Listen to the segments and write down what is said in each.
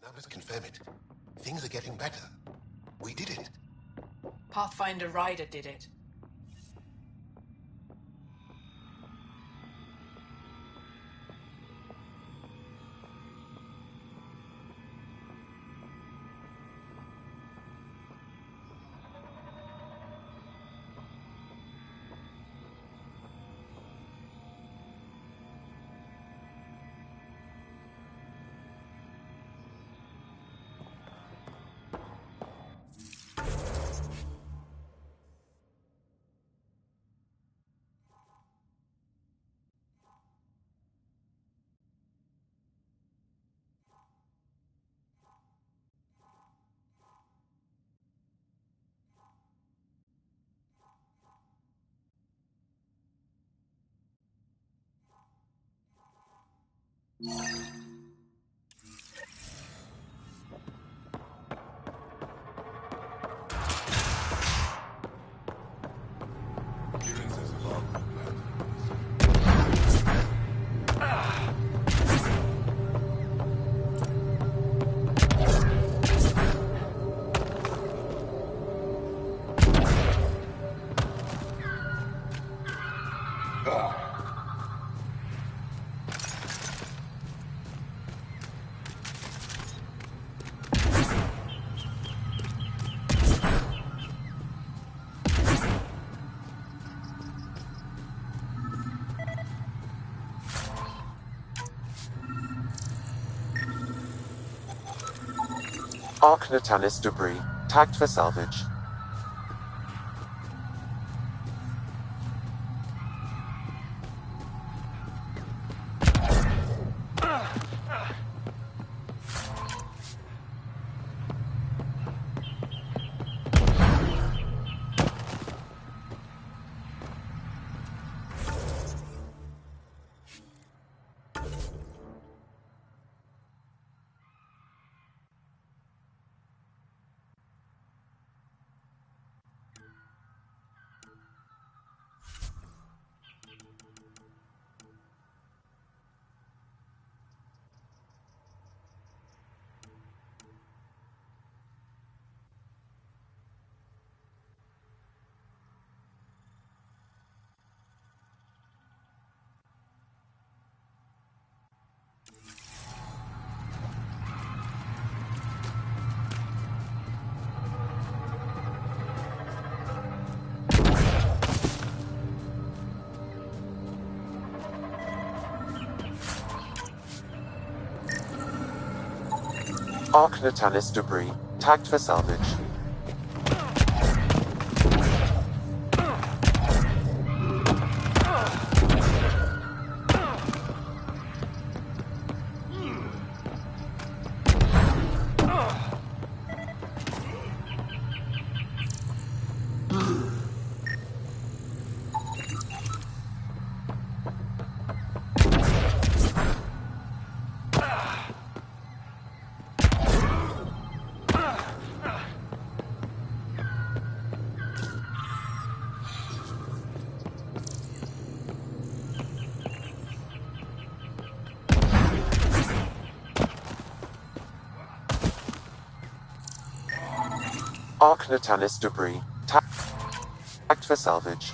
Numbers confirm it. Things are getting better. We did it. Pathfinder Ryder did it. Arc Natalis debris, tagged for salvage. Arc Natalis debris, tagged for salvage. Arc Natalis debris, tagged for salvage.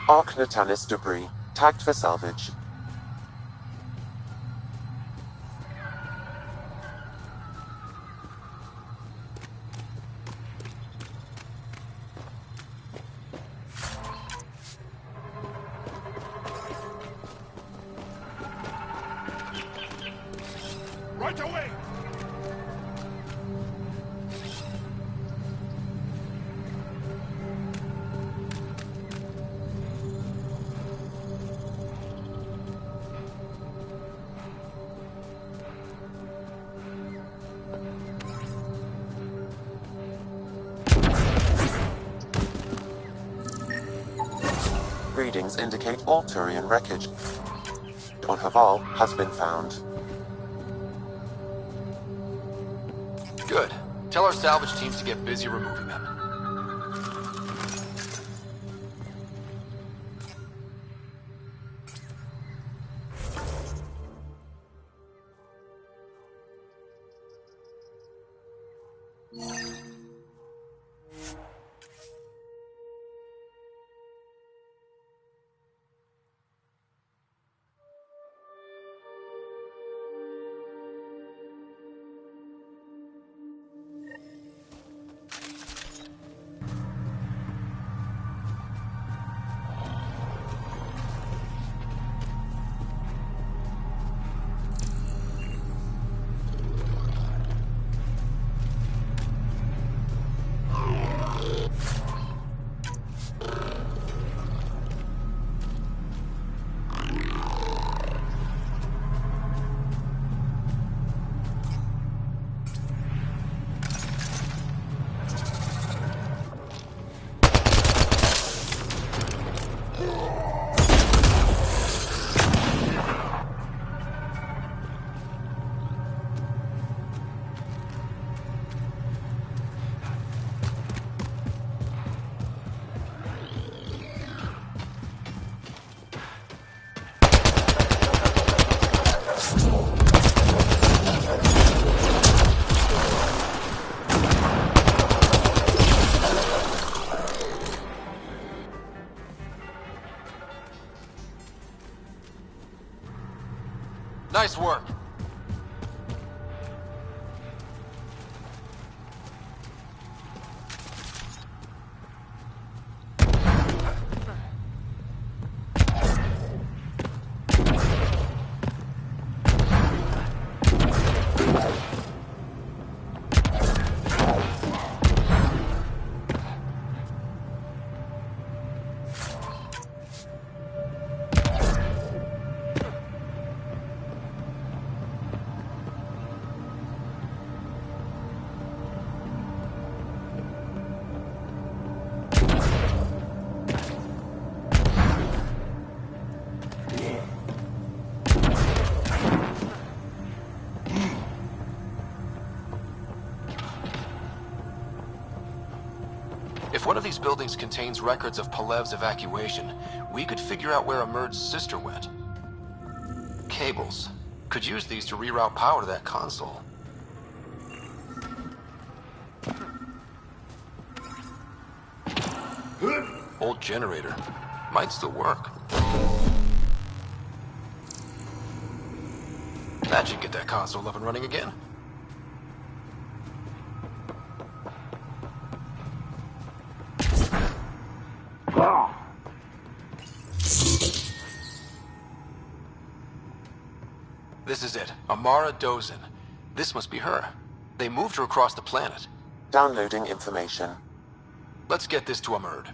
Arc Natalis debris, tagged for salvage. Right away! Readings indicate all Turian wreckage. on Haval has been found. Good. Tell our salvage teams to get busy removing them. Nice work. If one of these buildings contains records of Palev's evacuation, we could figure out where Emerge's sister went. Cables. Could use these to reroute power to that console. Old generator. Might still work. That should get that console up and running again. This is it. Amara Dozin. This must be her. They moved her across the planet. Downloading information. Let's get this to Amurd.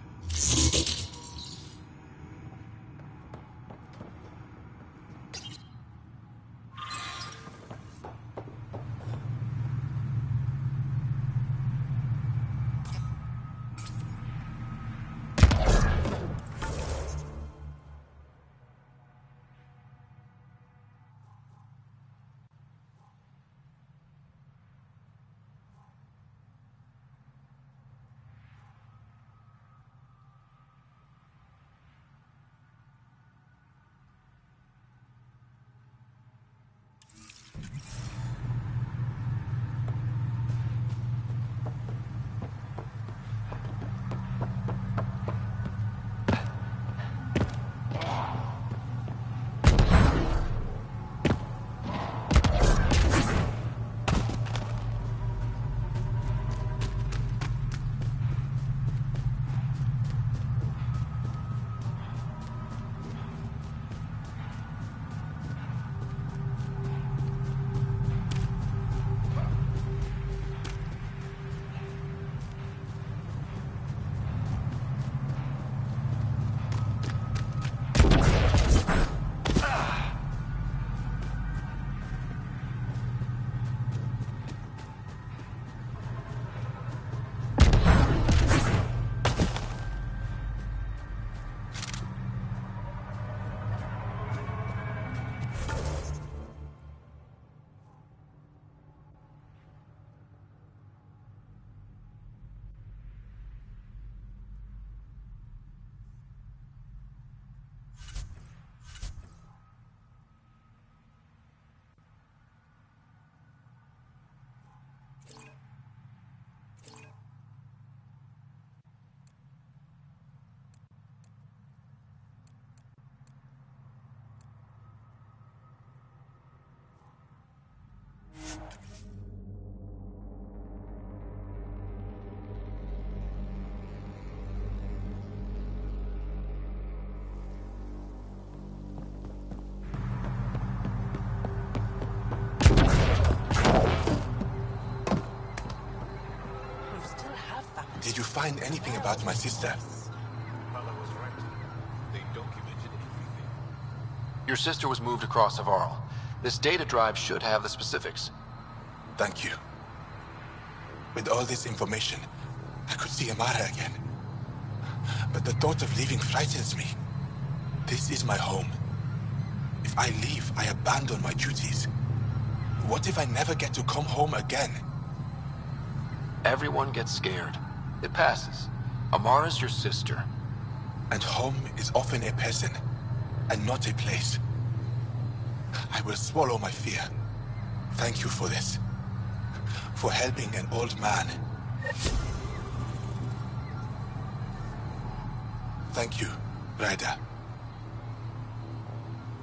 Did you find anything about my sister? Pala was right. They documented everything. Your sister was moved across Avarl. This data drive should have the specifics. Thank you. With all this information, I could see Amara again. But the thought of leaving frightens me. This is my home. If I leave, I abandon my duties. What if I never get to come home again? Everyone gets scared. It passes. Amara's your sister. And home is often a person, and not a place. I will swallow my fear. Thank you for this. For helping an old man. Thank you, Ryder.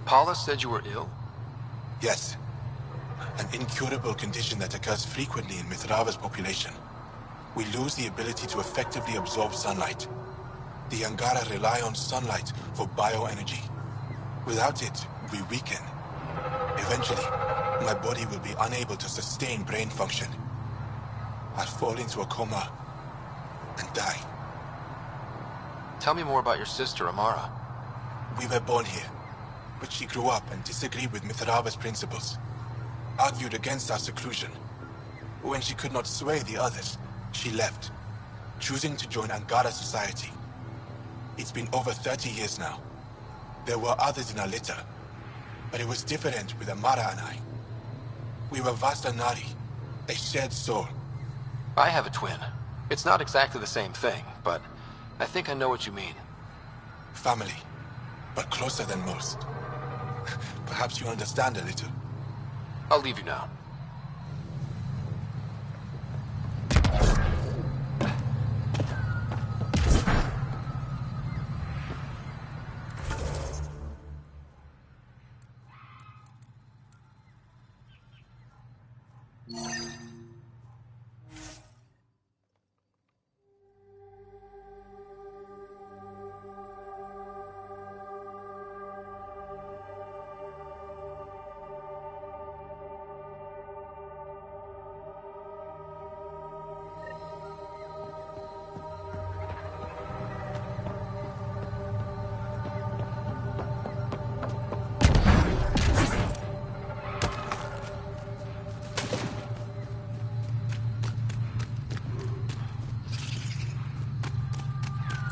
Paula said you were ill? Yes. An incurable condition that occurs frequently in Mithrava's population. We lose the ability to effectively absorb sunlight. The Angara rely on sunlight for bioenergy. Without it, we weaken. Eventually, my body will be unable to sustain brain function. I'll fall into a coma and die. Tell me more about your sister, Amara. We were born here, but she grew up and disagreed with Mithrava's principles. Argued against our seclusion. When she could not sway the others, she left, choosing to join Angara society. It's been over 30 years now. There were others in our litter, but it was different with Amara and I. We were Vastanari, a shared soul. I have a twin. It's not exactly the same thing, but I think I know what you mean. Family, but closer than most. Perhaps you understand a little. I'll leave you now.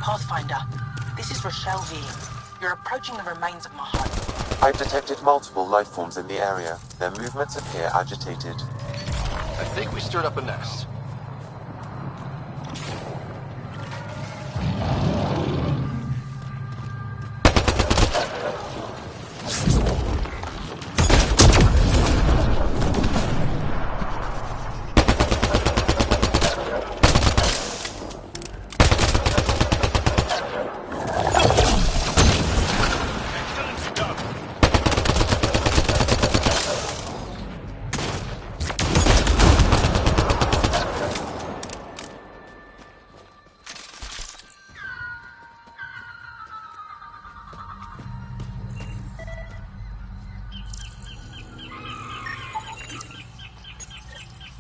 Pathfinder, this is Rochelle V. You're approaching the remains of my home. I've detected multiple life forms in the area. Their movements appear agitated. I think we stirred up a nest.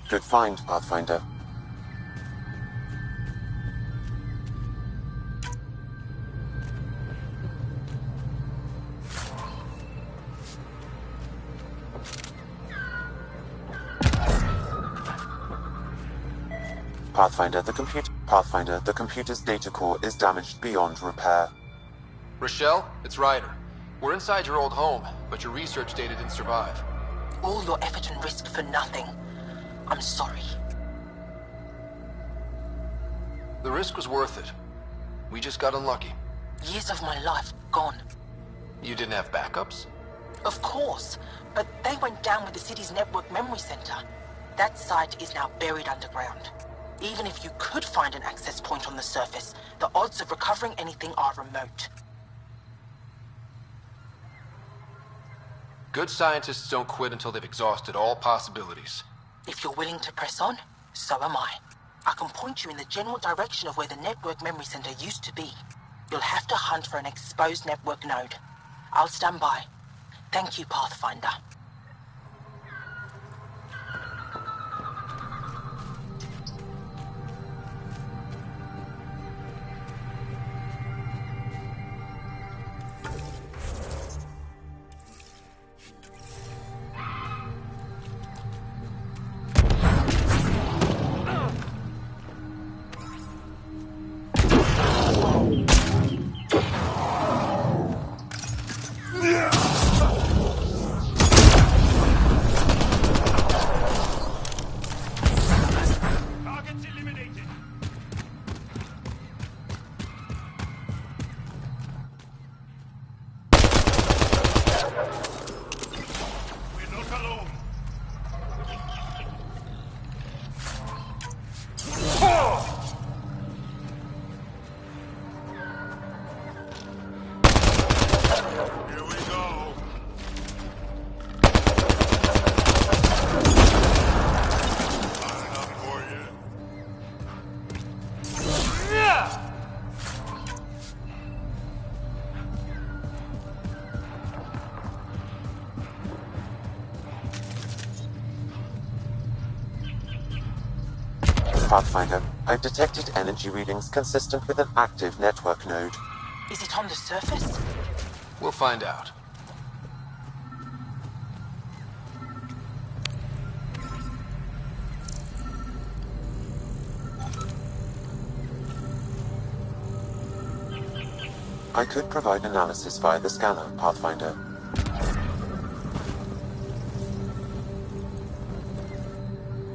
Good find, Pathfinder. Pathfinder, the computer's data core is damaged beyond repair. Rochelle, it's Ryder. We're inside your old home, but your research data didn't survive. All your effort and risk for nothing. I'm sorry. The risk was worth it. We just got unlucky. Years of my life gone. You didn't have backups? Of course, but they went down with the city's network memory center. That site is now buried underground. Even if you could find an access point on the surface, the odds of recovering anything are remote. Good scientists don't quit until they've exhausted all possibilities. If you're willing to press on, so am I. I can point you in the general direction of where the network memory center used to be. You'll have to hunt for an exposed network node. I'll stand by. Thank you, Pathfinder. Pathfinder, I've detected energy readings consistent with an active network node. Is it on the surface? We'll find out. I could provide analysis via the scanner, Pathfinder.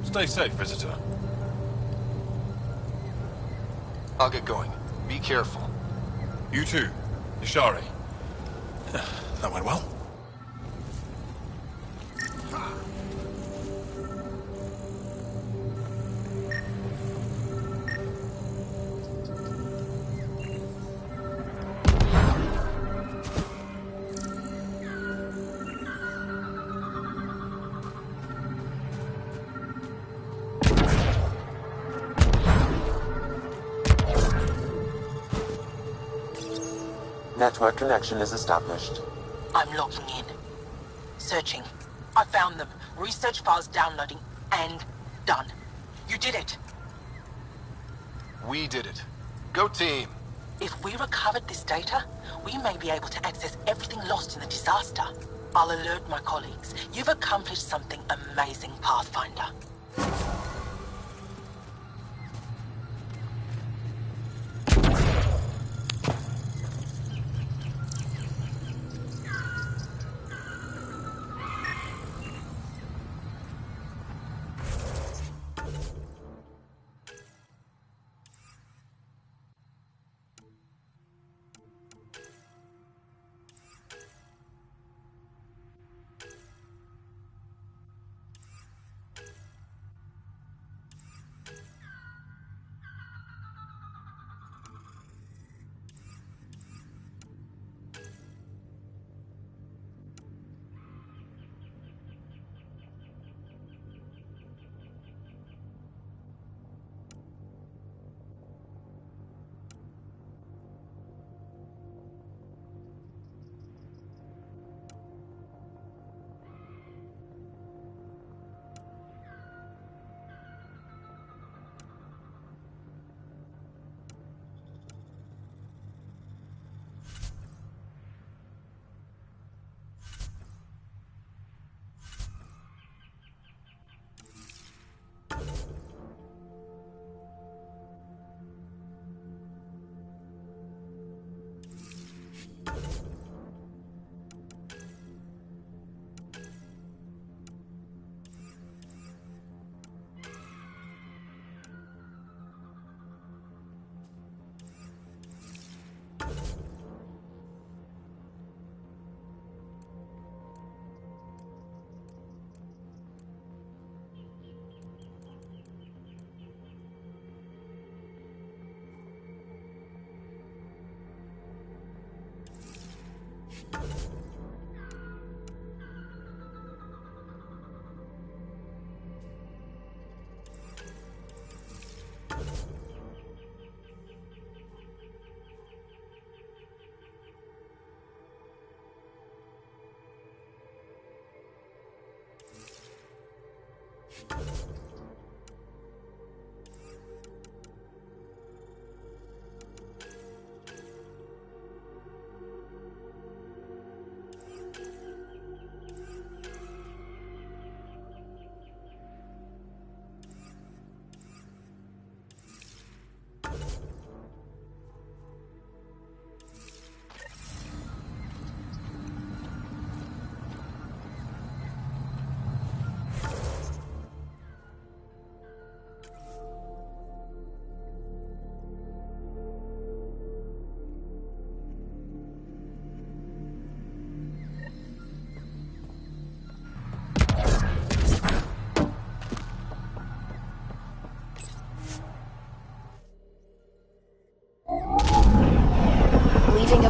Stay safe, visitor. I'll get going. Be careful. You too, Ishari. That went well. Network connection is established. I'm logging in. Searching. I found them. Research files downloading and done. You did it. We did it. Go team! If we recovered this data, we may be able to access everything lost in the disaster. I'll alert my colleagues. You've accomplished something amazing, Pathfinder.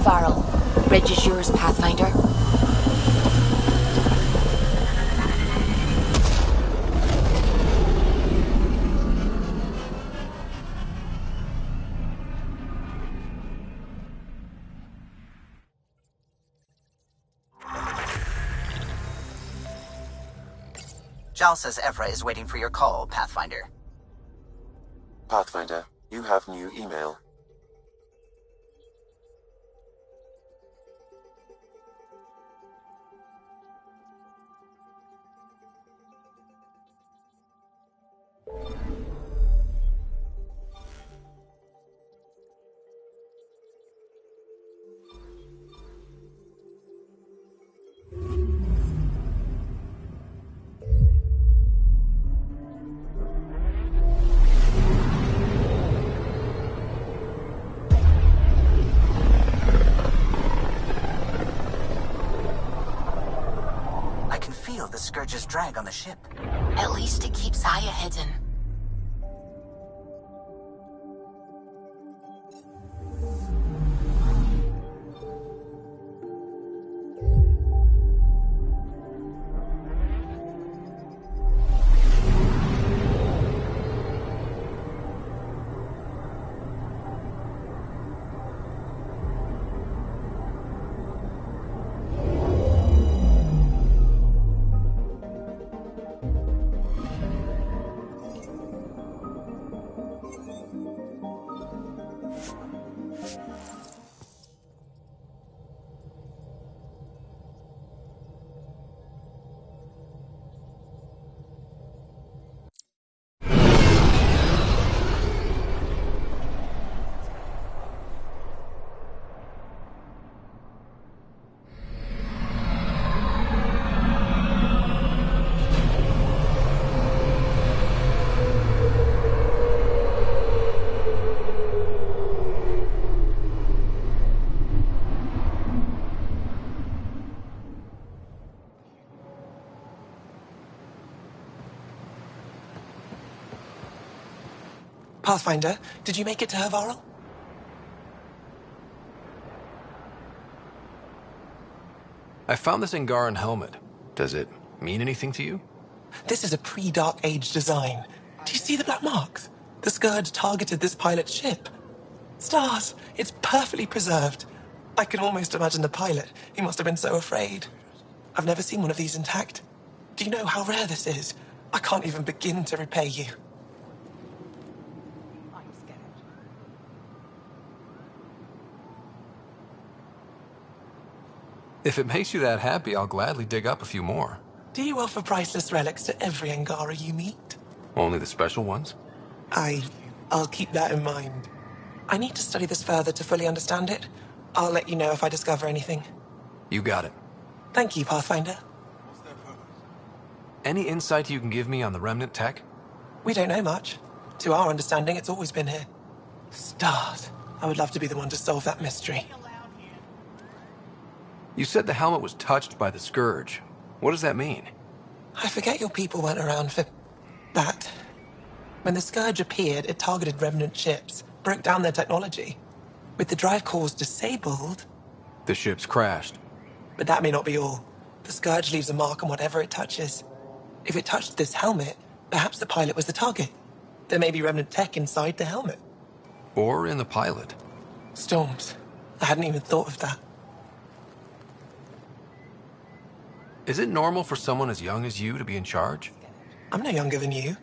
Varl. Reg is yours, Pathfinder. Jal says Evra is waiting for your call, Pathfinder. Pathfinder, you have new email. I can feel the Scourge's drag on the ship. At least it keeps Aya hidden. Pathfinder, did you make it to her, Varl? I found this Angaran helmet. Does it mean anything to you? This is a pre-Dark Age design. Do you see the black marks? The Scourge targeted this pilot's ship. Stars, it's perfectly preserved. I can almost imagine the pilot. He must have been so afraid. I've never seen one of these intact. Do you know how rare this is? I can't even begin to repay you. If it makes you that happy, I'll gladly dig up a few more. Do you offer priceless relics to every Angara you meet? Only the special ones? I'll keep that in mind. I need to study this further to fully understand it. I'll let you know if I discover anything. You got it. Thank you, Pathfinder. Any insight you can give me on the remnant tech? We don't know much. To our understanding, it's always been here. Stars. I would love to be the one to solve that mystery. You said the helmet was touched by the Scourge. What does that mean? I forget your people weren't around for that. When the Scourge appeared, it targeted remnant ships, broke down their technology. With the drive cores disabled... The ships crashed. But that may not be all. The Scourge leaves a mark on whatever it touches. If it touched this helmet, perhaps the pilot was the target. There may be remnant tech inside the helmet. Or in the pilot. Storms. I hadn't even thought of that. Is it normal for someone as young as you to be in charge? I'm no younger than you.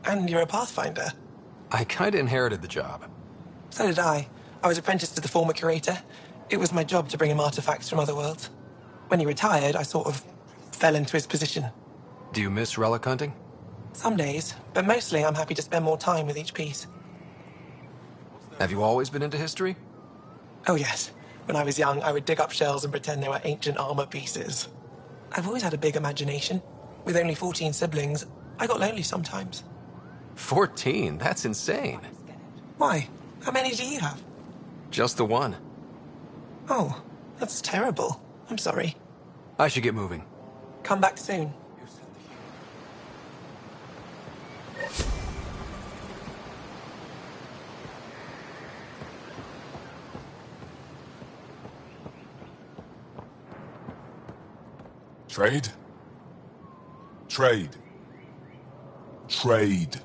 And you're a Pathfinder. I kinda inherited the job. So did I. I was apprenticed to the former curator. It was my job to bring him artifacts from other worlds. When he retired, I sort of fell into his position. Do you miss relic hunting? Some days, but mostly I'm happy to spend more time with each piece. Have you always been into history? Oh yes. When I was young, I would dig up shells and pretend they were ancient armor pieces. I've always had a big imagination. With only 14 siblings, I got lonely sometimes. 14? That's insane. Why? How many do you have? Just the one. Oh, that's terrible. I'm sorry. I should get moving. Come back soon. Trade? Trade. Trade.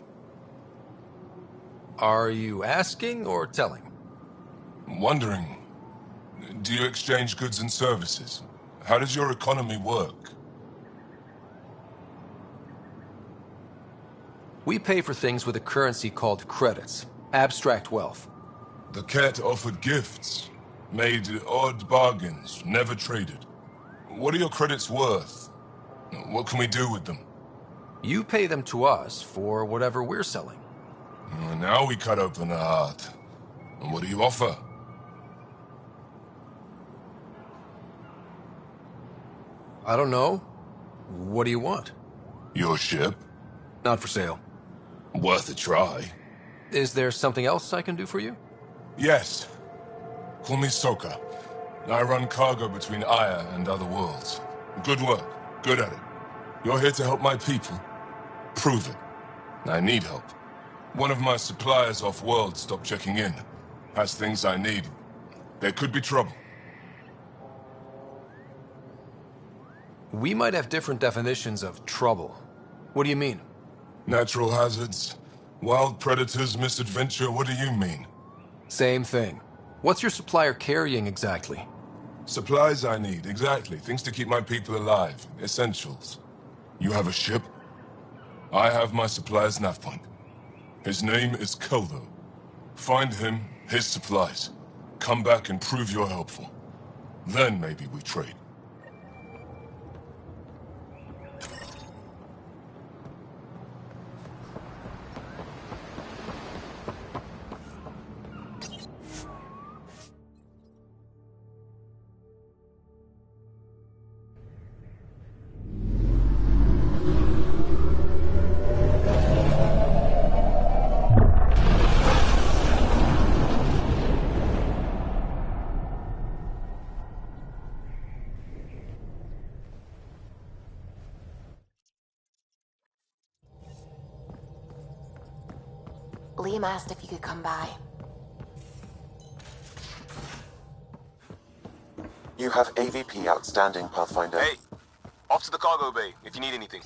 Are you asking or telling? I'm wondering, do you exchange goods and services? How does your economy work? We pay for things with a currency called credits. Abstract wealth. The cat offered gifts, made odd bargains, never traded. What are your credits worth? What can we do with them? You pay them to us for whatever we're selling. Now we cut open the heart. And what do you offer? I don't know. What do you want? Your ship? Not for sale. Worth a try. Is there something else I can do for you? Yes. Call me Soka. I run cargo between Aya and other worlds. Good work. Good at it. You're here to help my people. Prove it. I need help. One of my suppliers off-world stopped checking in. Has things I need. There could be trouble. We might have different definitions of trouble. What do you mean? Natural hazards, wild predators, misadventure, what do you mean? Same thing. What's your supplier carrying exactly? Supplies I need, exactly. Things to keep my people alive. Essentials. You have a ship? I have my supplier's nav point. His name is Koldo. Find him, his supplies. Come back and prove you're helpful. Then maybe we trade. Liam asked if you could come by. You have AVP outstanding, Pathfinder. Hey, off to the cargo bay if you need anything.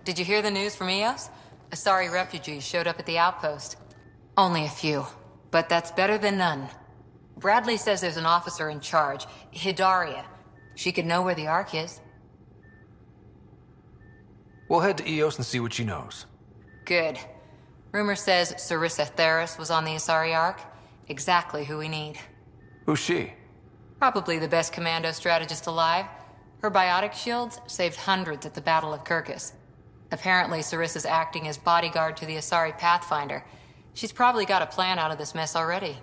Did you hear the news from Eos? Asari refugees showed up at the outpost. Only a few, but that's better than none. Bradley says there's an officer in charge, Hidaria. She could know where the Ark is. We'll head to Eos and see what she knows. Good. Rumor says Sarissa Theris was on the Asari Ark. Exactly who we need. Who's she? Probably the best commando strategist alive. Her biotic shields saved hundreds at the Battle of Kirkus. Apparently, Sarissa's acting as bodyguard to the Asari Pathfinder. She's probably got a plan out of this mess already.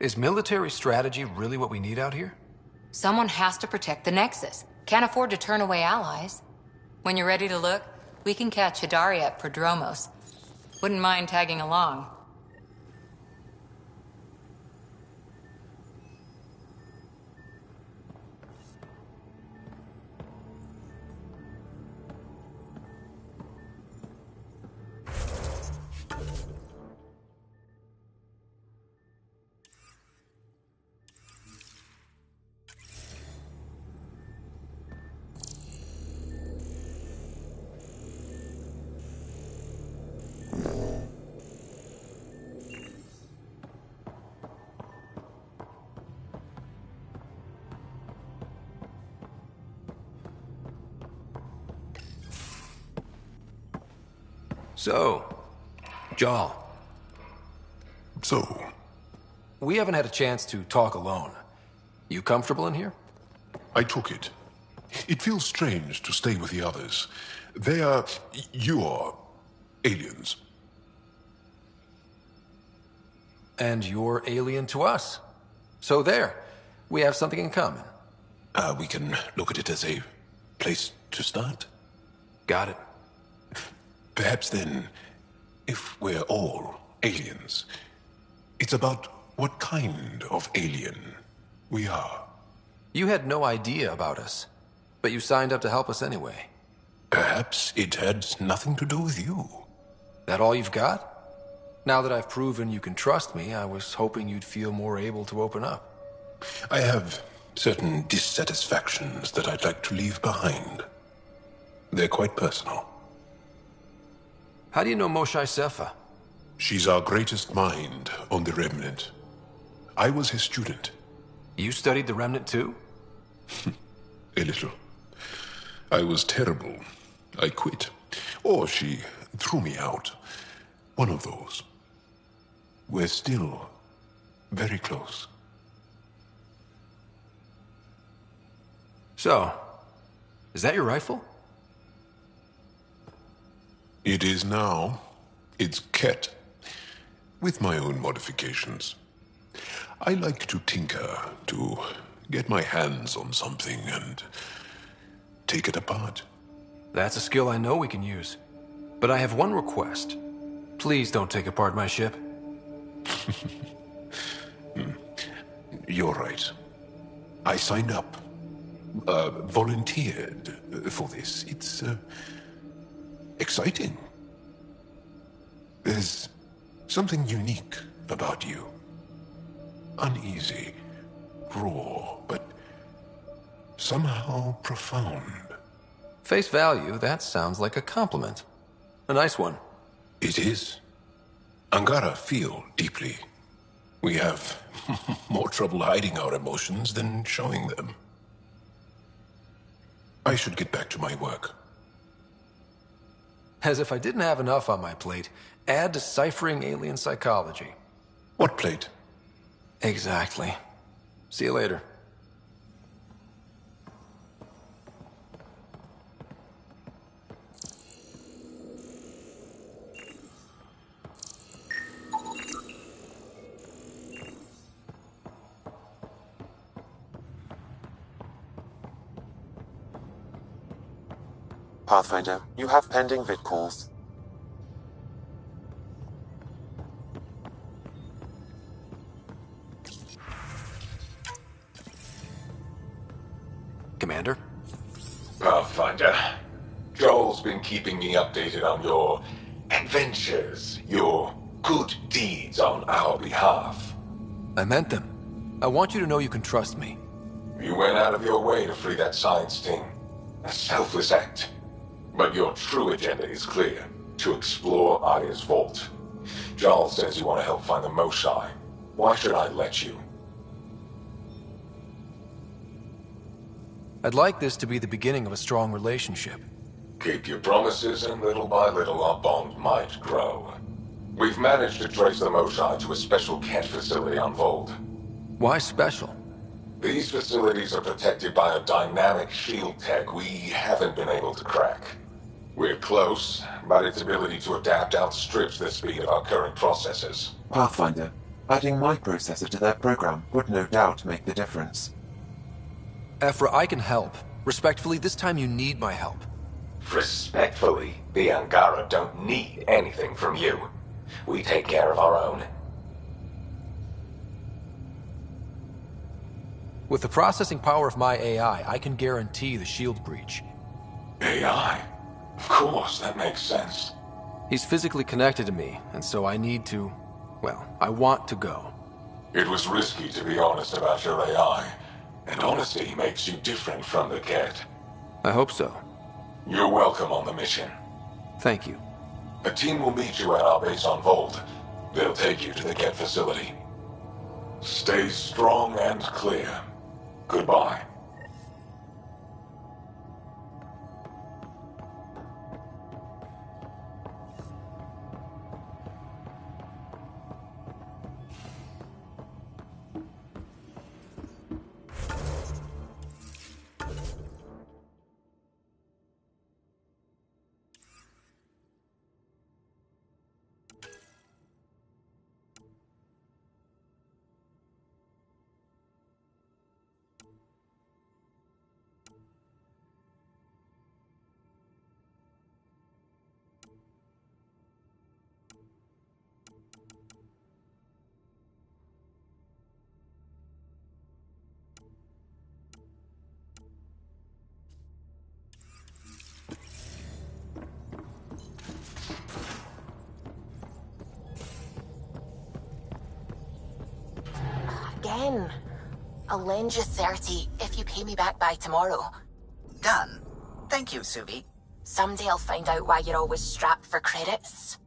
Is military strategy really what we need out here? Someone has to protect the Nexus. Can't afford to turn away allies. When you're ready to look, we can catch Hidaria at Prodromos. Wouldn't mind tagging along. So, Jarl. So? We haven't had a chance to talk alone. You comfortable in here? I took it. It feels strange to stay with the others. They are... you are... aliens. And you're alien to us. So there. We have something in common. We can look at it as a place to start. Got it. Perhaps then, if we're all aliens, it's about what kind of alien we are. You had no idea about us, but you signed up to help us anyway. Perhaps it had nothing to do with you. That all you've got? Now that I've proven you can trust me, I was hoping you'd feel more able to open up. I have certain dissatisfactions that I'd like to leave behind. They're quite personal. How do you know Moshae Sefa? She's our greatest mind on the Remnant. I was his student. You studied the Remnant too? A little. I was terrible. I quit. Or she threw me out. One of those. We're still very close. So, is that your rifle? It is now. It's Ket. With my own modifications. I like to tinker, to get my hands on something and take it apart. That's a skill I know we can use. But I have one request. Please don't take apart my ship. You're right. I signed up. Volunteered for this. It's, exciting. There's something unique about you. Uneasy, raw, but somehow profound. Face value, that sounds like a compliment. A nice one. It is. Angara feel deeply. We have more trouble hiding our emotions than showing them. I should get back to my work. As if I didn't have enough on my plate, add deciphering alien psychology. What plate? Exactly. See you later. Pathfinder, you have pending vid calls. Commander? Pathfinder, Joel's been keeping me updated on your adventures, your good deeds on our behalf. I meant them. I want you to know you can trust me. You went out of your way to free that science team. A selfless act. But your true agenda is clear. To explore Aya's vault. Giles says you want to help find the Moshae. Why should I let you? I'd like this to be the beginning of a strong relationship. Keep your promises, and little by little our bond might grow. We've managed to trace the Moshae to a special Kent facility on Vold. Why special? These facilities are protected by a dynamic shield tech we haven't been able to crack. We're close, but its ability to adapt outstrips the speed of our current processors. Pathfinder, adding my processor to their program would no doubt make the difference. Ephra, I can help. Respectfully, this time you need my help. Respectfully, the Angara don't need anything from you. We take care of our own. With the processing power of my AI, I can guarantee the shield breach. AI? Of course, that makes sense. He's physically connected to me, and so I need to... well, I want to go. It was risky to be honest about your AI, and honesty makes you different from the Ket. I hope so. You're welcome on the mission. Thank you. A team will meet you at our base on Vold. They'll take you to the Ket facility. Stay strong and clear. Goodbye. Again. I'll lend you 30 if you pay me back by tomorrow. Done. Thank you, Suvi. Someday I'll find out why you're always strapped for credits.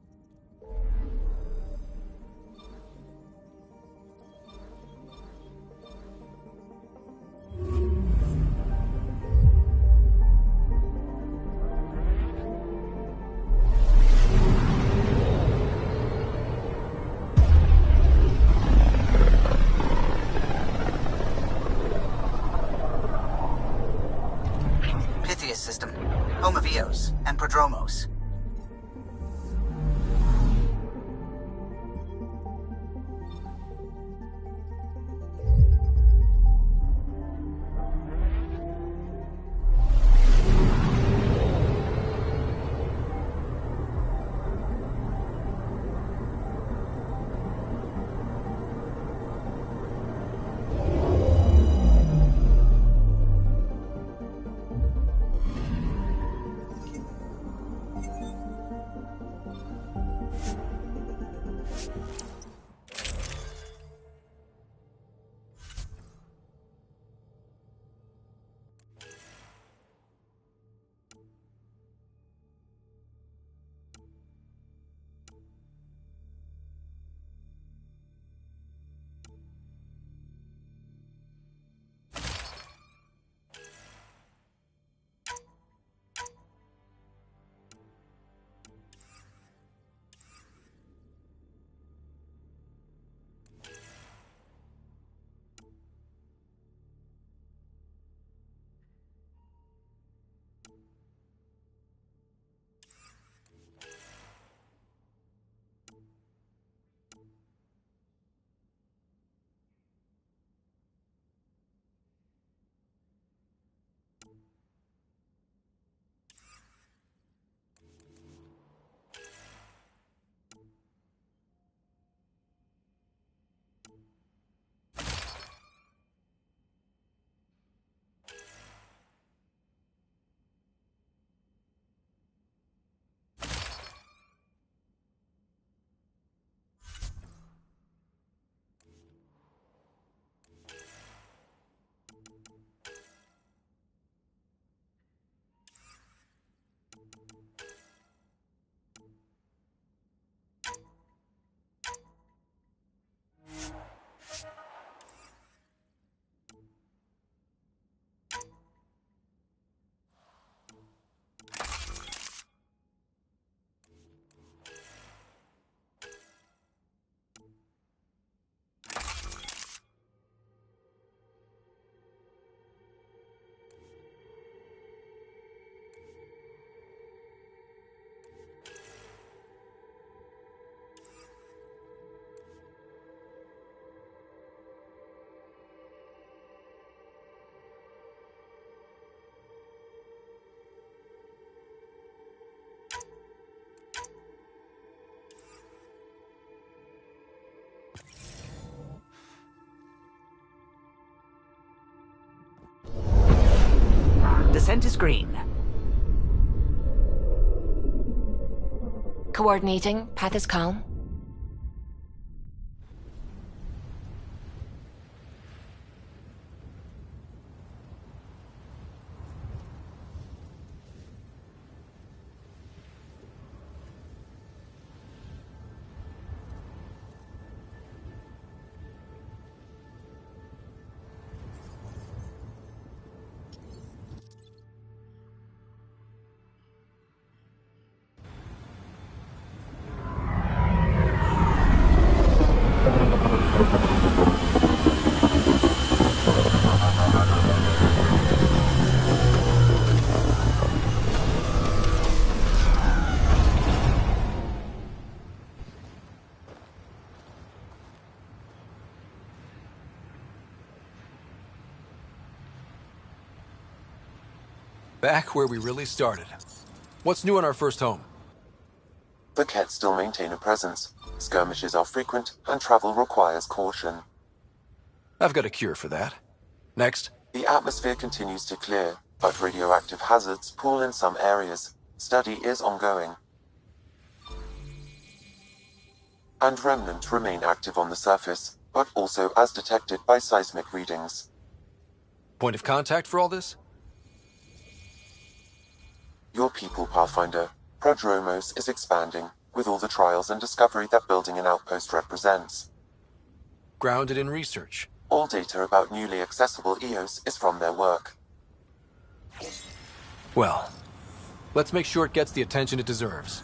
System, Homovios, and Prodromos. Scent is green. Coordinating. Path is calm. Back where we really started. What's new on our first home? The Kett still maintain a presence. Skirmishes are frequent, and travel requires caution. I've got a cure for that. Next. The atmosphere continues to clear, but radioactive hazards pool in some areas. Study is ongoing. And remnants remain active on the surface, but also as detected by seismic readings. Point of contact for all this? Your people, Pathfinder. Prodromos is expanding, with all the trials and discovery that building an outpost represents. Grounded in research. All data about newly accessible EOS is from their work. Well, let's make sure it gets the attention it deserves.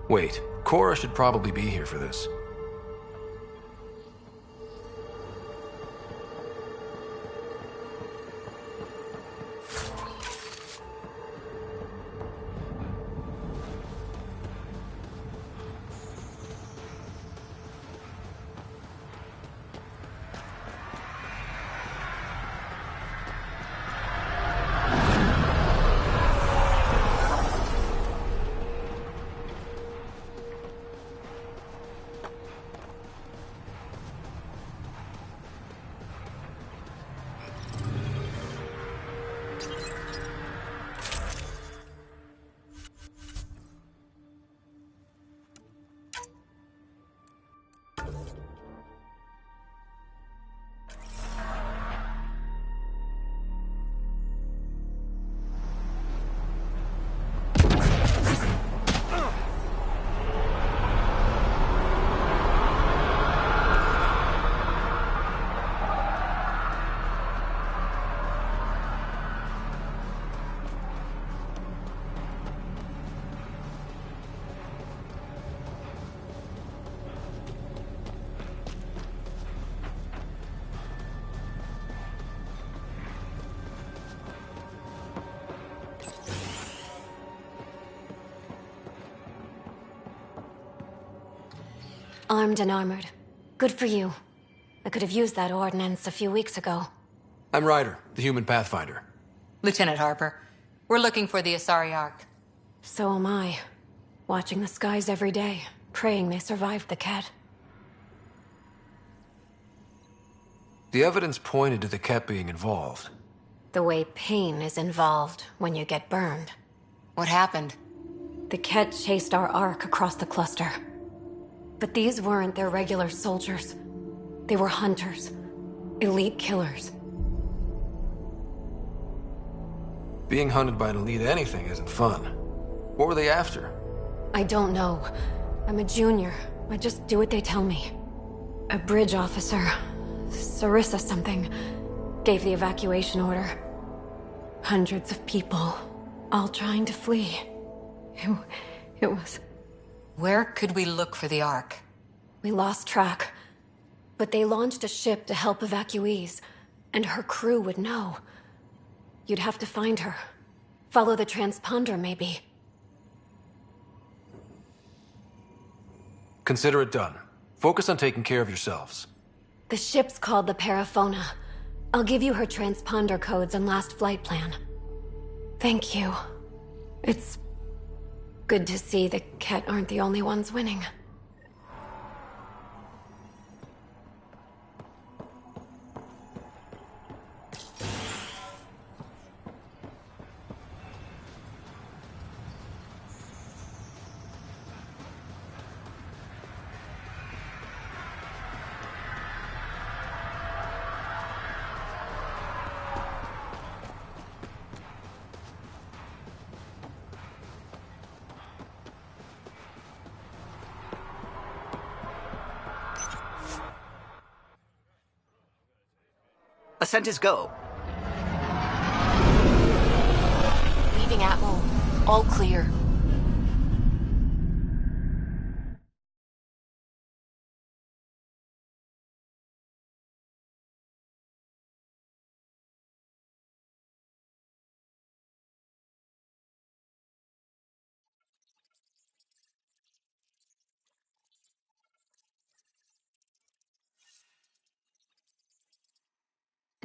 Wait, Cora should probably be here for this. Armed and armored. Good for you. I could have used that ordnance a few weeks ago. I'm Ryder, the human Pathfinder. Lieutenant Harper, we're looking for the Asari Ark. So am I. Watching the skies every day, praying they survived the Kett. The evidence pointed to the Kett being involved. The way pain is involved when you get burned. What happened? The Kett chased our Ark across the cluster. But these weren't their regular soldiers. They were hunters, Elite killers. Being hunted by an elite anything isn't fun. What were they after? I don't know. I'm a junior. I just do what they tell me. A bridge officer, Sarissa something, gave the evacuation order. Hundreds of people, all trying to flee. It was... Where could we look for the Ark? We lost track. But they launched a ship to help evacuees, and her crew would know. You'd have to find her. Follow the transponder, maybe. Consider it done. Focus on taking care of yourselves. The ship's called the Paraphona. I'll give you her transponder codes and last flight plan. Thank you. It's good to see the Ket aren't the only ones winning. Ascent is go. Leaving Atmo. All clear.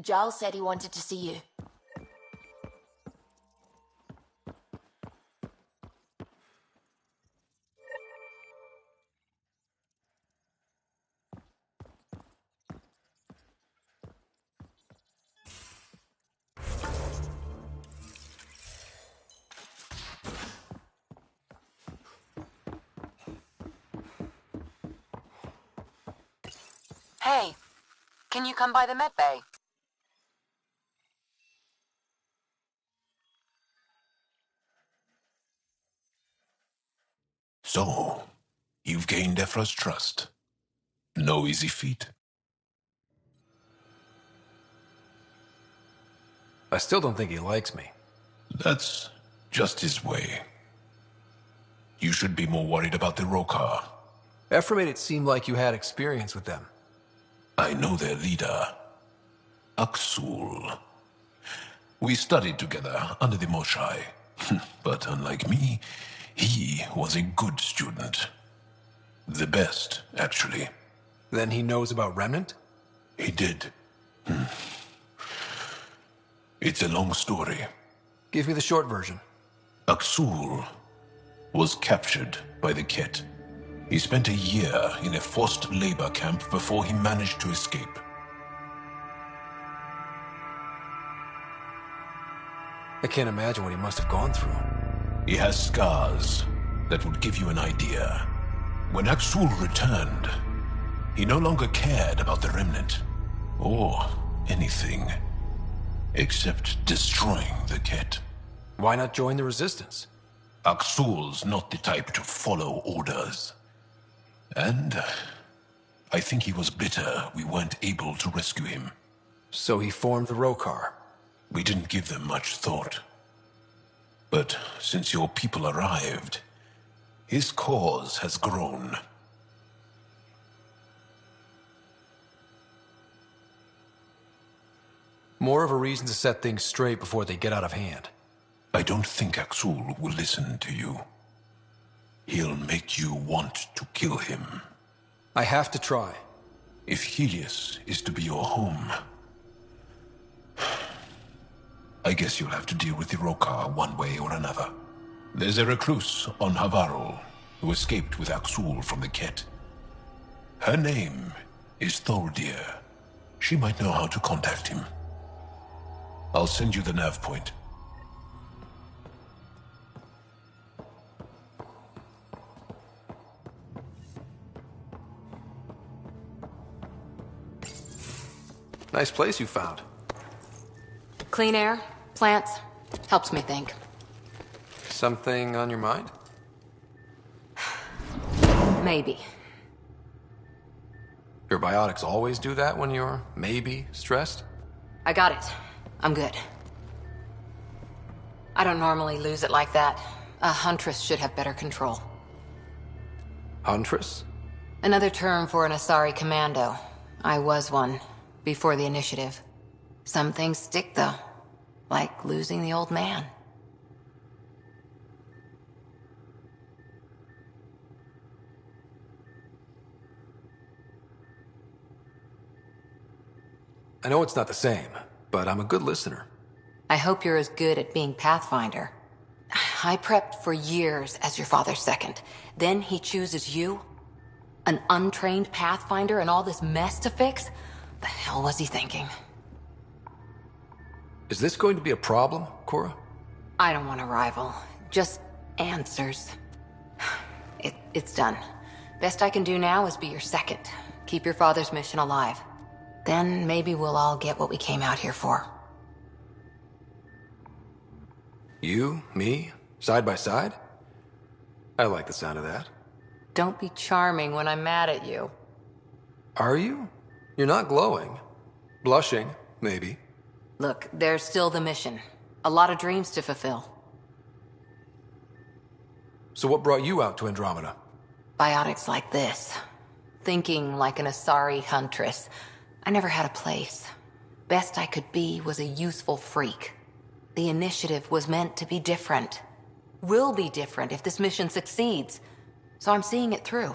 Giles said he wanted to see you. Hey, can you come by the med bay? So, you've gained Ephra's trust. No easy feat. I still don't think he likes me. That's just his way. You should be more worried about the Rokar. Ephra made it seem like you had experience with them. I know their leader, Aksul. We studied together under the Moshai. But unlike me, he was a good student. The best, actually. Then he knows about Remnant? He did. It's a long story. Give me the short version. Aksul was captured by the Ket. He spent a year in a forced labor camp before he managed to escape. I can't imagine what he must have gone through. He has scars that would give you an idea. When Aksul returned, he no longer cared about the Remnant, or anything, except destroying the Ket. Why not join the Resistance? Aksul's not the type to follow orders. And I think he was bitter we weren't able to rescue him. So he formed the Rokar. We didn't give them much thought. But since your people arrived, his cause has grown. More of a reason to set things straight before they get out of hand. I don't think Aksul will listen to you. He'll make you want to kill him. I have to try. If Helios is to be your home, I guess you'll have to deal with the Rokar one way or another. There's a recluse on Havarul who escaped with Aksul from the Ket. Her name is Thordir. She might know how to contact him. I'll send you the nav point. Nice place you found. Clean air, plants, helps me think. Something on your mind? Maybe. Your biotics always do that when you're maybe stressed? I got it. I'm good. I don't normally lose it like that. A huntress should have better control. Huntress? Another term for an Asari commando. I was one, before the initiative. Some things stick, though. Like losing the old man. I know it's not the same, but I'm a good listener. I hope you're as good at being Pathfinder. I prepped for years as your father's second. Then he chooses you? An untrained Pathfinder and all this mess to fix? The hell was he thinking? Is this going to be a problem, Cora? I don't want a rival. Just answers. It's done. Best I can do now is be your second. Keep your father's mission alive. Then maybe we'll all get what we came out here for. You, me, side by side? I like the sound of that. Don't be charming when I'm mad at you. Are you? You're not glowing. Blushing, maybe. Look, there's still the mission. A lot of dreams to fulfill. So what brought you out to Andromeda? Biotics like this. Thinking like an Asari huntress. I never had a place. Best I could be was a useful freak. The initiative was meant to be different. Will be different if this mission succeeds. So I'm seeing it through.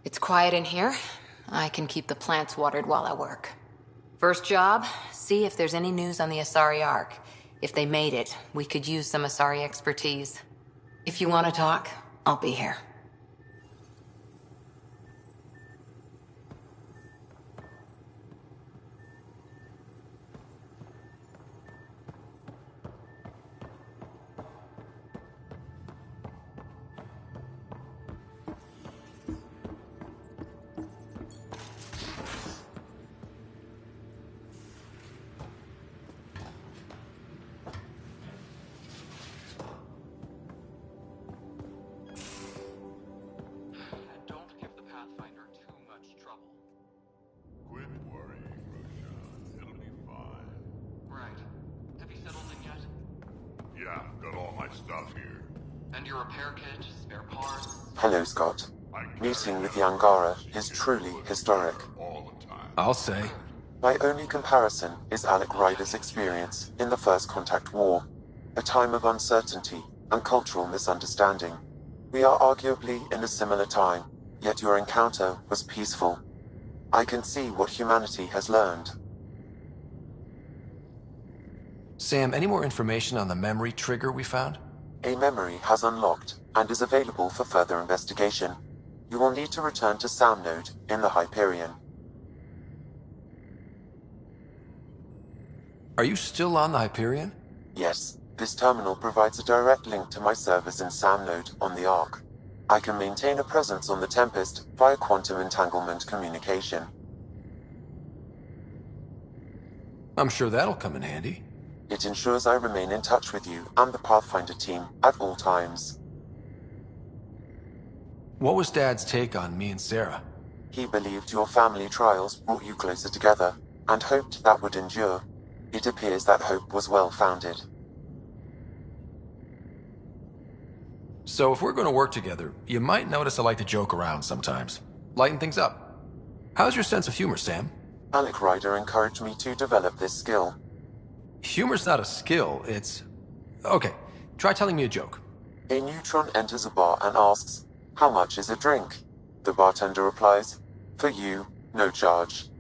It's quiet in here. I can keep the plants watered while I work. First job, see if there's any news on the Asari Ark. If they made it, we could use some Asari expertise. If you want to talk, I'll be here. Hello, Scott. Meeting with the Angara is truly historic. I'll say. My only comparison is Alec Ryder's experience in the First Contact War, a time of uncertainty and cultural misunderstanding. We are arguably in a similar time, yet your encounter was peaceful. I can see what humanity has learned. Sam, any more information on the memory trigger we found? A memory has unlocked and is available for further investigation. You will need to return to Sound Node in the Hyperion. Are you still on the Hyperion? Yes, this terminal provides a direct link to my servers in Sound Node on the Ark. I can maintain a presence on the Tempest via quantum entanglement communication. I'm sure that'll come in handy. It ensures I remain in touch with you and the Pathfinder team at all times. What was Dad's take on me and Sarah? He believed your family trials brought you closer together, and hoped that would endure. It appears that hope was well-founded. So if we're going to work together, you might notice I like to joke around sometimes. Lighten things up. How's your sense of humor, Sam? Alec Ryder encouraged me to develop this skill. Humor's not a skill, it's... Okay, try telling me a joke. A neutron enters a bar and asks, "How much is a drink?" The bartender replies, "For you, no charge."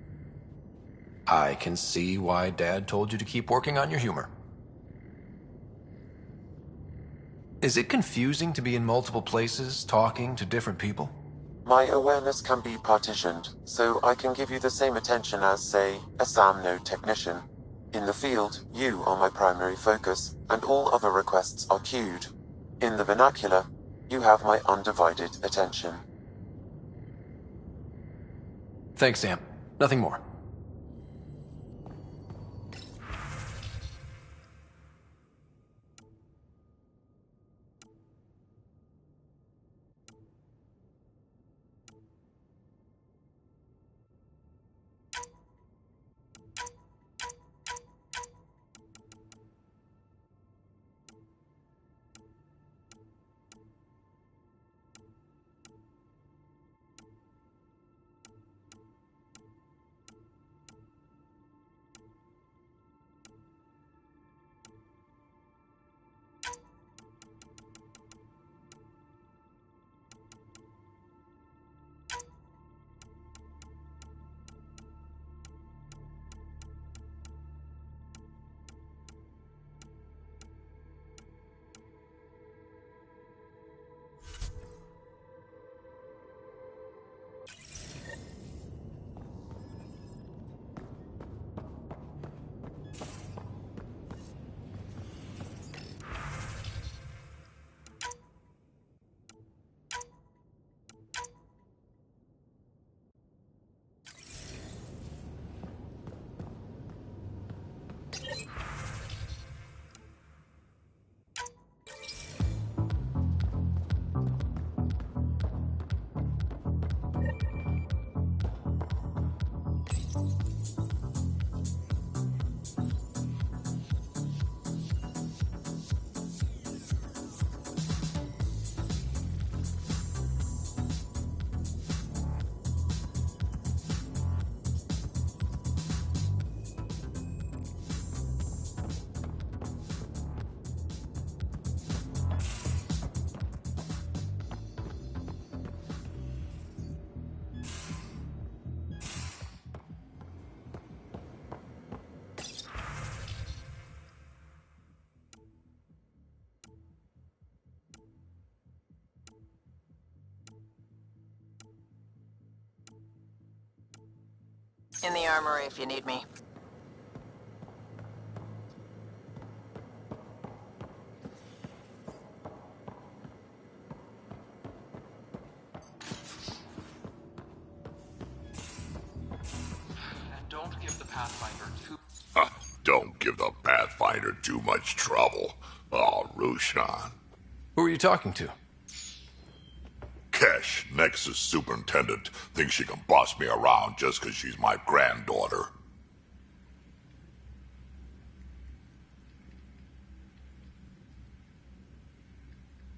I can see why Dad told you to keep working on your humor. Is it confusing to be in multiple places, talking to different people? My awareness can be partitioned, so I can give you the same attention as, say, a SAM node technician. In the field, you are my primary focus, and all other requests are queued. In the vernacular, you have my undivided attention. Thanks, Sam. Nothing more. In the armory if you need me. And don't give the Pathfinder too... Don't give the Pathfinder too much trouble. Oh, Rushan. Who are you talking to? Kesh, Nexus Superintendent, thinks she can boss me around just because she's my granddaughter.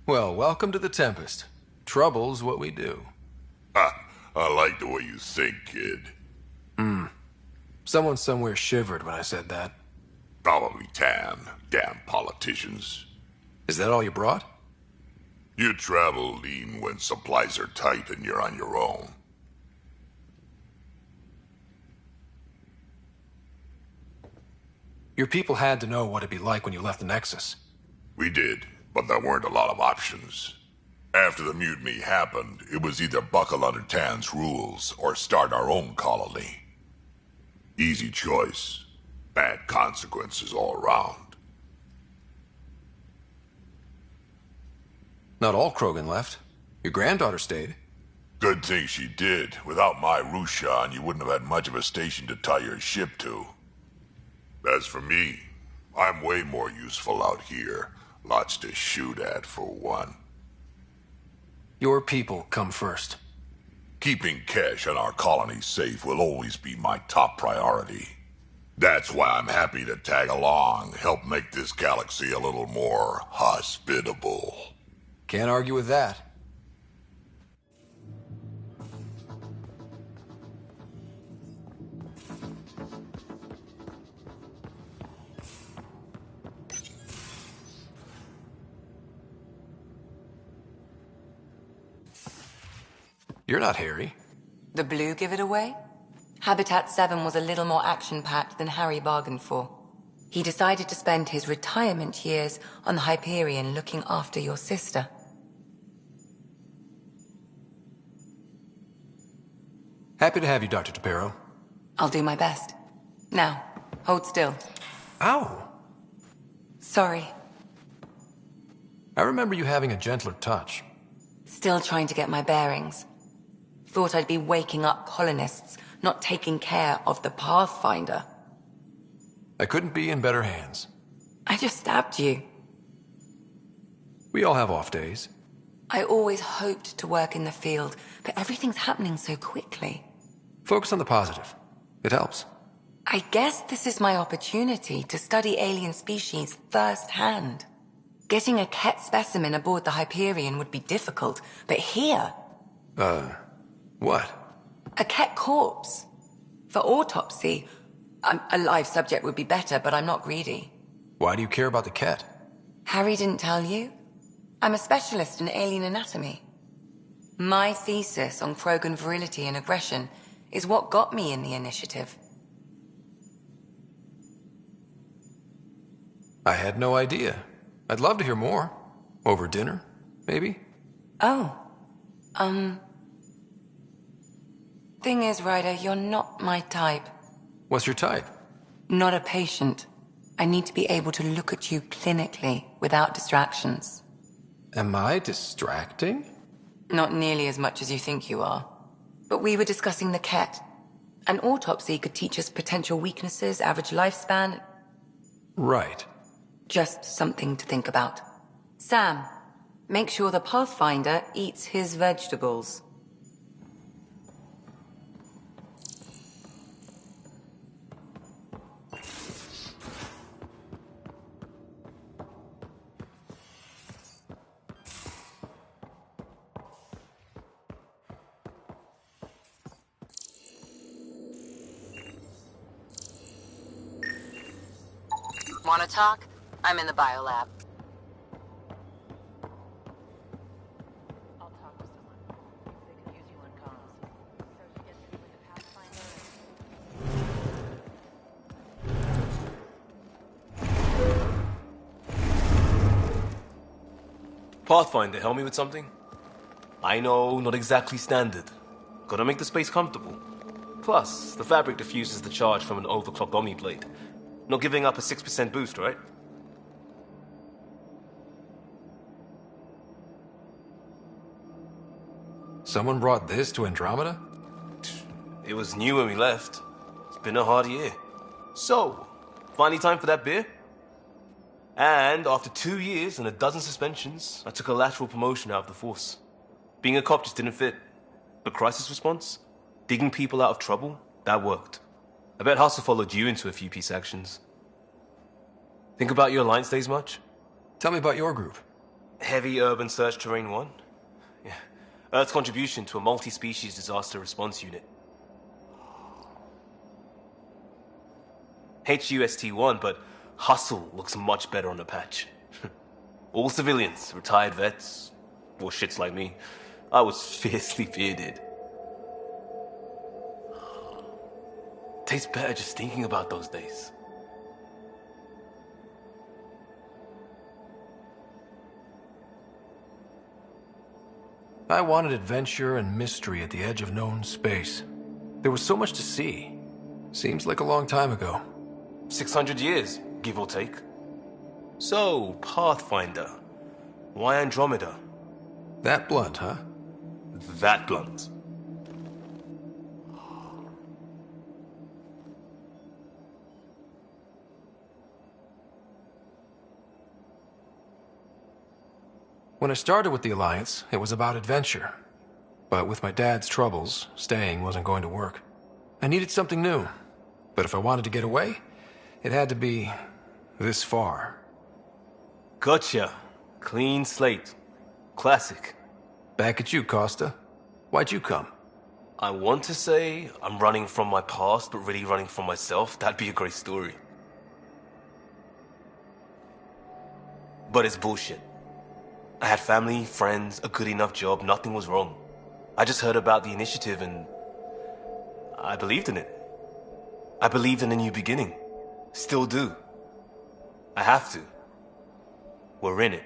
Well, welcome to the Tempest. Trouble's what we do. I like the way you think, kid. Someone somewhere shivered when I said that. Probably Tan. Damn politicians. Is that all you brought? You travel lean when supplies are tight and you're on your own. Your people had to know what it'd be like when you left the Nexus. We did, but there weren't a lot of options. After the mutiny happened, it was either buckle under Tan's rules or start our own colony. Easy choice. Bad consequences all around. Not all Krogan left. Your granddaughter stayed. Good thing she did. Without my Rushan, you wouldn't have had much of a station to tie your ship to. As for me, I'm way more useful out here. Lots to shoot at, for one. Your people come first. Keeping Kesh and our colony safe will always be my top priority. That's why I'm happy to tag along, help make this galaxy a little more hospitable. Can't argue with that. You're not Harry. The blue give it away? Habitat 7 was a little more action-packed than Harry bargained for. He decided to spend his retirement years on the Hyperion looking after your sister. Happy to have you, Dr. Tapero. I'll do my best. Now, hold still. Ow! Sorry. I remember you having a gentler touch. Still trying to get my bearings. Thought I'd be waking up colonists, not taking care of the Pathfinder. I couldn't be in better hands. I just stabbed you. We all have off days. I always hoped to work in the field, but everything's happening so quickly. Focus on the positive. It helps. I guess this is my opportunity to study alien species firsthand. Getting a Ket specimen aboard the Hyperion would be difficult, but here... What? A Ket corpse. For autopsy, a live subject would be better, but I'm not greedy. Why do you care about the Ket? Harry didn't tell you? I'm a specialist in alien anatomy. My thesis on Krogan virility and aggression is what got me in the initiative. I had no idea. I'd love to hear more. Over dinner, maybe? Oh. Thing is, Ryder, you're not my type. What's your type? Not a patient. I need to be able to look at you clinically without distractions. Am I distracting? Not nearly as much as you think you are. But we were discussing the Ket. An autopsy could teach us potential weaknesses, average lifespan. Right. Just something to think about. Sam, make sure the Pathfinder eats his vegetables. Want to talk? I'm in the biolab. I'll talk to someone. They could use you on comms. So you get through with the Pathfinder. Pathfinder, help me with something? I know, not exactly standard. Gotta make the space comfortable. Plus, the fabric diffuses the charge from an overclocked Omni blade. Not giving up a 6% boost, right? Someone brought this to Andromeda? It was new when we left. It's been a hard year. So, finally time for that beer? And after 2 years and a dozen suspensions, I took a lateral promotion out of the force. Being a cop just didn't fit. But crisis response? Digging people out of trouble? That worked. I bet Hustle followed you into a few peace actions. Think about your Alliance days much? Tell me about your group. Heavy Urban Search Terrain 1? Yeah. Earth's contribution to a multi-species disaster response unit. HUST-1, but Hustle looks much better on the patch. All civilians, retired vets, or shits like me. I was fiercely bearded. Tastes better just thinking about those days. I wanted adventure and mystery at the edge of known space. There was so much to see. Seems like a long time ago. 600 years, give or take. So, Pathfinder. Why Andromeda? That blunt, huh? That blunt. When I started with the Alliance, it was about adventure. But with my dad's troubles, staying wasn't going to work. I needed something new. But if I wanted to get away, it had to be this far. Gotcha. Clean slate. Classic. Back at you, Costa. Why'd you come? I want to say I'm running from my past, but really running from myself. That'd be a great story. But it's bullshit. I had family, friends, a good enough job, nothing was wrong. I just heard about the initiative and I believed in it. I believed in a new beginning. Still do. I have to. We're in it.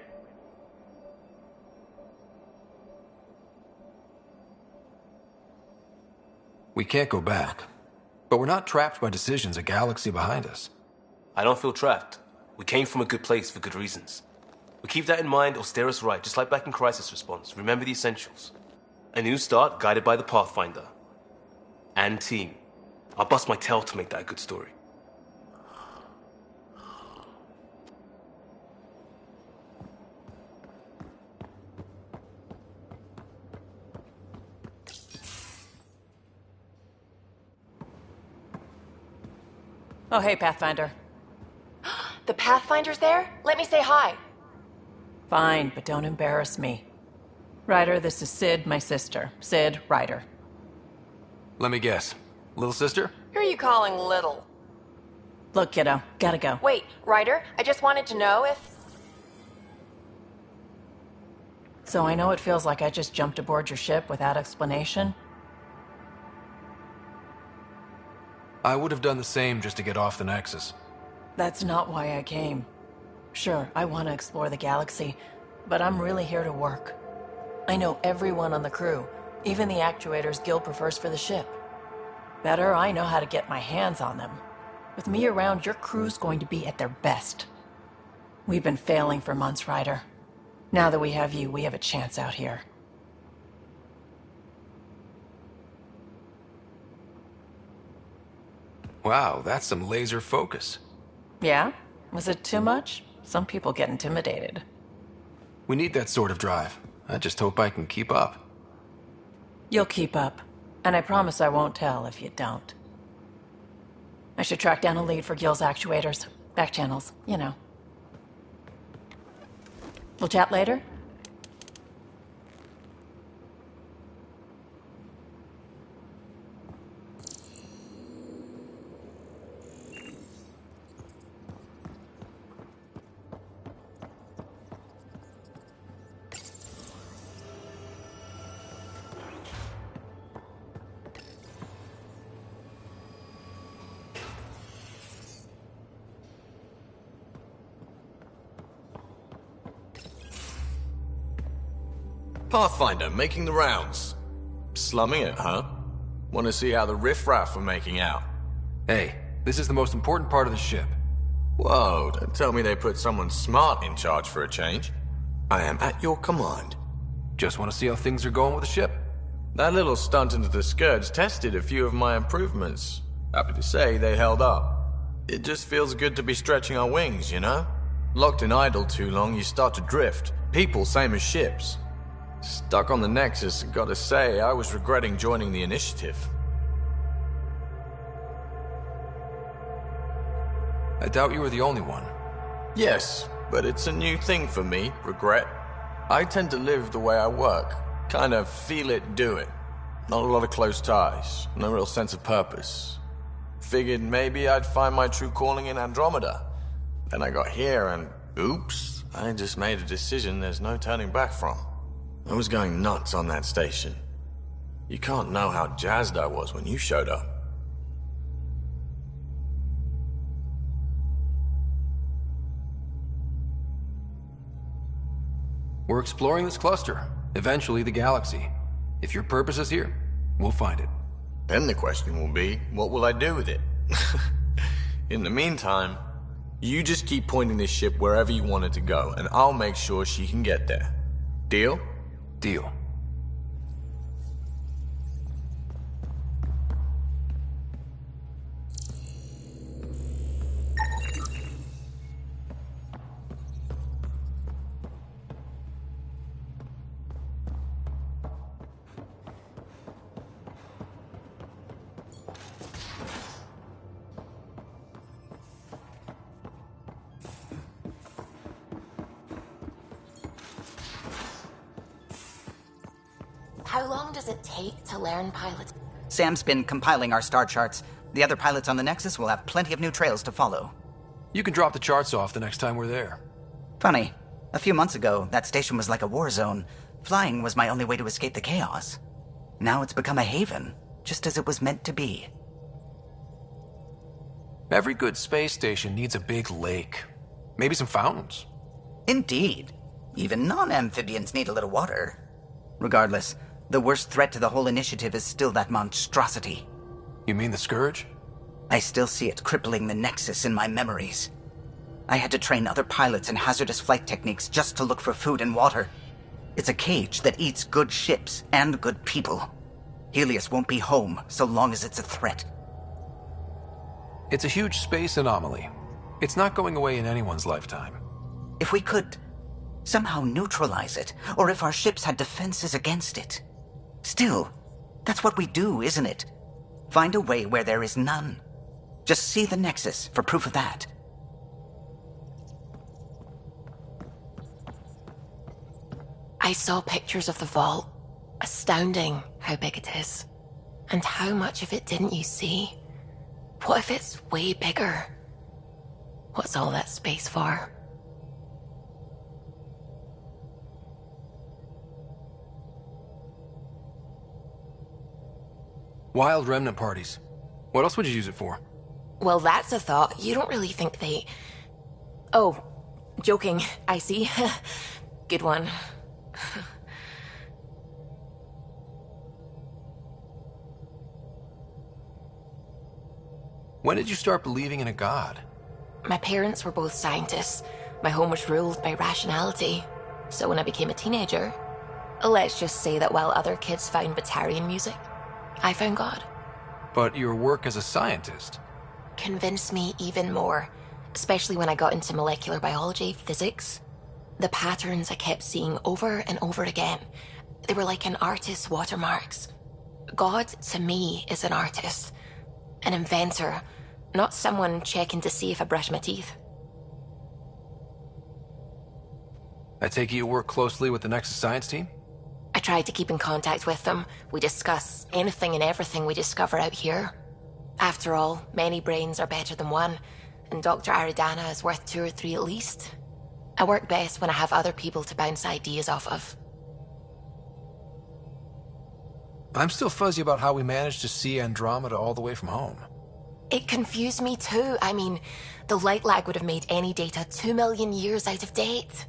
We can't go back. But we're not trapped by decisions a galaxy behind us. I don't feel trapped. We came from a good place for good reasons. We keep that in mind or steer us right, just like back in Crisis Response. Remember the essentials. A new start guided by the Pathfinder. And team. I'll bust my tail to make that a good story. Oh, hey, Pathfinder. The Pathfinder's there? Let me say hi. Fine, but don't embarrass me. Ryder, this is Sid, my sister. Sid, Ryder. Let me guess. Little sister? Who are you calling little? Look, kiddo, gotta go. Wait, Ryder, I just wanted to know if... So I know it feels like I just jumped aboard your ship without explanation. I would have done the same just to get off the Nexus. That's not why I came. Sure, I want to explore the galaxy, but I'm really here to work. I know everyone on the crew, even the actuators Gil prefers for the ship. Better, I know how to get my hands on them. With me around, your crew's going to be at their best. We've been failing for months, Ryder. Now that we have you, we have a chance out here. Wow, that's some laser focus. Yeah? Was it too much? Some people get intimidated. We need that sort of drive. I just hope I can keep up. You'll keep up. And I promise I won't tell if you don't. I should track down a lead for Gil's actuators. Back channels, you know. We'll chat later? Pathfinder making the rounds. Slumming it, huh? Want to see how the riffraff are making out? Hey, this is the most important part of the ship. Whoa, don't tell me they put someone smart in charge for a change. I am at your command. Just want to see how things are going with the ship. That little stunt into the Scourge tested a few of my improvements. Happy to say they held up. It just feels good to be stretching our wings, you know? Locked in idle too long, you start to drift. People, same as ships. Stuck on the Nexus, gotta say, I was regretting joining the Initiative. I doubt you were the only one. Yes, but it's a new thing for me, regret. I tend to live the way I work. Kind of feel it, do it. Not a lot of close ties, no real sense of purpose. Figured maybe I'd find my true calling in Andromeda. Then I got here and, oops, I just made a decision there's no turning back from. I was going nuts on that station. You can't know how jazzed I was when you showed up. We're exploring this cluster, eventually the galaxy. If your purpose is here, we'll find it. Then the question will be, what will I do with it? In the meantime, you just keep pointing this ship wherever you want it to go, and I'll make sure she can get there. Deal? Deal. How long does it take to learn pilot? Sam's been compiling our star charts. The other pilots on the Nexus will have plenty of new trails to follow. You can drop the charts off the next time we're there. Funny. A few months ago, that station was like a war zone. Flying was my only way to escape the chaos. Now it's become a haven, just as it was meant to be. Every good space station needs a big lake. Maybe some fountains. Indeed. Even non-amphibians need a little water. Regardless, the worst threat to the whole initiative is still that monstrosity. You mean the Scourge? I still see it crippling the Nexus in my memories. I had to train other pilots in hazardous flight techniques just to look for food and water. It's a cage that eats good ships and good people. Helios won't be home so long as it's a threat. It's a huge space anomaly. It's not going away in anyone's lifetime. If we could somehow neutralize it, or if our ships had defenses against it. Still, that's what we do, isn't it? Find a way where there is none. Just see the Nexus for proof of that. I saw pictures of the vault. Astounding how big it is. And how much of it didn't you see? What if it's way bigger? What's all that space for? Wild remnant parties. What else would you use it for? Well, that's a thought. You don't really think they... Oh, joking. I see. Good one. When did you start believing in a god? My parents were both scientists. My home was ruled by rationality. So when I became a teenager, let's just say that while other kids found Batarian music, I found God. But your work as a scientist Convinced me even more, especially when I got into molecular biology, physics. The patterns I kept seeing over and over again, they were like an artist's watermarks. God, to me, is an artist, an inventor, not someone checking to see if I brush my teeth. I take it you work closely with the Nexus science team? I tried to keep in contact with them. We discuss anything and everything we discover out here. After all, many brains are better than one, and Dr. Aridana is worth 2 or 3 at least. I work best when I have other people to bounce ideas off of. I'm still fuzzy about how we managed to see Andromeda all the way from home. It confused me too. I mean, the light lag would have made any data 2 million years out of date.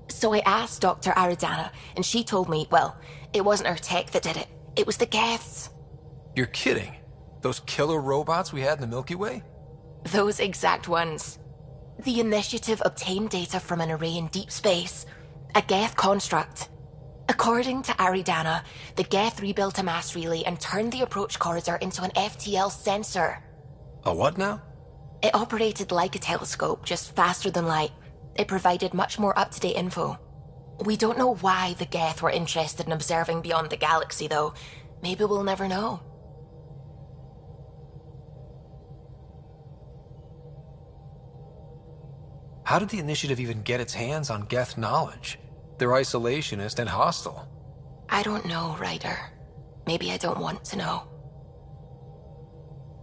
So I asked Dr. Aridana, and she told me, well, it wasn't her tech that did it. It was the Geths. You're kidding. Those killer robots we had in the Milky Way? Those exact ones. The Initiative obtained data from an array in deep space, a Geth construct. According to Aridana, the Geth rebuilt a mass relay and turned the approach corridor into an FTL sensor. A what now? It operated like a telescope, just faster than light. It provided much more up-to-date info. We don't know why the Geth were interested in observing beyond the galaxy, though. Maybe we'll never know. How did the Initiative even get its hands on Geth knowledge? They're isolationist and hostile. I don't know, Ryder. Maybe I don't want to know.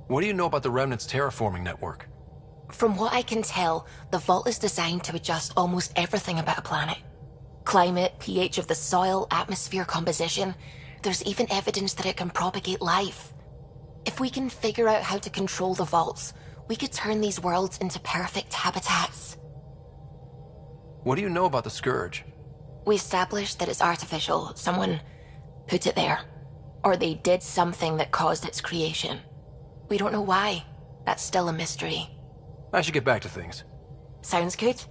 What do you know about the Remnant's terraforming network? From what I can tell, the vault is designed to adjust almost everything about a planet. Climate, pH of the soil, atmosphere composition. There's even evidence that it can propagate life. If we can figure out how to control the vaults, we could turn these worlds into perfect habitats. What do you know about the Scourge? We established that it's artificial. Someone put it there. Or they did something that caused its creation. We don't know why. That's still a mystery. I should get back to things. Sounds good.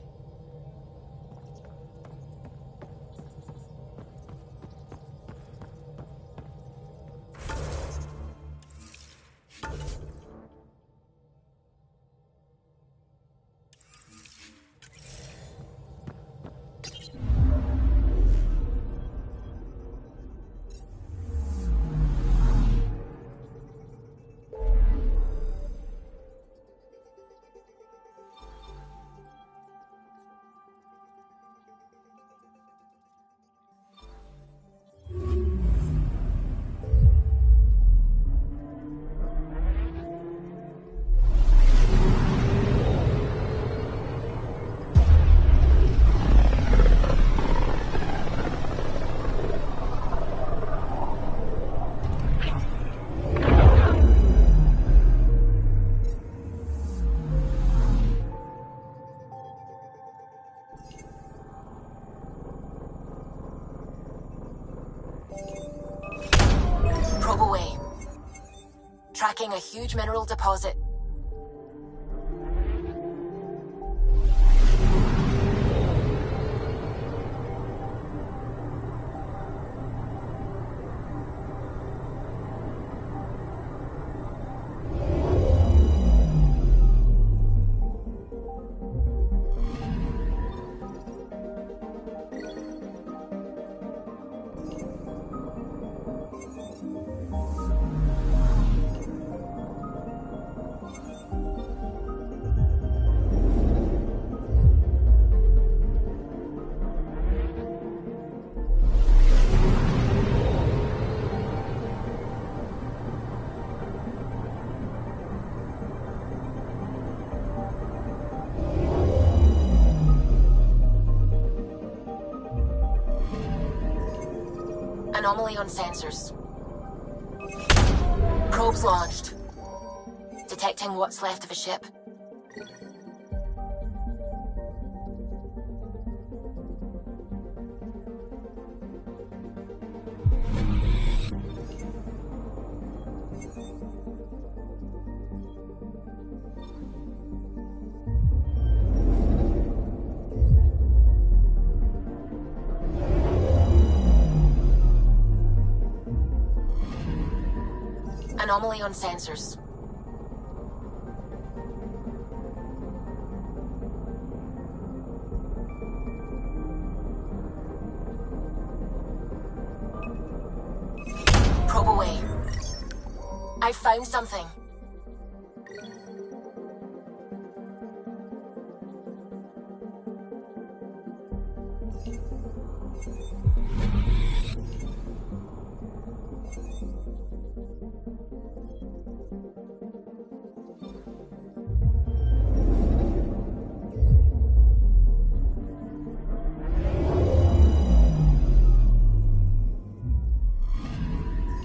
Tracking a huge mineral deposit. Anomaly on sensors. Probes launched. Detecting what's left of a ship. Anomaly on sensors. Probe away. I found something.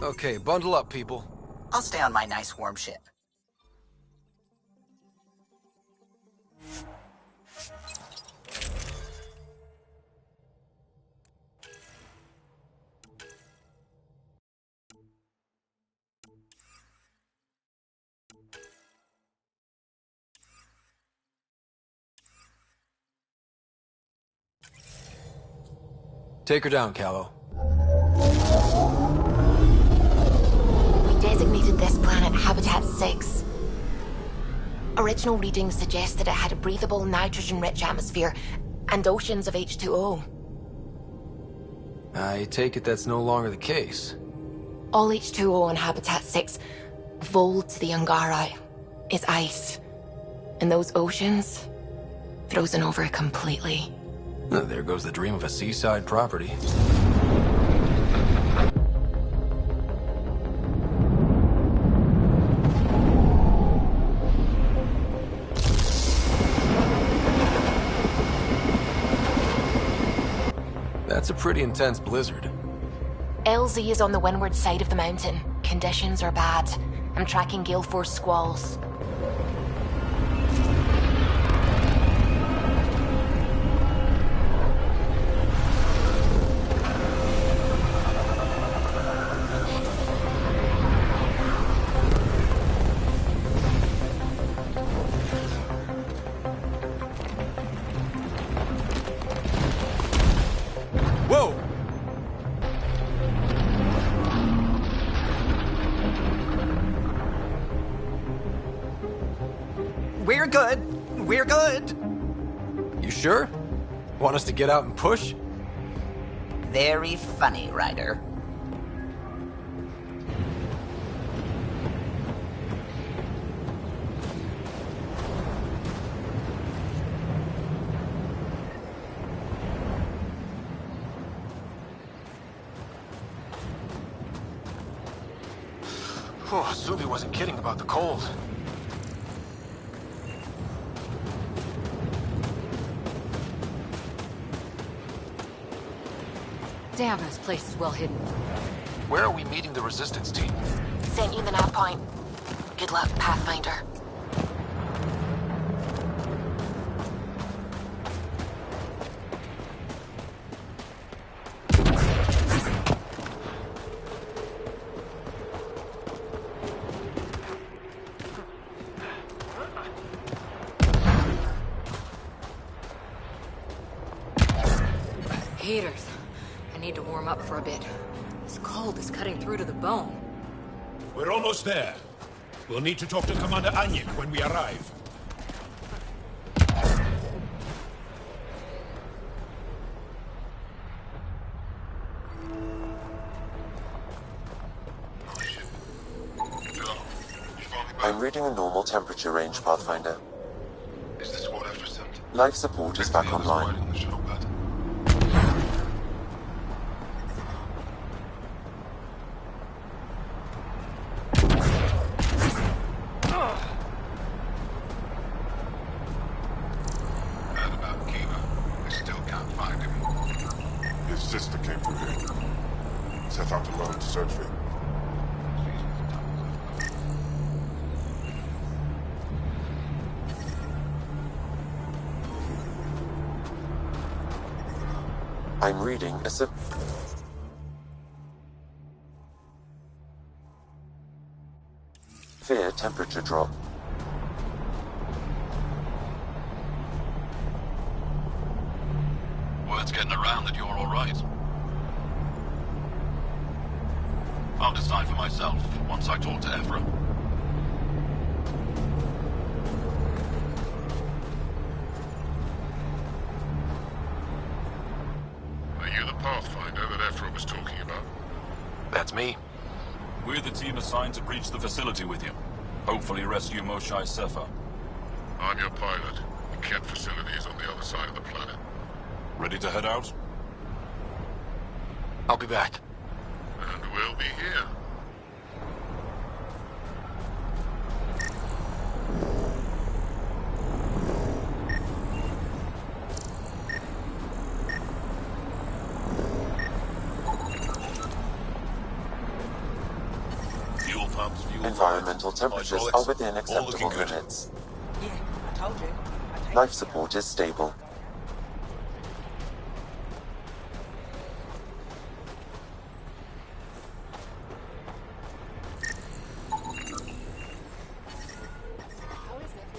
Okay, bundle up, people. I'll stay on my nice warm ship. Take her down, Callow. We designated this planet Habitat 6. Original readings suggest that it had a breathable, nitrogen-rich atmosphere and oceans of H2O. I take it that's no longer the case. All H2O on Habitat 6, vol to the Angara, is ice. And those oceans, frozen over completely. There goes the dream of a seaside property. That's a pretty intense blizzard. LZ is on the windward side of the mountain. Conditions are bad. I'm tracking gale force squalls. Whoa! We're good. We're good. You sure? Want us to get out and push? Very funny, Ryder. Oh, Subi wasn't kidding about the cold. Damn, this place is well hidden. Where are we meeting the resistance team? Sent you the nav point. Good luck, Pathfinder. Heaters. I need to warm up for a bit. This cold is cutting through to the bone. We're almost there. We'll need to talk to Commander Anyik when we arrive. I'm reading a normal temperature range, Pathfinder. Is this what I've received? Life support is back online. His sister came through here. Set out alone to search for him. I'm reading a severe temperature drop. Word's getting around that you're all right. I'll decide for myself once I talk to Ephra. Are you the Pathfinder that Ephra was talking about? That's me. We're the team assigned to breach the facility with you. Hopefully rescue Moshae Sefa. I'm your pilot. The Kent facility is on the other side of the planet. Ready to head out? I'll be back. And we'll be here. Fuel pumps, fuel Environmental temperatures are within acceptable good. limits. Yeah, I told you. Life support is stable.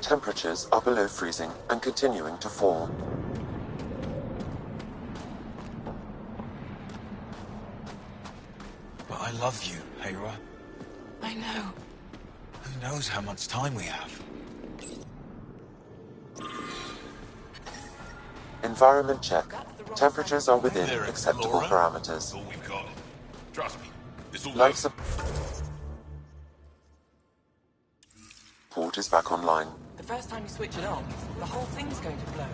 Temperatures are below freezing and continuing to fall. I love you, Hera. I know. Who knows how much time we have? Environment check. Temperatures are within There, acceptable Explorer. parameters. All we've got. Trust me, this will Life work. support is back online. The first time you switch it on, the whole thing's going to blow.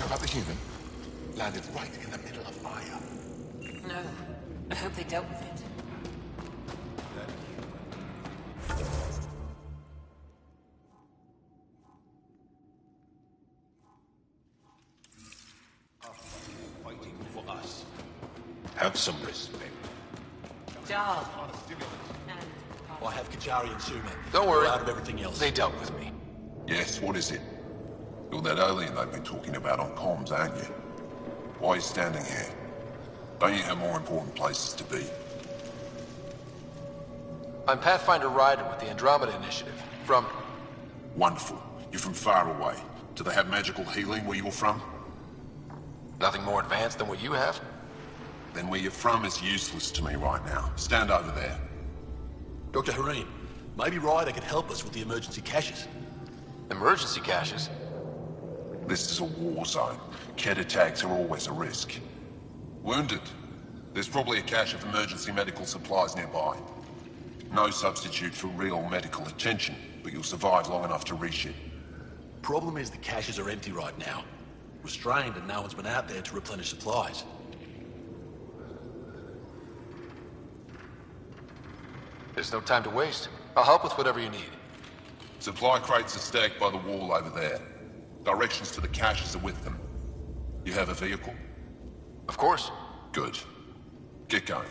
About the human? Landed right in the middle of fire. No. I hope they dealt with it. Fighting for us. Have some respect. Jarl. I have Kajari and Sumer. Don't worry. Out of everything else. They dealt with me. Yes, what is it? You're that alien they've been talking about on comms, aren't you? Why are you standing here? Don't you have more important places to be? I'm Pathfinder Ryder with the Andromeda Initiative. From... Wonderful. You're from far away. Do they have magical healing where you're from? Nothing more advanced than what you have? Then where you're from is useless to me right now. Stand over there. Dr. Hareen, maybe Ryder could help us with the emergency caches. Emergency caches? This is a war zone. Ket attacks are always a risk. Wounded? There's probably a cache of emergency medical supplies nearby. No substitute for real medical attention, but you'll survive long enough to reship. Problem is the caches are empty right now. Restrained and no one's been out there to replenish supplies. There's no time to waste. I'll help with whatever you need. Supply crates are stacked by the wall over there. Directions to the caches are with them. You have a vehicle? Of course. Good. Get going.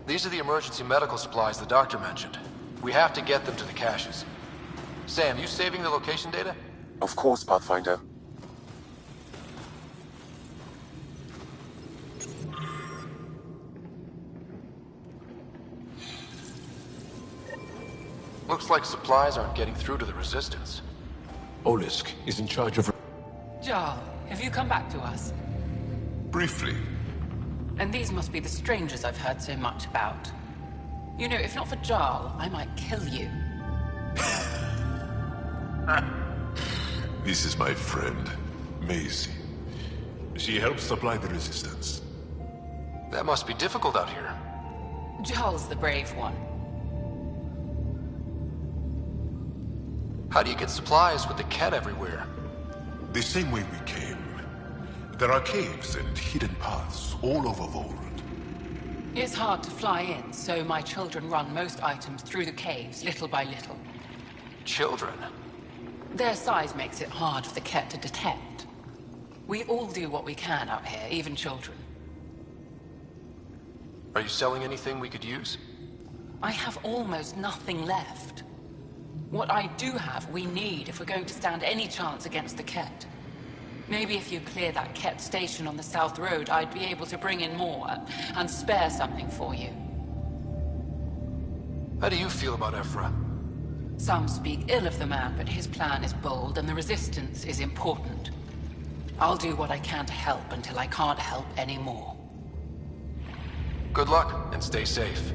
These are the emergency medical supplies the doctor mentioned. We have to get them to the caches. Sam, you saving the location data? Of course, Pathfinder. Looks like supplies aren't getting through to the Resistance. Olisk is in charge of... Jarl, have you come back to us? Briefly. And these must be the strangers I've heard so much about. You know, if not for Jarl, I might kill you. This is my friend, Maisie. She helps supply the Resistance. That must be difficult out here. Jarl's the brave one. How do you get supplies with the cat everywhere? The same way we came. There are caves and hidden paths all over Vold. It's hard to fly in, so my children run most items through the caves, little by little. Children? Their size makes it hard for the Ket to detect. We all do what we can out here, even children. Are you selling anything we could use? I have almost nothing left. What I do have, we need if we're going to stand any chance against the Ket. Maybe if you clear that Ket station on the South Road, I'd be able to bring in more and spare something for you. How do you feel about Ephra? Some speak ill of the man, but his plan is bold and the Resistance is important. I'll do what I can to help until I can't help anymore. Good luck, and stay safe.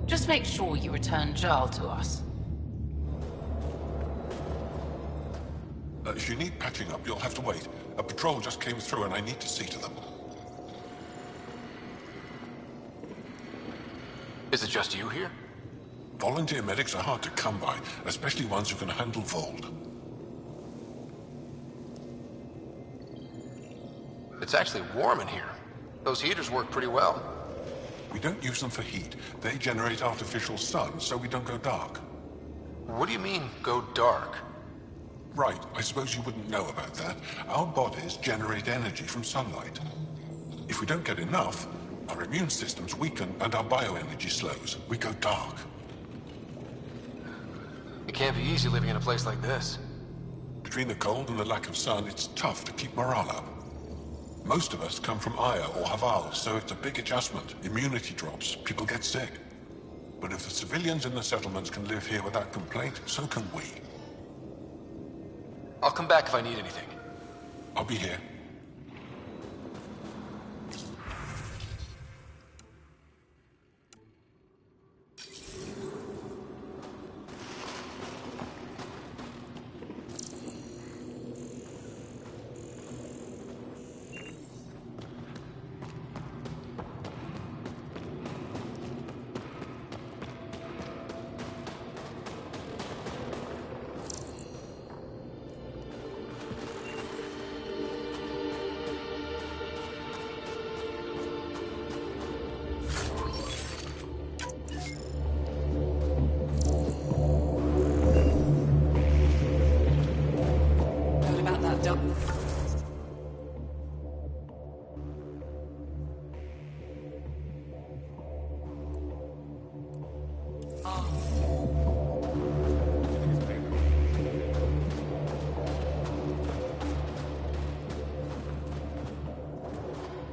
Just make sure you return Jarl to us. If you need patching up, you'll have to wait. A patrol just came through and I need to see to them. Is it just you here? Volunteer medics are hard to come by, especially ones who can handle Vold. It's actually warm in here. Those heaters work pretty well. We don't use them for heat. They generate artificial sun, so we don't go dark. What do you mean, go dark? Right, I suppose you wouldn't know about that. Our bodies generate energy from sunlight. If we don't get enough, our immune systems weaken and our bioenergy slows. We go dark. It can't be easy living in a place like this. Between the cold and the lack of sun, it's tough to keep morale up. Most of us come from Aya or Haval, so it's a big adjustment. Immunity drops, people get sick. But if the civilians in the settlements can live here without complaint, so can we. I'll come back if I need anything. I'll be here.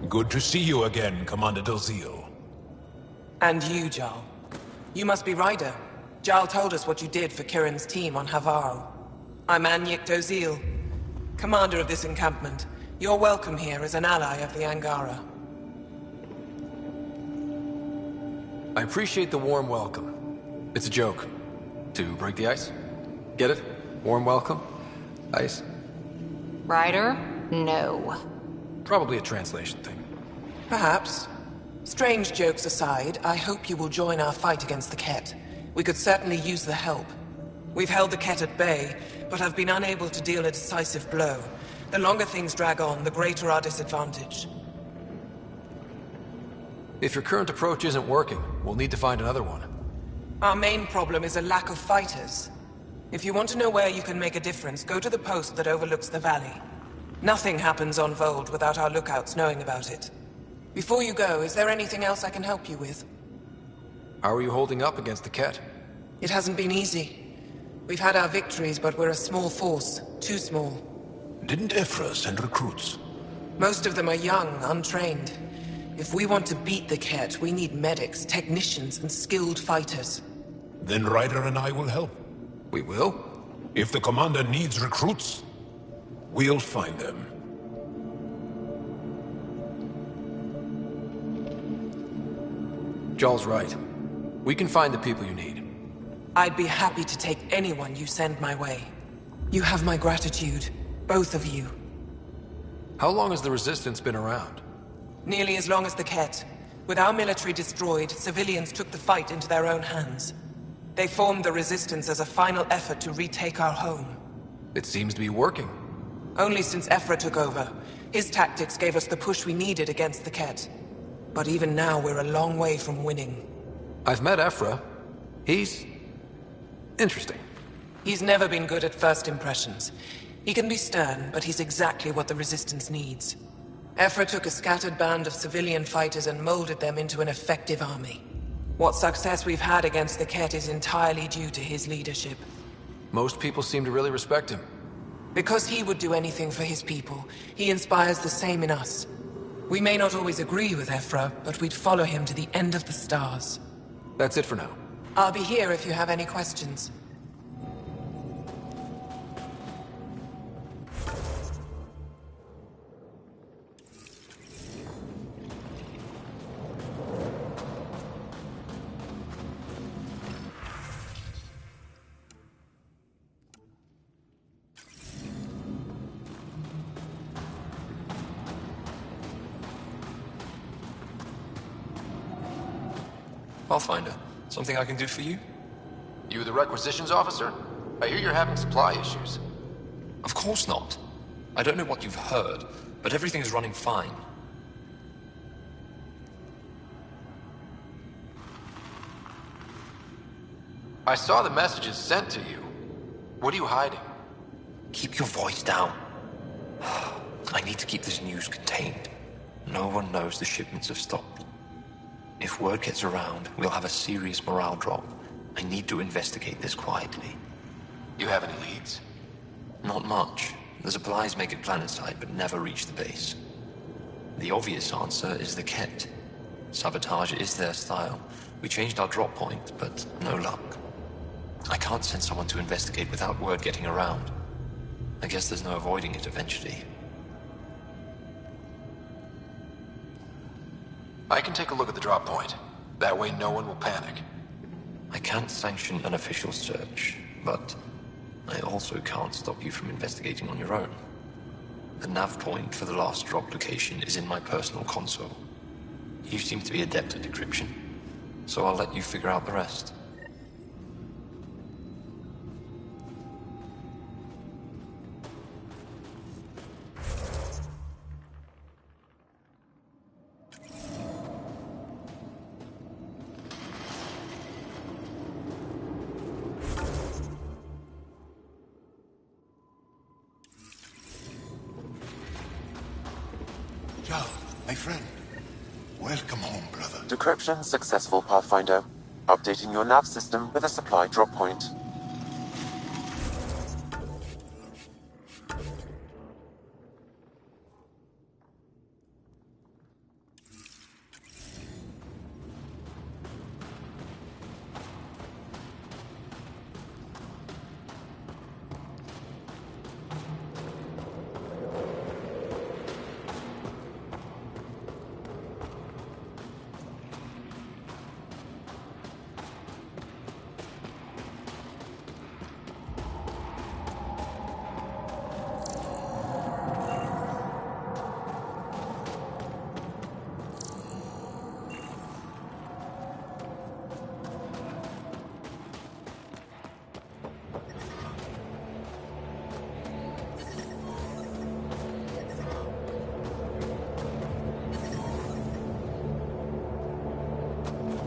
Good to see you again, Commander Dozil. And you, Jarl. You must be Ryder. Jarl told us what you did for Kirin's team on Havarl. I'm Anyek Dozil, commander of this encampment. You're welcome here as an ally of the Angara. I appreciate the warm welcome. It's a joke. To break the ice? Get it? Warm welcome? Ice? Ryder? No. Probably a translation thing. Perhaps. Strange jokes aside, I hope you will join our fight against the Ket. We could certainly use the help. We've held the Ket at bay, but have been unable to deal a decisive blow. The longer things drag on, the greater our disadvantage. If your current approach isn't working, we'll need to find another one. Our main problem is a lack of fighters. If you want to know where you can make a difference, go to the post that overlooks the valley. Nothing happens on Vold without our lookouts knowing about it. Before you go, is there anything else I can help you with? How are you holding up against the Ket? It hasn't been easy. We've had our victories, but we're a small force. Too small. Didn't Ifra send recruits? Most of them are young, untrained. If we want to beat the Ket, we need medics, technicians, and skilled fighters. Then Ryder and I will help. We will? If the commander needs recruits, we'll find them. Jarl's right. We can find the people you need. I'd be happy to take anyone you send my way. You have my gratitude, both of you. How long has the Resistance been around? Nearly as long as the Ket. With our military destroyed, civilians took the fight into their own hands. They formed the Resistance as a final effort to retake our home. It seems to be working. Only since Effra took over. His tactics gave us the push we needed against the Ket. But even now, we're a long way from winning. I've met Effra. He's interesting. He's never been good at first impressions. He can be stern, but he's exactly what the Resistance needs. Effra took a scattered band of civilian fighters and molded them into an effective army. What success we've had against the Ket is entirely due to his leadership. Most people seem to really respect him. Because he would do anything for his people, he inspires the same in us. We may not always agree with Effra, but we'd follow him to the end of the stars. That's it for now. I'll be here if you have any questions. I'll find her. Something I can do for you? You the requisitions officer? I hear you're having supply issues. Of course not. I don't know what you've heard, but everything is running fine. I saw the messages sent to you. What are you hiding? Keep your voice down. I need to keep this news contained. No one knows the shipments have stopped. If word gets around, we'll have a serious morale drop. I need to investigate this quietly. You have any leads? Not much. The supplies make it planetside, but never reach the base. The obvious answer is the Ket. Sabotage is their style. We changed our drop point, but no luck. I can't send someone to investigate without word getting around. I guess there's no avoiding it eventually. I can take a look at the drop point. That way no one will panic. I can't sanction an official search, but I also can't stop you from investigating on your own. The nav point for the last drop location is in my personal console. You seem to be adept at decryption, so I'll let you figure out the rest. Joe, my friend. Welcome home, brother. Decryption successful, Pathfinder. Updating your nav system with a supply drop point.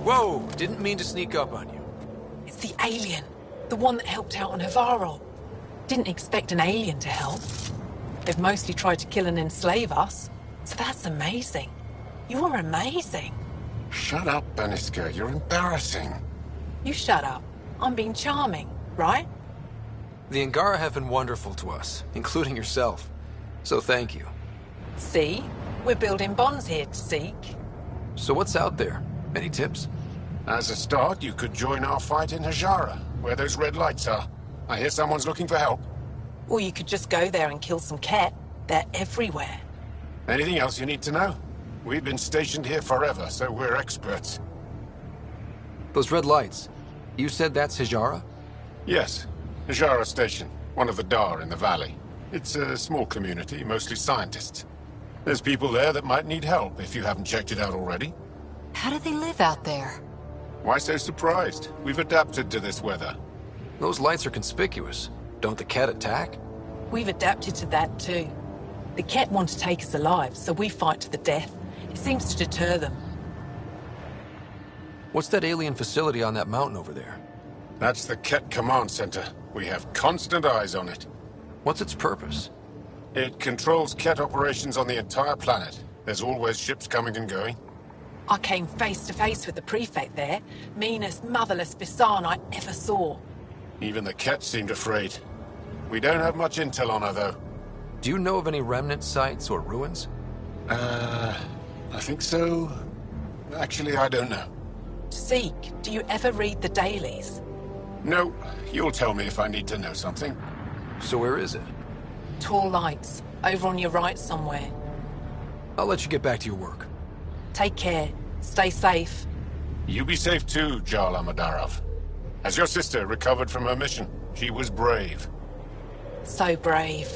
Whoa! Didn't mean to sneak up on you. It's the alien. The one that helped out on Havarl. Didn't expect an alien to help. They've mostly tried to kill and enslave us. So that's amazing. You are amazing. Shut up, Beniska. You're embarrassing. You shut up. I'm being charming, right? The Angara have been wonderful to us, including yourself. So thank you. See? We're building bonds here, Seek. So what's out there? Any tips? As a start, you could join our fight in Hajara, where those red lights are. I hear someone's looking for help. Or you could just go there and kill some Ket. They're everywhere. Anything else you need to know? We've been stationed here forever, so we're experts. Those red lights. You said that's Hajara? Yes. Hajara Station, one of the Dar in the valley. It's a small community, mostly scientists. There's people there that might need help, if you haven't checked it out already. How do they live out there? Why so surprised? We've adapted to this weather. Those lights are conspicuous. Don't the Ket attack? We've adapted to that too. The Ket want to take us alive, so we fight to the death. It seems to deter them. What's that alien facility on that mountain over there? That's the Ket Command Center. We have constant eyes on it. What's its purpose? It controls Ket operations on the entire planet. There's always ships coming and going. I came face to face with the prefect there. Meanest, motherless Bisan I ever saw. Even the Ket seemed afraid. We don't have much intel on her, though. Do you know of any remnant sites or ruins? I think so. Actually, I don't know. Seek, do you ever read the dailies? No. You'll tell me if I need to know something. So where is it? Tall lights, over on your right somewhere. I'll let you get back to your work. Take care. Stay safe. You be safe too, Jarl Amadarov. Has your sister recovered from her mission? She was brave. So brave.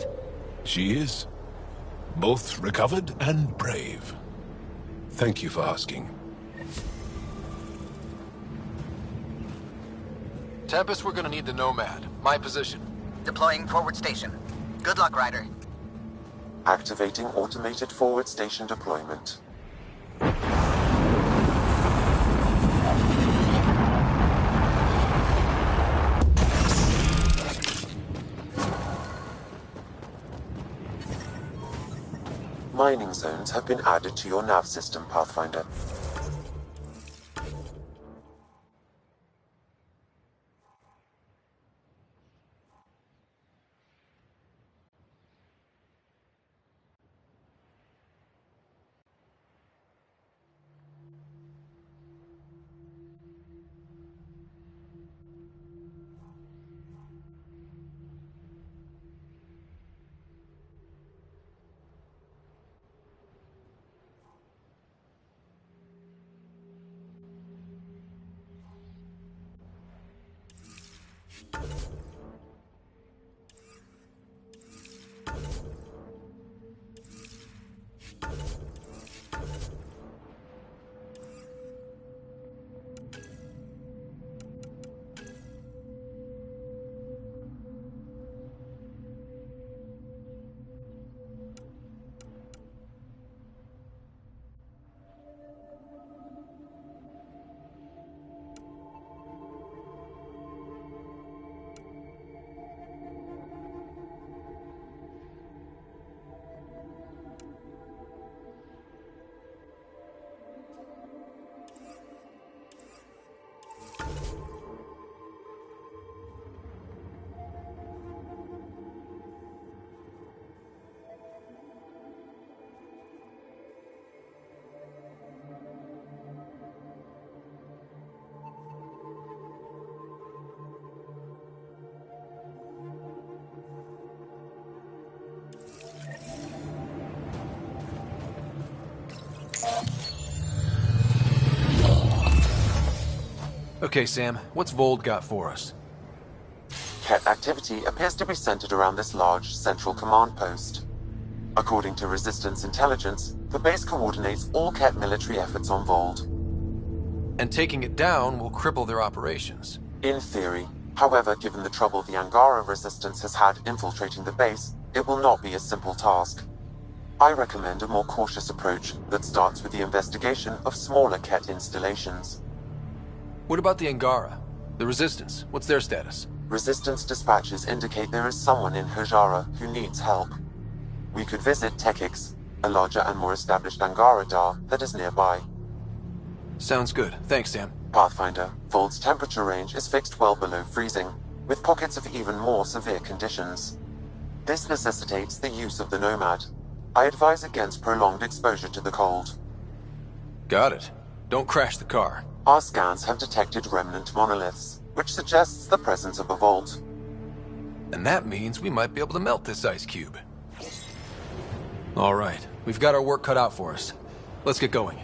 She is. Both recovered and brave. Thank you for asking. Tempest, we're gonna need the Nomad. My position. Deploying forward station. Good luck, Ryder. Activating automated forward station deployment. Mining zones have been added to your nav system, Pathfinder. Okay, Sam, what's Vold got for us? Ket activity appears to be centered around this large central command post. According to Resistance intelligence, the base coordinates all Ket military efforts on Vold. And taking it down will cripple their operations. In theory. However, given the trouble the Angara Resistance has had infiltrating the base, it will not be a simple task. I recommend a more cautious approach that starts with the investigation of smaller Ket installations. What about the Angara? The Resistance, what's their status? Resistance dispatches indicate there is someone in Hajara who needs help. We could visit Tekix, a larger and more established Angara Dar that is nearby. Sounds good. Thanks, Sam. Pathfinder, Vold's temperature range is fixed well below freezing, with pockets of even more severe conditions. This necessitates the use of the Nomad. I advise against prolonged exposure to the cold. Got it. Don't crash the car. Our scans have detected remnant monoliths, which suggests the presence of a vault. And that means we might be able to melt this ice cube. All right, we've got our work cut out for us. Let's get going.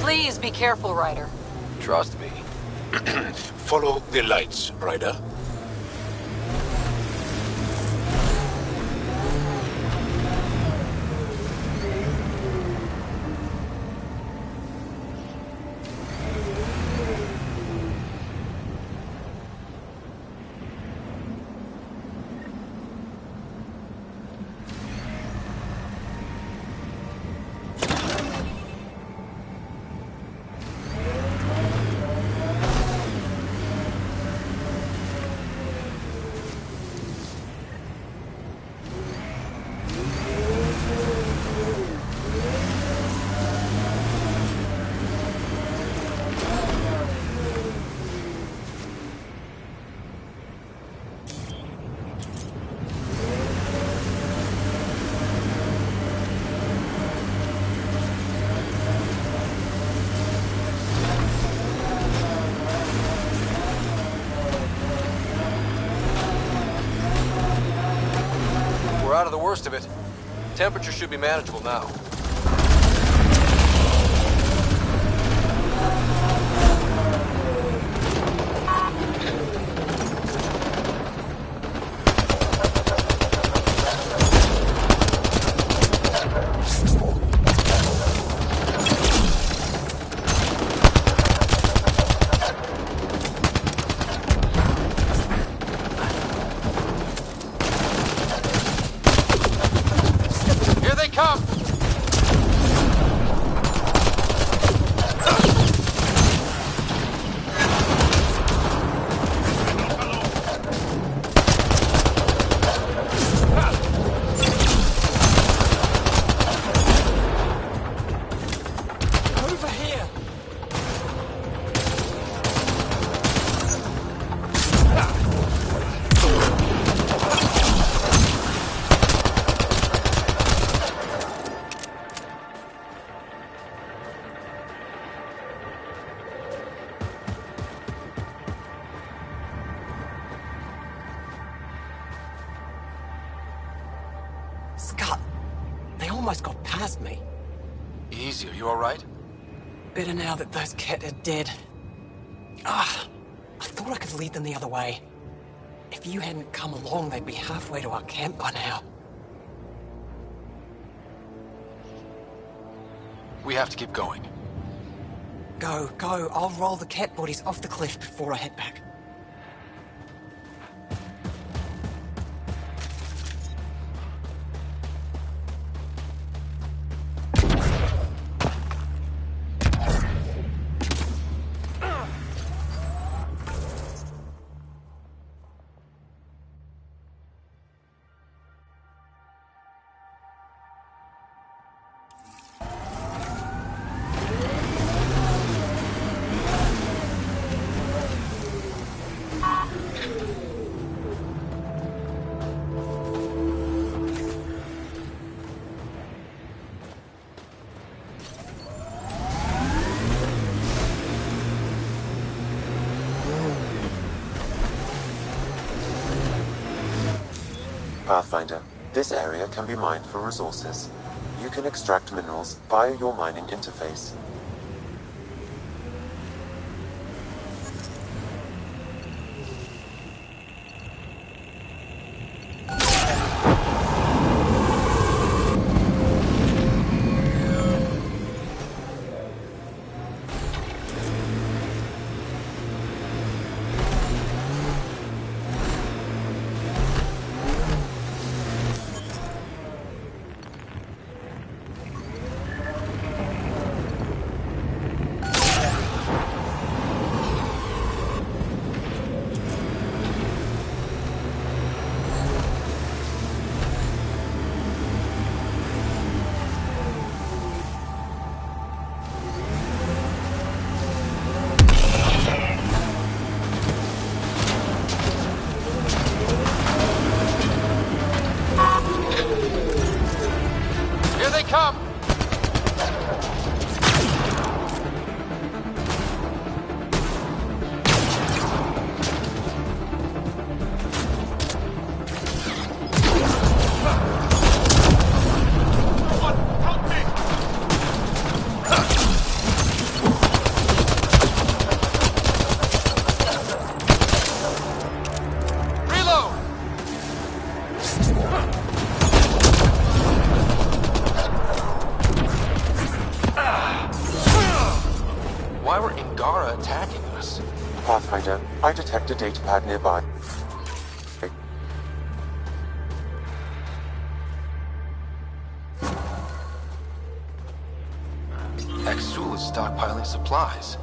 Please be careful, Ryder. Trust me. Follow the lights, Ryder. worst of it. Temperature should be manageable now. Here they come! Over here! Scott, they almost got past me. Easy, are you alright? Better now that those Ket are dead. I thought I could lead them the other way. If you hadn't come along, they'd be halfway to our camp by now. We have to keep going. Go. I'll roll the Ket bodies off the cliff before I head back. Pathfinder, this area can be mined for resources. You can extract minerals via your mining interface. Here they come! Reload! Why were Ingara attacking us? Pathfinder, I detect a datapad nearby. Exul is stockpiling supplies.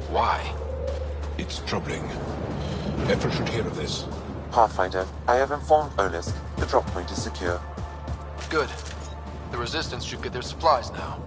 Why? It's troubling. Everyone should hear of this. Pathfinder, I have informed Olisk. The drop point is secure. Good. The Resistance should get their supplies now.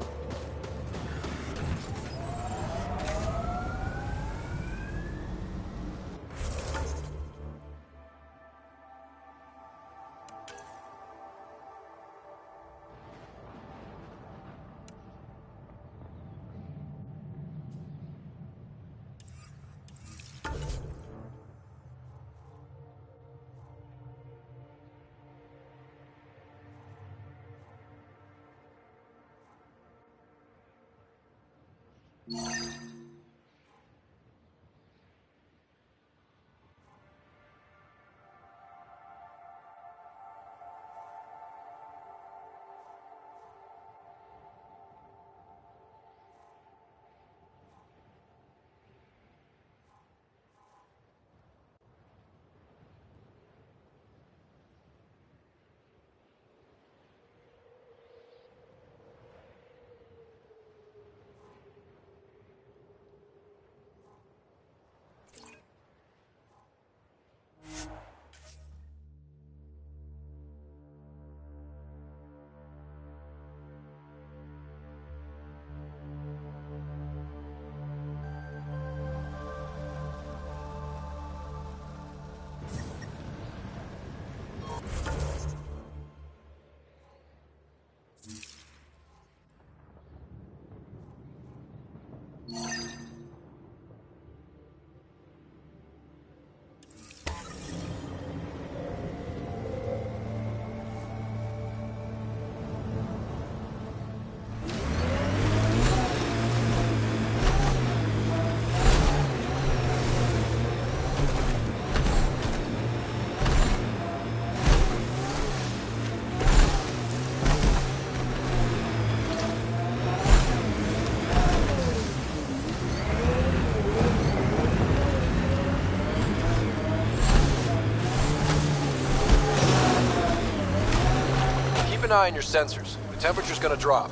an eye on your sensors. The temperature's gonna drop.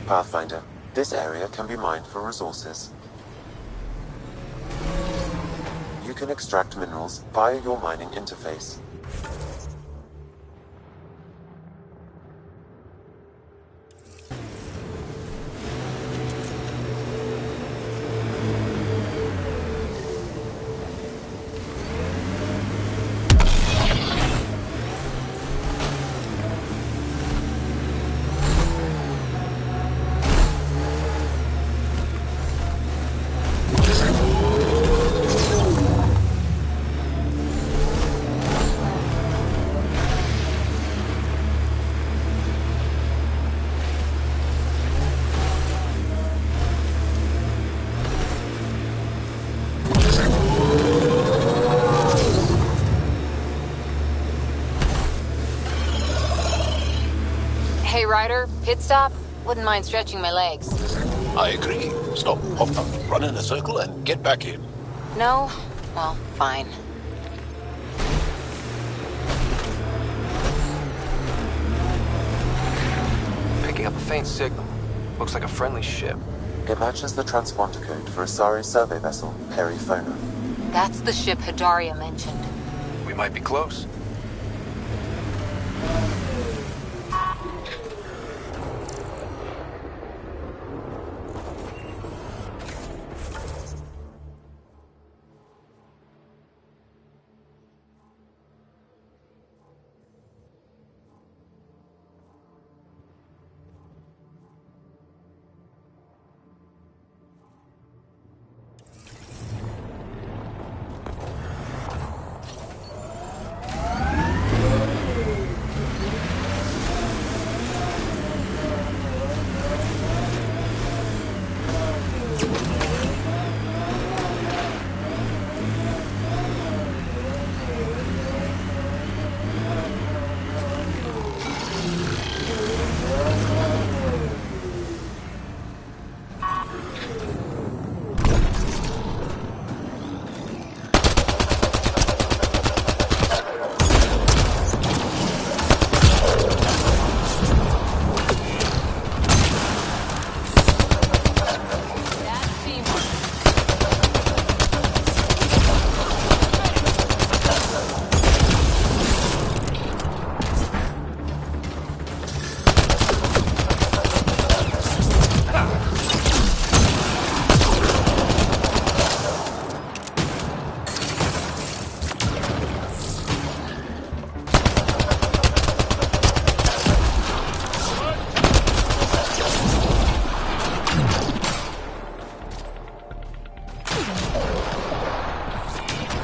Pathfinder, this area can be mined for resources. You can extract minerals via your mining interface. Hey, Ryder, pit stop? Wouldn't mind stretching my legs. I agree. Stop, hop up, run in a circle, and get back in. No? Well, fine. Picking up a faint signal. Looks like a friendly ship. It matches the transponder code for Asari survey vessel, Perifona. That's the ship Hidaria mentioned. We might be close.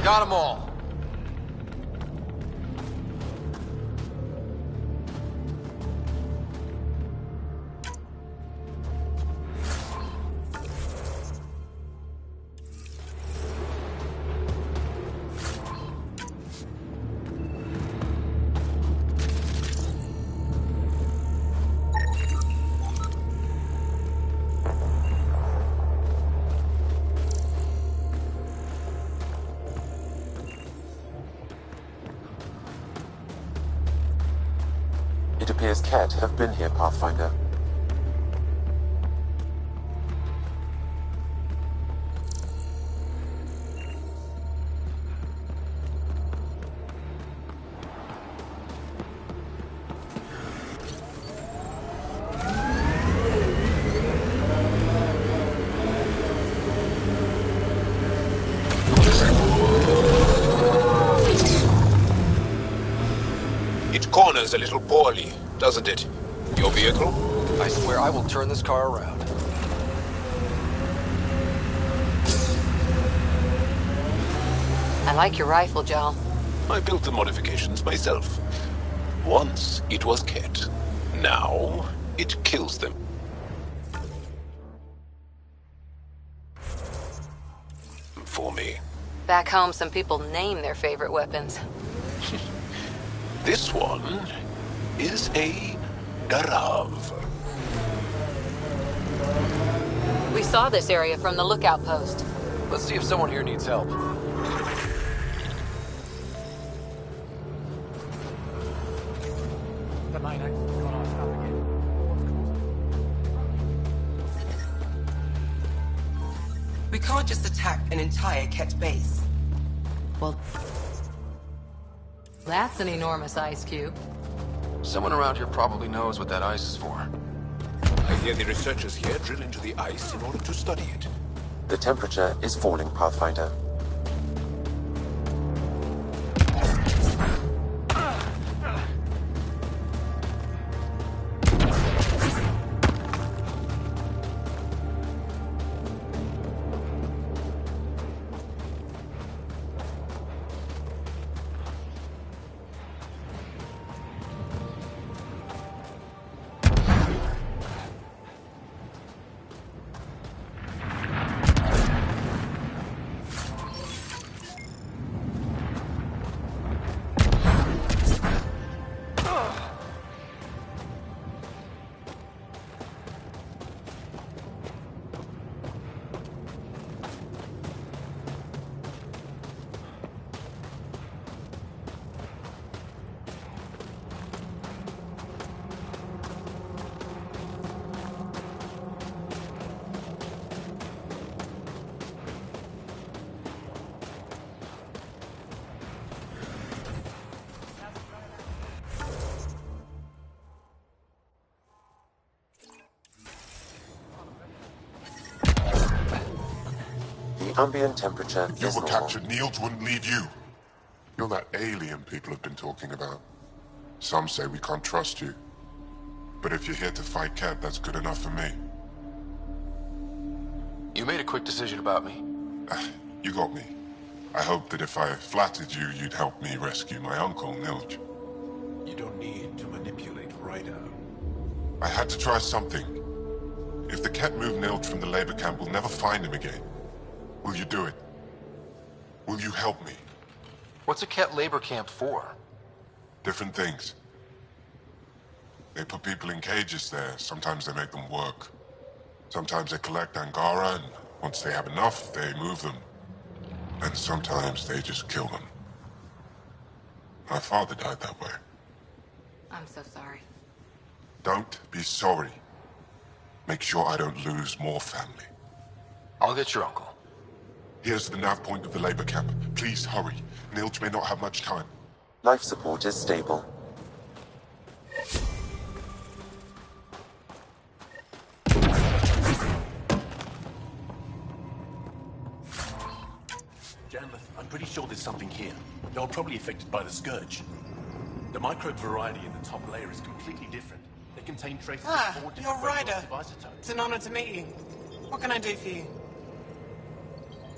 Got them all. It appears Kett have been here, Pathfinder. It corners a little poorly, doesn't it? Your vehicle? I swear I will turn this car around. I like your rifle, Joel. I built the modifications myself. Once it was Kett. Now it kills them. For me. Back home, some people name their favorite weapons. This one is a Garav. We saw this area from the lookout post. Let's see if someone here needs help. The main axis has gone off up again. We can't just attack an entire Ket base. Well, that's an enormous ice cube. Someone around here probably knows what that ice is for. I hear the researchers here drill into the ice in order to study it. The temperature is falling, Pathfinder. Ambient temperature If you is were normal. captured, Niels wouldn't leave you. You're that alien people have been talking about. Some say we can't trust you. But if you're here to fight Ket, that's good enough for me. You made a quick decision about me. You got me. I hoped that if I flattered you, you'd help me rescue my uncle, Nilj. You don't need to manipulate Ryder. I had to try something. If the Ket move Nilj from the labor camp, we'll never find him again. Will you do it? Will you help me? What's a Ket labor camp for? Different things. They put people in cages there. Sometimes they make them work. Sometimes they collect Angara, and once they have enough, they move them. And sometimes they just kill them. My father died that way. I'm so sorry. Don't be sorry. Make sure I don't lose more family. I'll get your uncle. Here's the nav point of the labor camp. Please hurry. Nilj may not have much time. Life support is stable. Janlith, I'm pretty sure there's something here. You're probably affected by the Scourge. The microbe variety in the top layer is completely different. They contain traces of 4 different you're Ryder. radioactive isotopes. It's an honor to meet you. What can I do for you?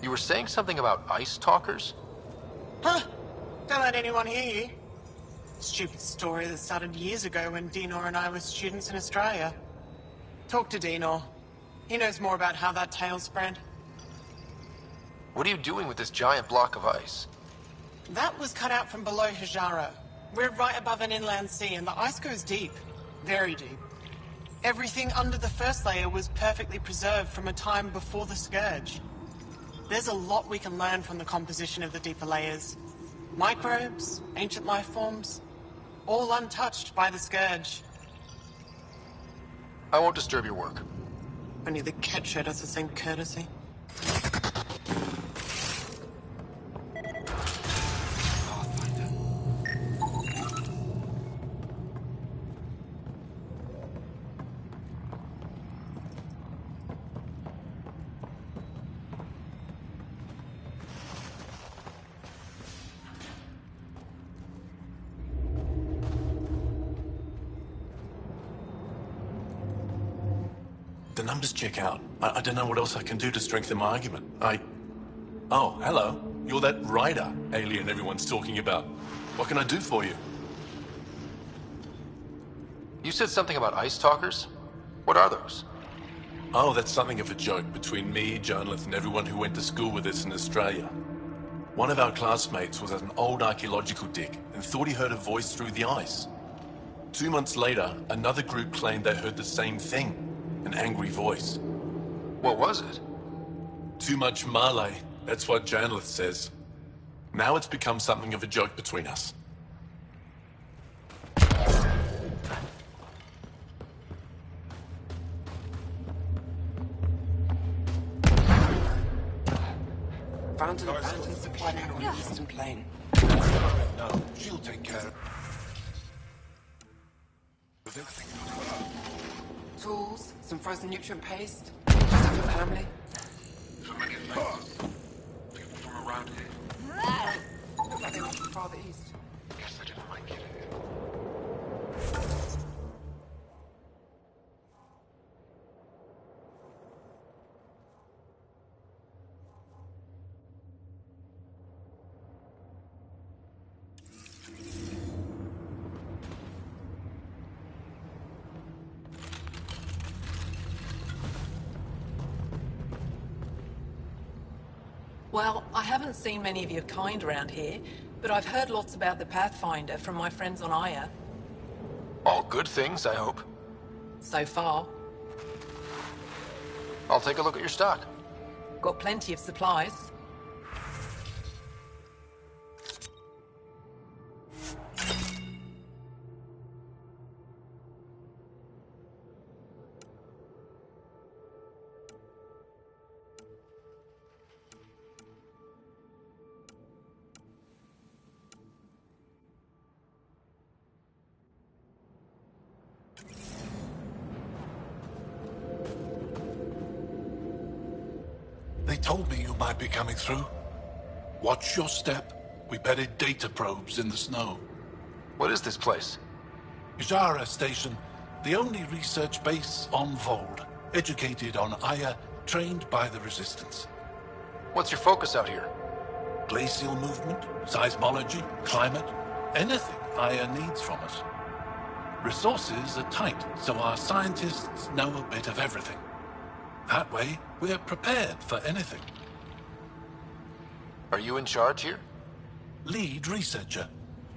You were saying something about ice talkers? Huh? Don't let anyone hear you. Stupid story that started years ago when Dinor and I were students in Australia. Talk to Dinor. He knows more about how that tale spread. What are you doing with this giant block of ice? That was cut out from below Hijaro. We're right above an inland sea and the ice goes deep. Very deep. Everything under the first layer was perfectly preserved from a time before the Scourge. There's a lot we can learn from the composition of the deeper layers. Microbes, ancient life forms, all untouched by the Scourge. I won't disturb your work. Only the Ket showed us the same courtesy. The numbers check out. I don't know what else I can do to strengthen my argument. Oh, hello. You're that Ryder alien everyone's talking about. What can I do for you? You said something about ice talkers? What are those? Oh, that's something of a joke between me, Janlith, and everyone who went to school with us in Australia. One of our classmates was at an old archaeological dig and thought he heard a voice through the ice. 2 months later, another group claimed they heard the same thing. An angry voice. What was it? Too much Malay, that's what journalist says. Now it's become something of a joke between us. Found an abandoned supply pack on the Eastern Plain. No, she'll take care of it. Tools, some frozen nutrient paste. Just for the family. Familiar face. People from around here. Looks like they went from farther east. Guess they didn't make it here. Well, I haven't seen many of your kind around here, but I've heard lots about the Pathfinder from my friends on Aya. All good things, I hope. So far. I'll take a look at your stock. Got plenty of supplies. They told me you might be coming through. Watch your step. We buried data probes in the snow. What is this place? Ijara Station, the only research base on Vold. Educated on Aya, trained by the Resistance. What's your focus out here? Glacial movement, seismology, climate, anything Aya needs from us. Resources are tight, so our scientists know a bit of everything. That way, we're prepared for anything. Are you in charge here? Lead researcher.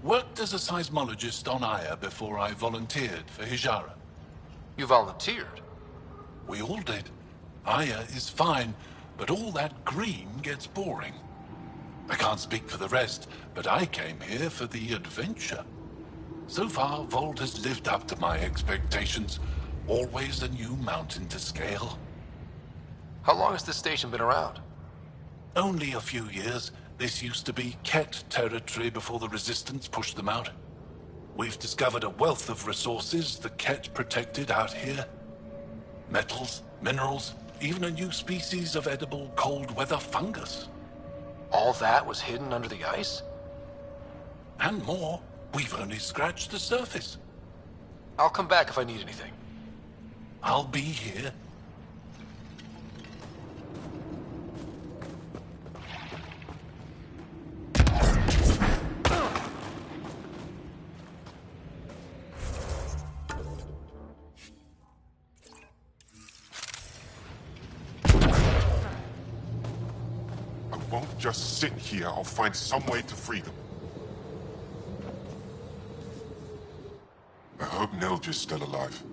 Worked as a seismologist on Aya before I volunteered for Hijara. You volunteered? We all did. Aya is fine, but all that green gets boring. I can't speak for the rest, but I came here for the adventure. So far, Vold has lived up to my expectations. Always a new mountain to scale. How long has this station been around? Only a few years. This used to be Ket territory before the Resistance pushed them out. We've discovered a wealth of resources the Ket protected out here. Metals, minerals, even a new species of edible cold weather fungus. All that was hidden under the ice? And more. We've only scratched the surface. I'll come back if I need anything. I'll be here. I won't just sit here. I'll find some way to free them. I hope Nilge is still alive.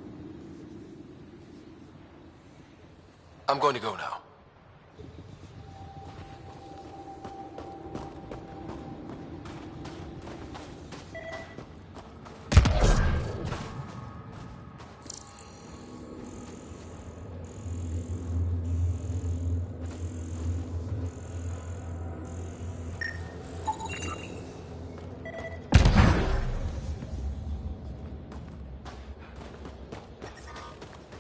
I'm going to go now.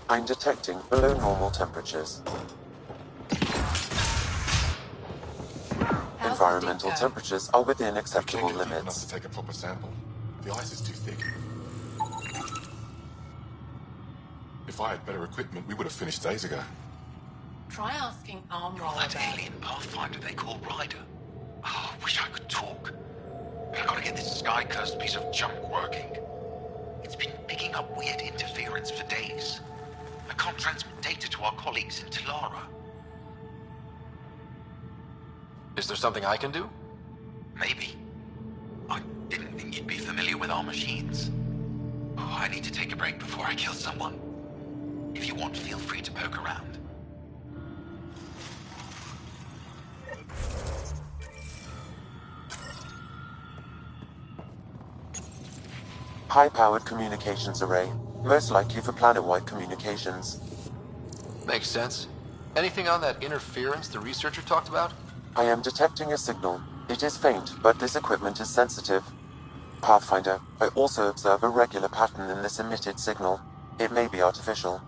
I'm detecting below normal temperatures. Environmental temperatures are within acceptable limits. Enough to take a proper sample. The ice is too thick. If I had better equipment, we would have finished days ago. Try asking Armroll That about alien Pathfinder they call Ryder. Oh, I wish I could talk. But I gotta get this sky-cursed piece of junk working. It's been picking up weird interference for days. I can't transmit data to our colleagues in Talara. Is there something I can do? Maybe. I didn't think you'd be familiar with our machines. I need to take a break before I kill someone. If you want, feel free to poke around. High-powered communications array, most likely for planet-wide communications. Makes sense. Anything on that interference the researcher talked about? I am detecting a signal. It is faint, but this equipment is sensitive. Pathfinder, I also observe a regular pattern in this emitted signal. It may be artificial.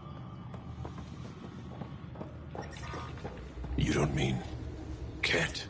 You don't mean... Ket?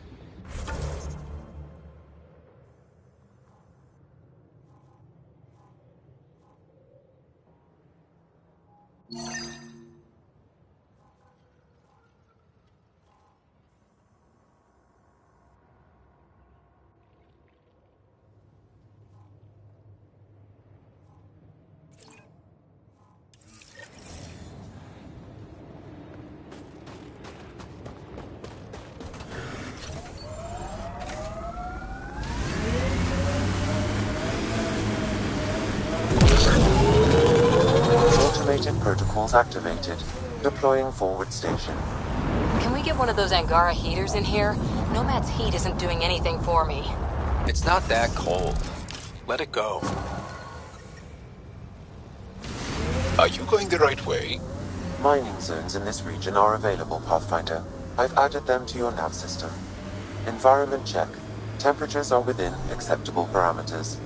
Automated protocols activated. Deploying forward station. Can we get one of those Angara heaters in here? Nomad's heat isn't doing anything for me. It's not that cold. Let it go. Are you going the right way? Mining zones in this region are available, Pathfinder. I've added them to your nav system. Environment check. Temperatures are within acceptable parameters.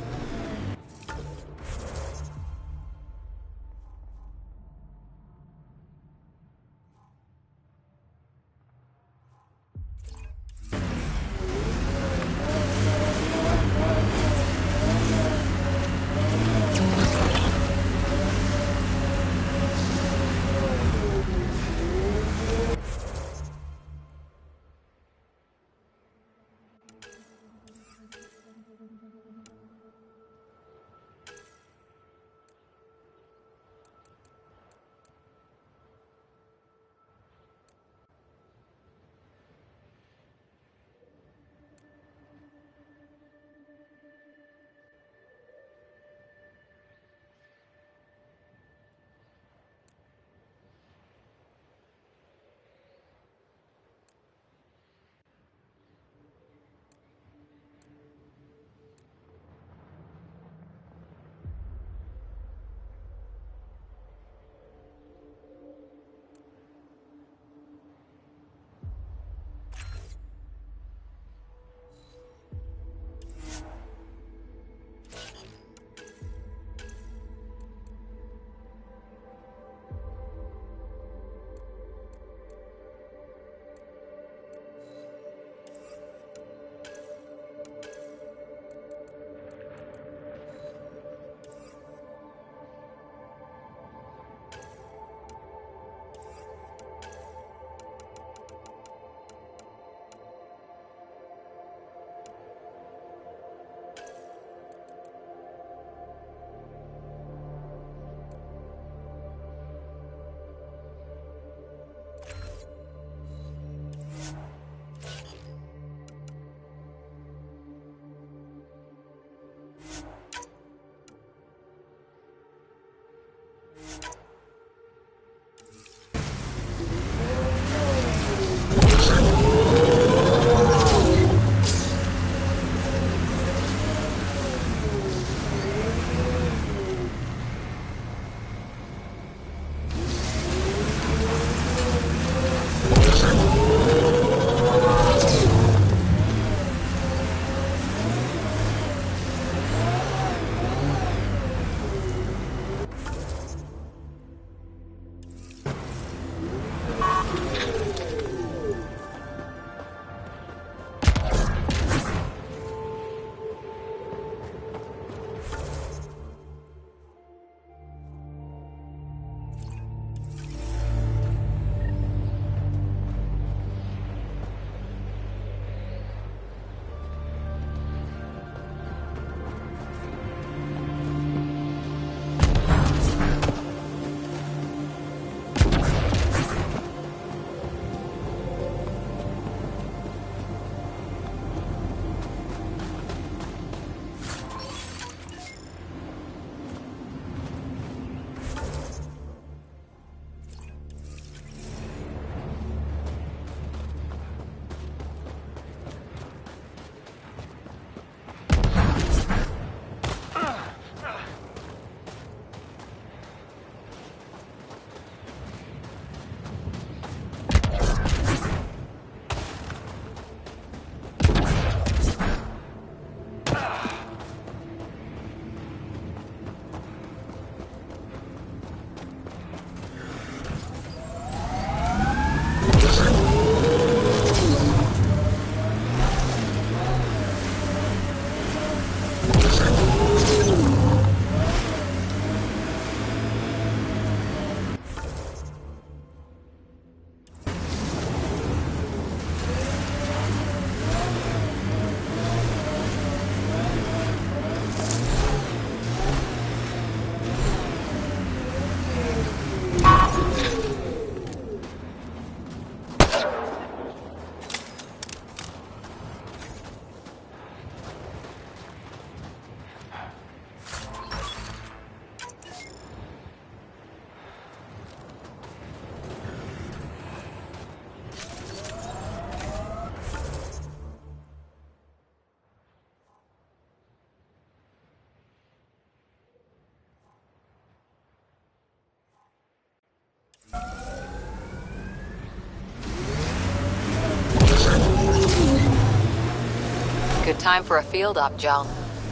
Good time for a field op, Jal.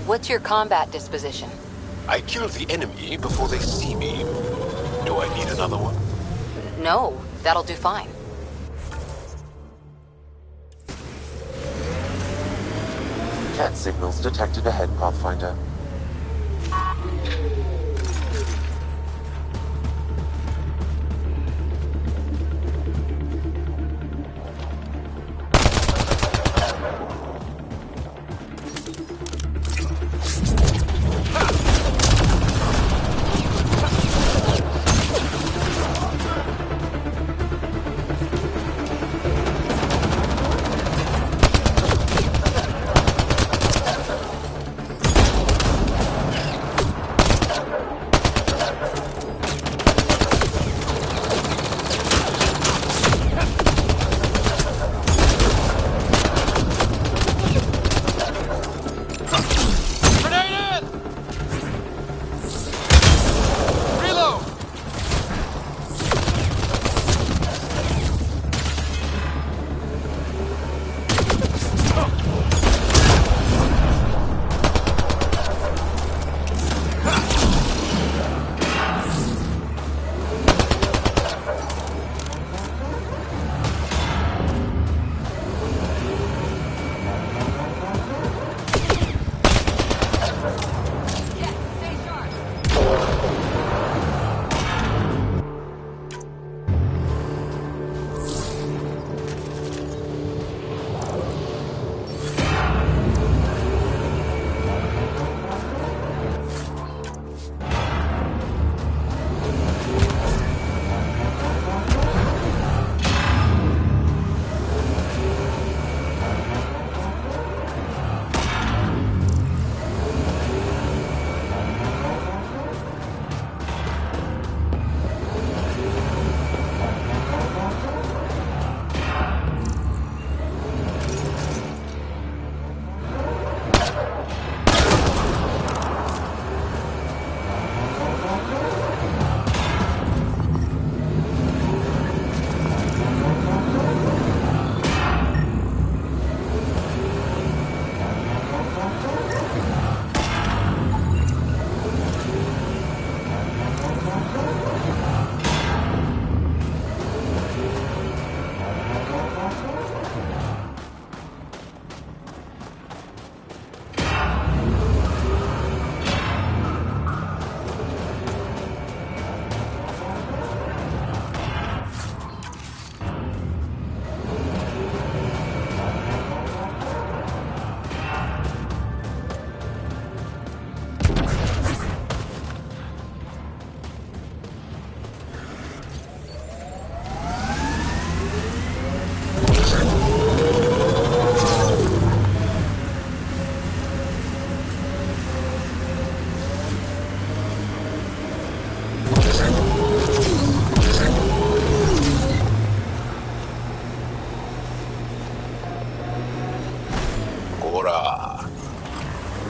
What's your combat disposition? I kill the enemy before they see me. Do I need another one? No, that'll do fine. Cat signals detected ahead, Pathfinder.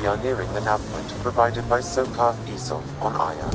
We are nearing the nav point provided by Sokath Esov on Aya.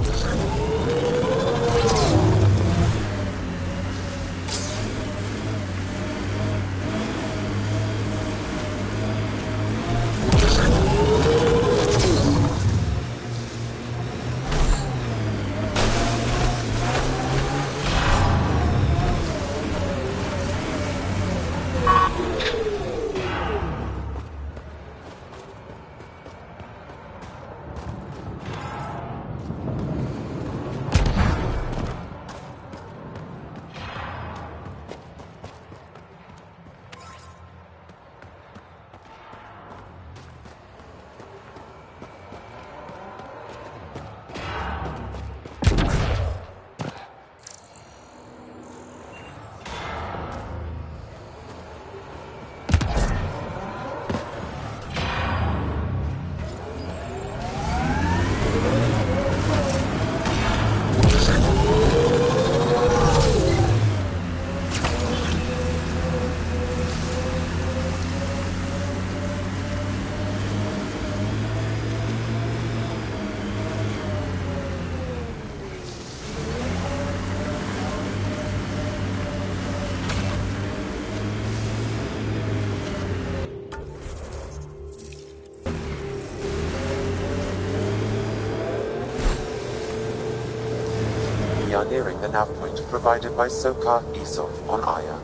We are nearing the nav point provided by Sokar Isov on Aya.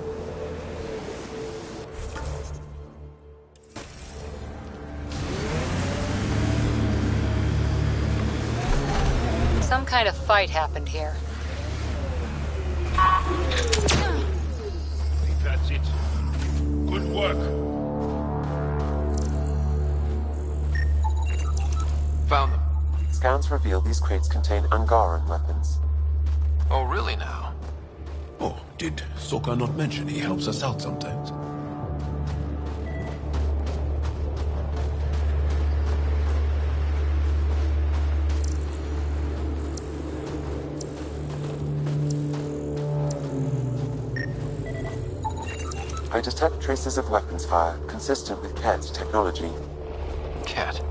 Some kind of fight happened here. I think that's it. Good work. Found them. Scans reveal these crates contain Angaran weapons. Oh, really now? Oh, did Sokka not mention he helps us out sometimes? I detect traces of weapons fire consistent with Ket's technology. Cat.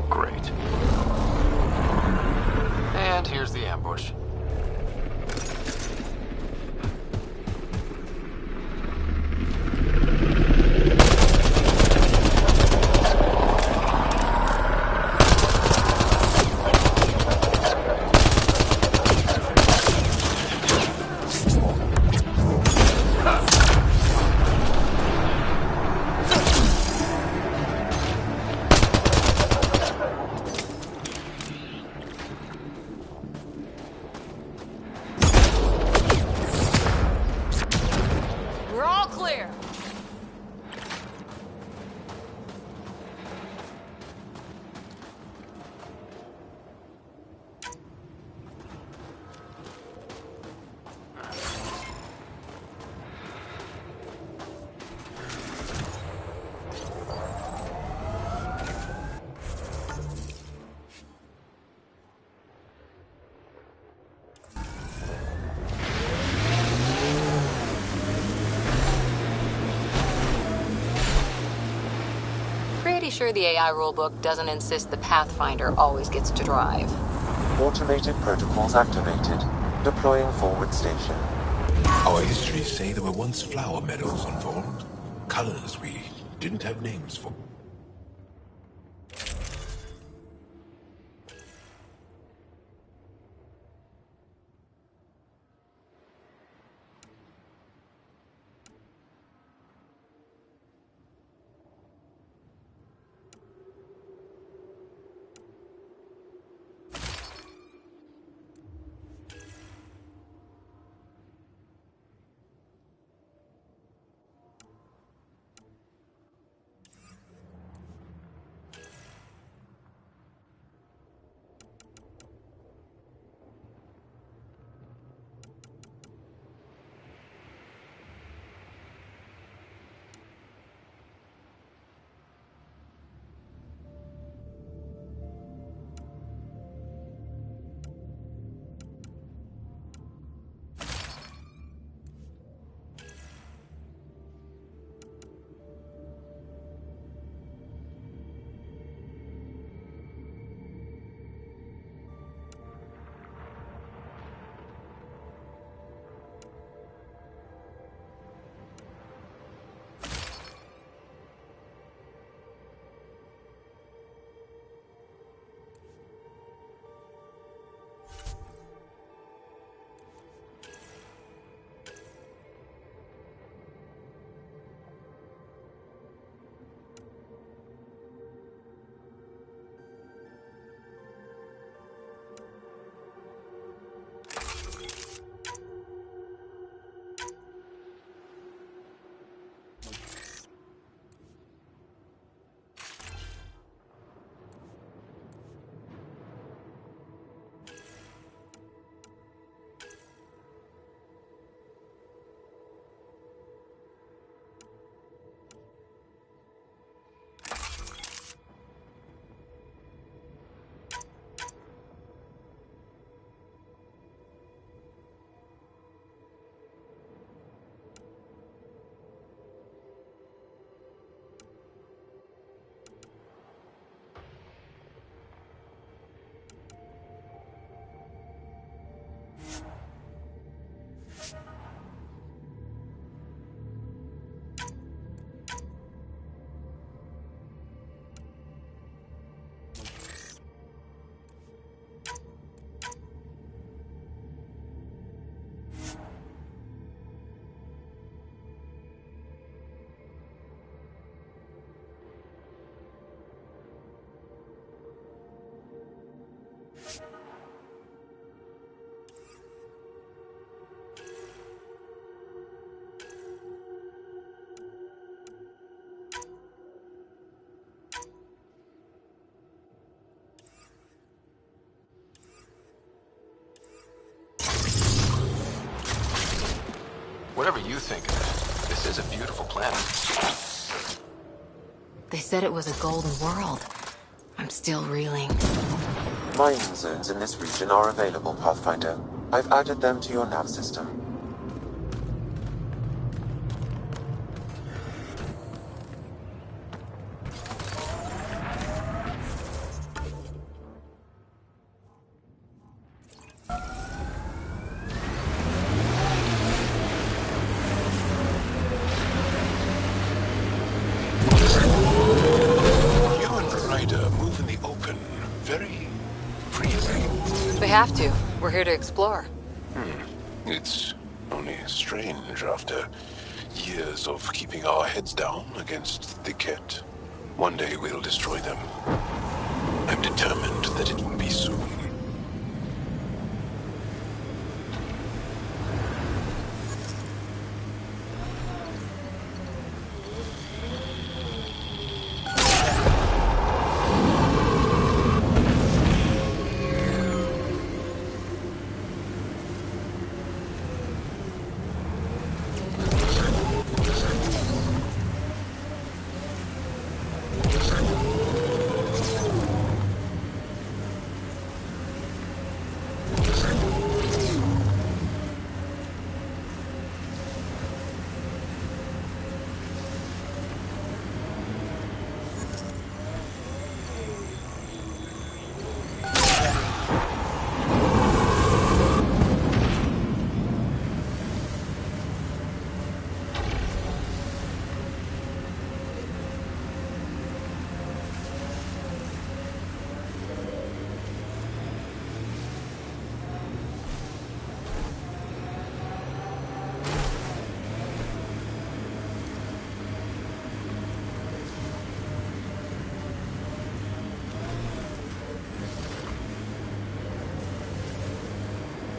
Great. And here's the ambush. We're all clear. Pretty sure the AI rulebook doesn't insist the Pathfinder always gets to drive. Automated protocols activated. Deploying forward station. Our histories say there were once flower meadows unfold. Colors we didn't have names for. Whatever you think of it, this is a beautiful planet. They said it was a golden world. I'm still reeling. Mining zones in this region are available, Pathfinder. I've added them to your nav system. We have to. We're here to explore. It's only strange after years of keeping our heads down against the Ket. One day we'll destroy them. I'm determined that it will be soon.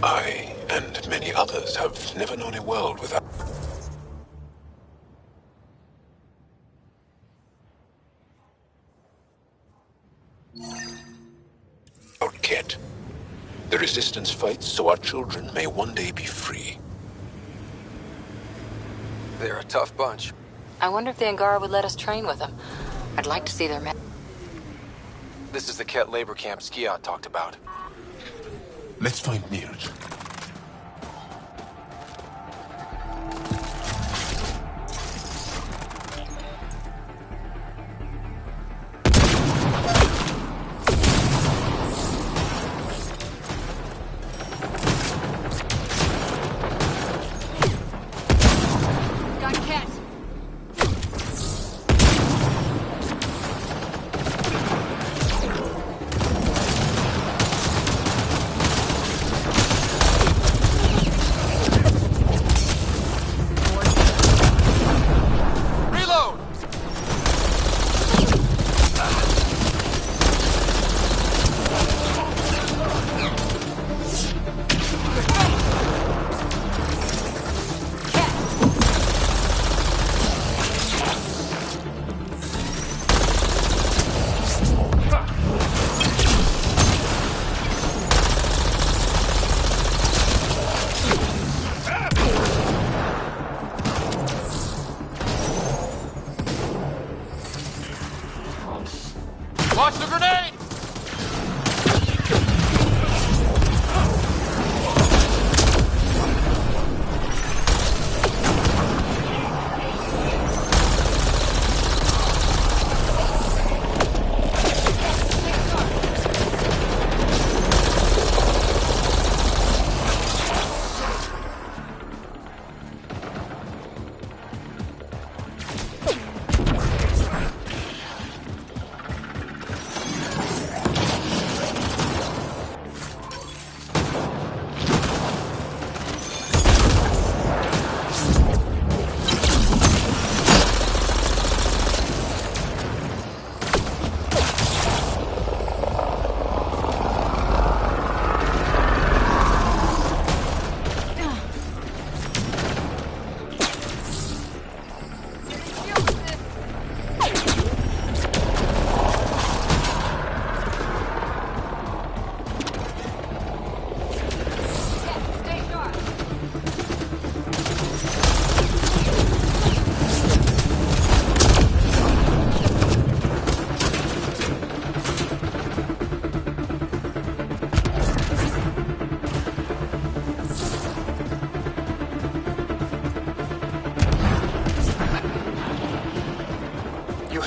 I, and many others, have never known a world without Ket. The Resistance fights so our children may one day be free. They're a tough bunch. I wonder if the Angara would let us train with them. I'd like to see their men. This is the Ket labor camp Skiat talked about. Let's find Nirj. Got Ket.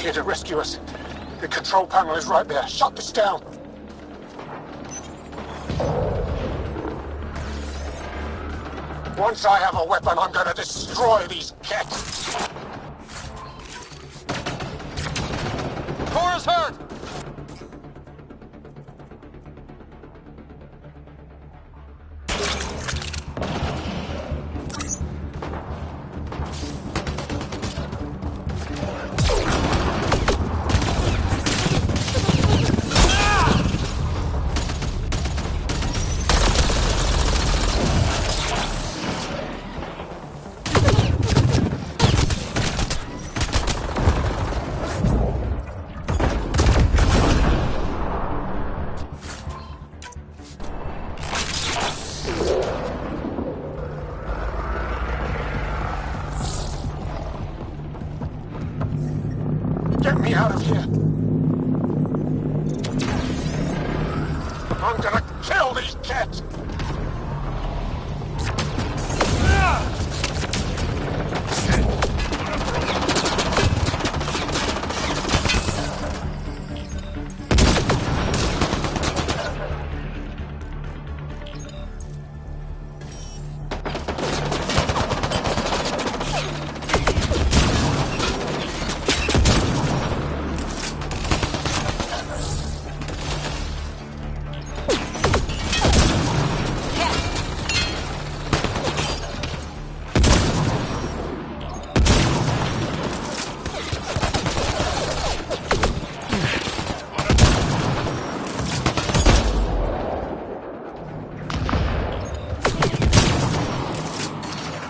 here to rescue us. The control panel is right there. Shut this down. Once I have a weapon, I'm gonna destroy these cats. Core is hurt! Get me out of here! I'm gonna kill these cats!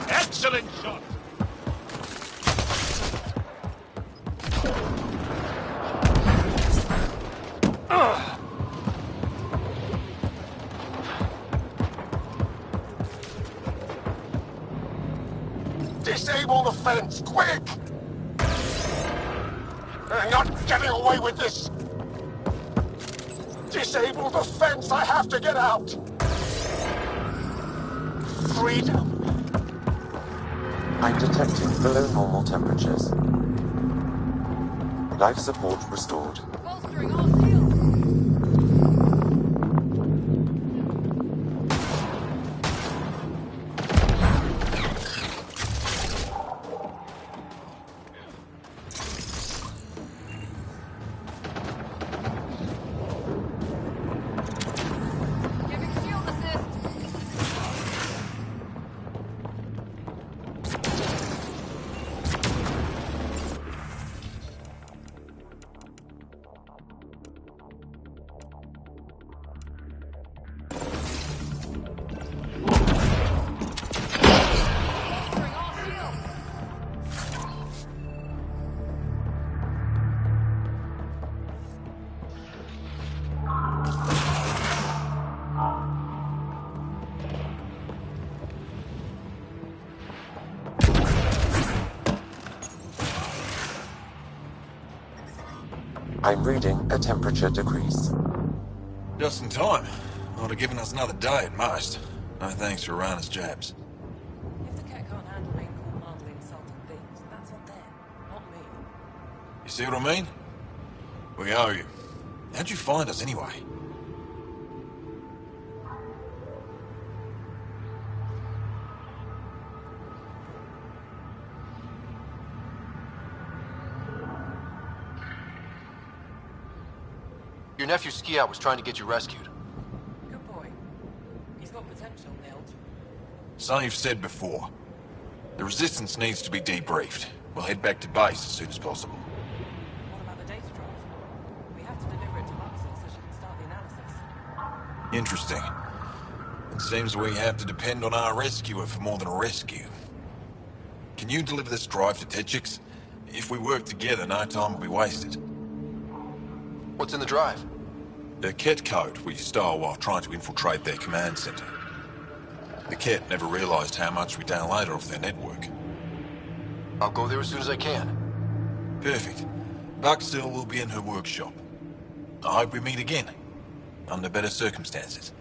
Excellent shot! Disable the fence, quick! They're not getting away with this! Disable the fence, I have to get out! Freedom! I'm detecting below normal temperatures. Life support restored. Bolstering all shields. Giving shield assist. Bolstering all shields. I'm reading a temperature decrease. Just in time. Would have given us another day at most. No thanks for Rana's jabs. If the cat can't handle being called mildly insulting things, that's on them, not me. You see what I mean? We owe you. How'd you find us anyway? Your nephew Skiat was trying to get you rescued. Good boy. He's got potential, Milt. So you've said before. The Resistance needs to be debriefed. We'll head back to base as soon as possible. What about the data drive? We have to deliver it to Luxor so she can start the analysis. Interesting. It seems we have to depend on our rescuer for more than a rescue. Can you deliver this drive to Tetchix? If we work together, no time will be wasted. What's in the drive? The Ket code we stole while trying to infiltrate their command center. The Ket never realized how much we downloaded off their network. I'll go there as soon as I can. Perfect. Buckstill will be in her workshop. I hope we meet again. Under better circumstances.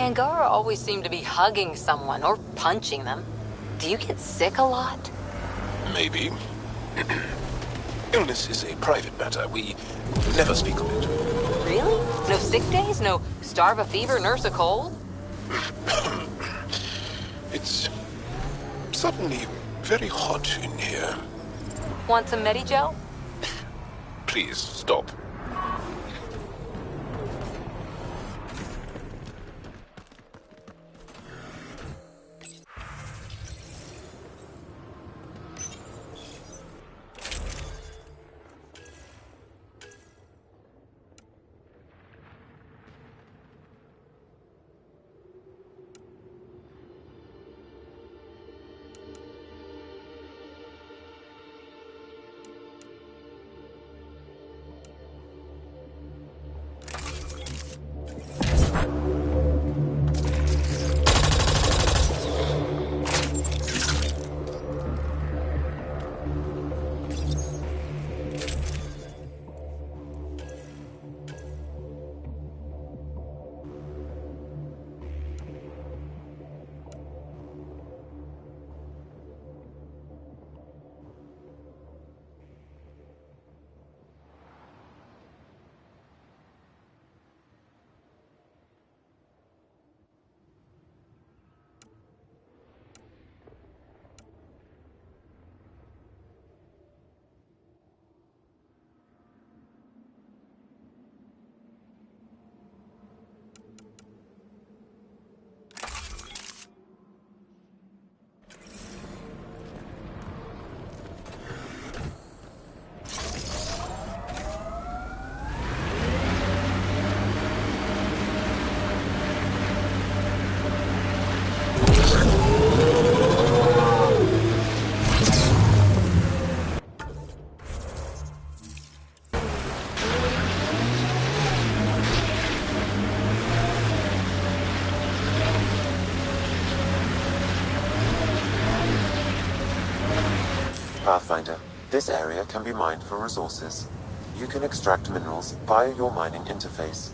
Angara always seem to be hugging someone or punching them. Do you get sick a lot? Maybe. Illness is a private matter. We never speak of it. Really? No sick days? No starve a fever, nurse a cold? It's suddenly very hot in here. Want some Medigel? Please, stop. Pathfinder, this area can be mined for resources. You can extract minerals via your mining interface.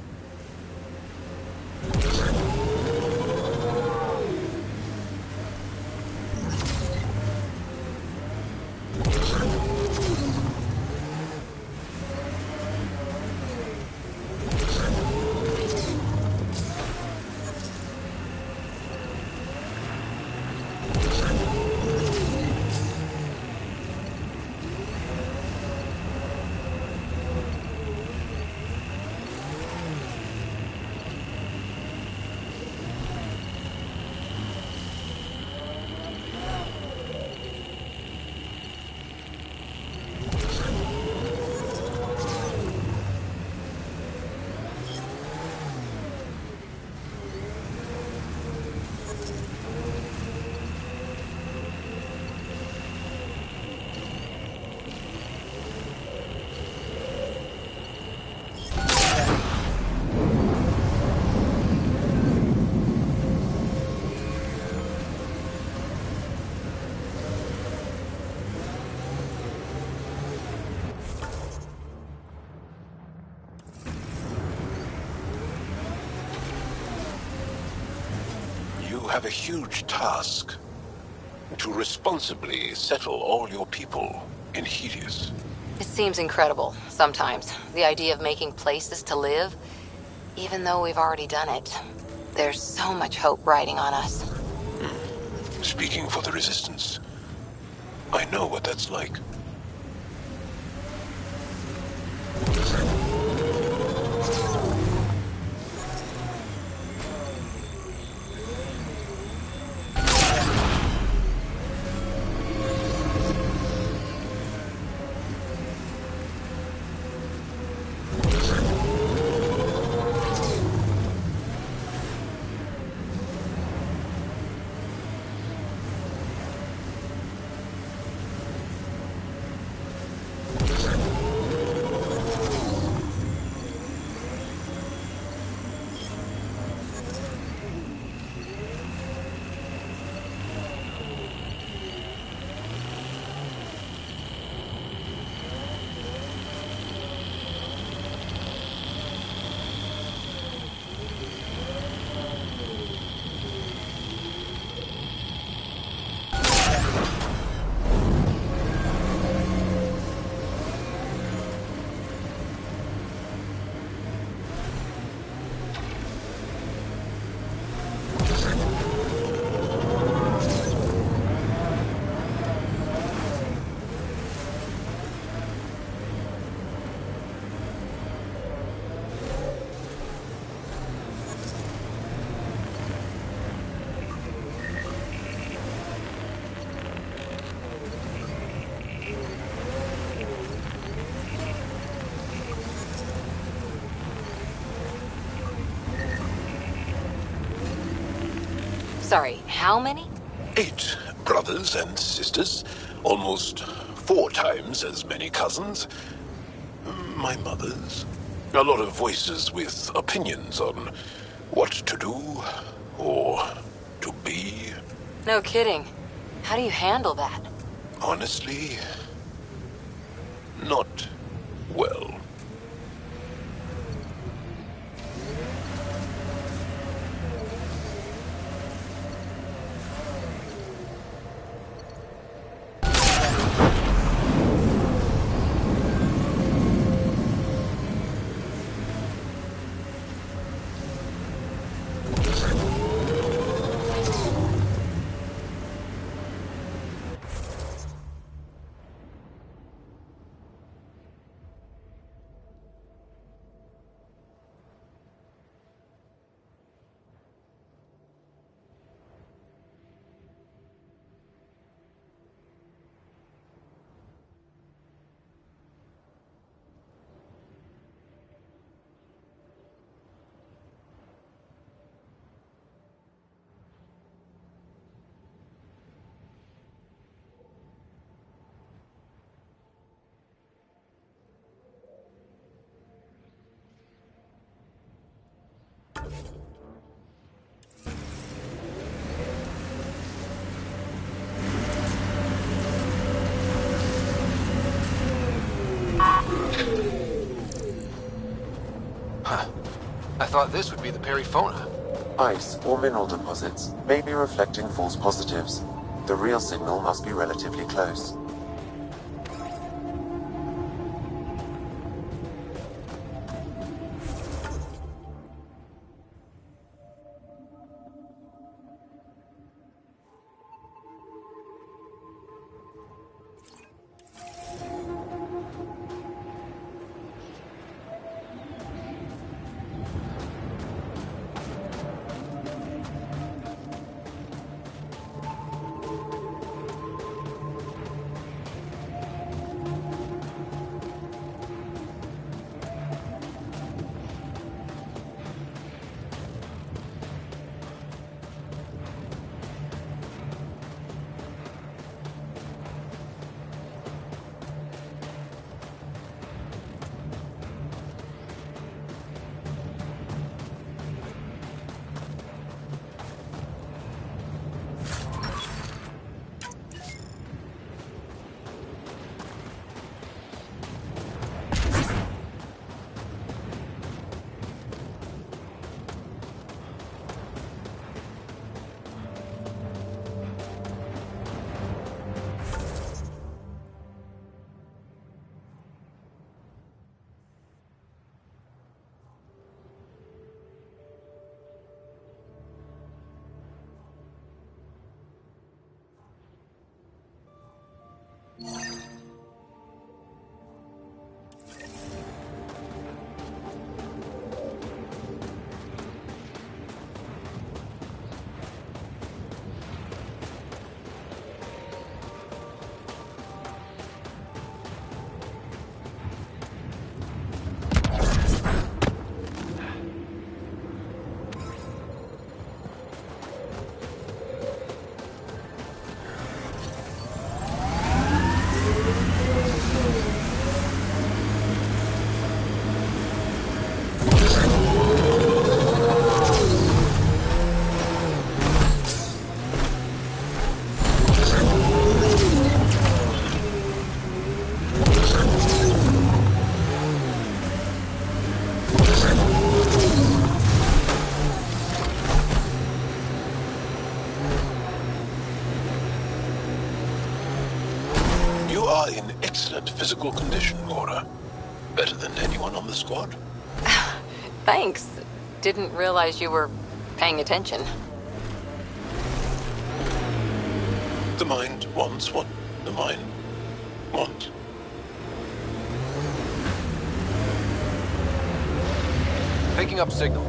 You have a huge task. To responsibly settle all your people in Helios. It seems incredible, sometimes. The idea of making places to live, even though we've already done it. There's so much hope riding on us. Speaking for the Resistance, I know what that's like. Sorry, how many? 8 brothers and sisters, almost 4 times as many cousins. My mother's. A lot of voices with opinions on what to do or to be. No kidding. How do you handle that? Honestly, not well. I thought this would be the periphona. Ice or mineral deposits may be reflecting false positives. The real signal must be relatively close. You are in excellent physical condition, Laura. Better than anyone on the squad. Thanks. Didn't realize you were paying attention. The mind wants what the mind wants. Picking up signal.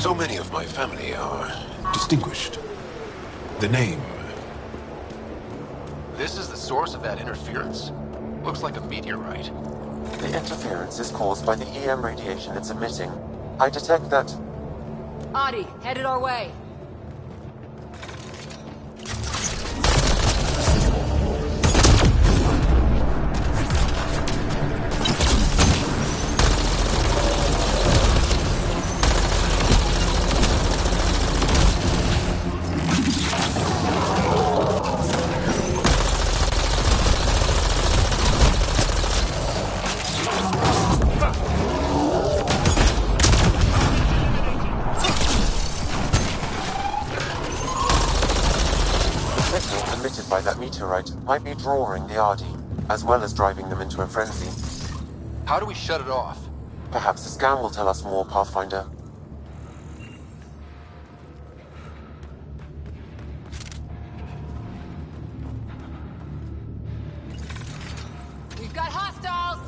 So many of my family are distinguished. The name... This is the source of that interference? Looks like a meteorite. The interference is caused by the EM radiation it's emitting. I detect that... Adi, headed our way. by that meteorite might be drawing the Ardi, as well as driving them into a frenzy. How do we shut it off? Perhaps the scan will tell us more, Pathfinder. We've got hostiles!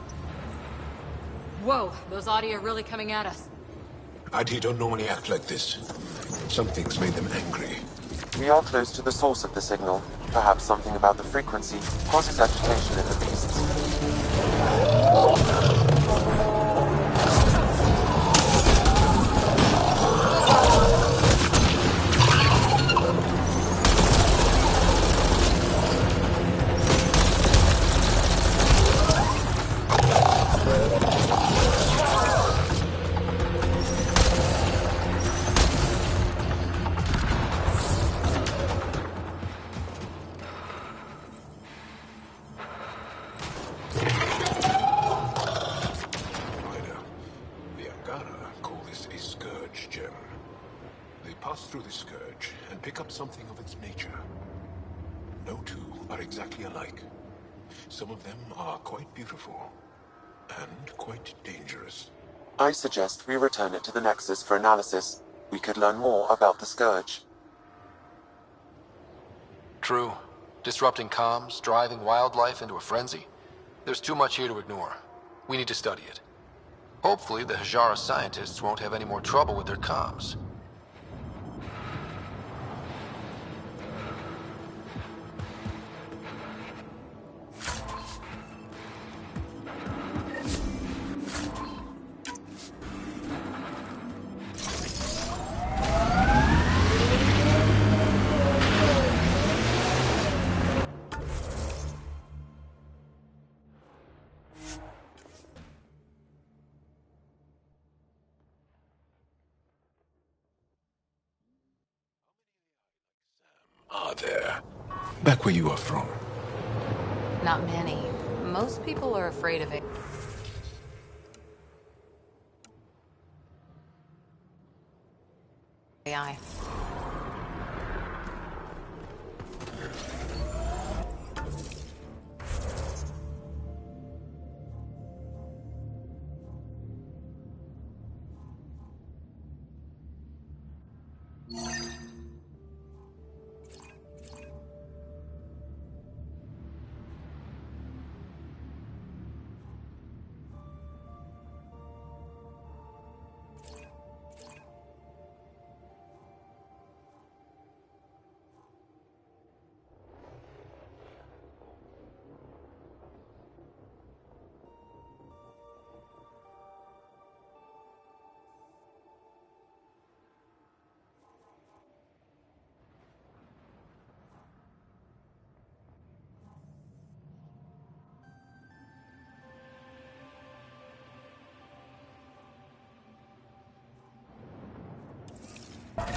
Whoa, those Audi are really coming at us. Adi don't normally act like this. Something's made them angry. We are close to the source of the signal. Perhaps something about the frequency causes agitation in the beasts. Through the scourge and pick up something of its nature. No two are exactly alike. Some of them are quite beautiful and quite dangerous. I suggest we return it to the Nexus for analysis. We could learn more about the scourge. True. Disrupting comms, driving wildlife into a frenzy. There's too much here to ignore. We need to study it. Hopefully the Hajara scientists won't have any more trouble with their comms. Are there? Back where you are from. Not many. Most people are afraid of it. AI.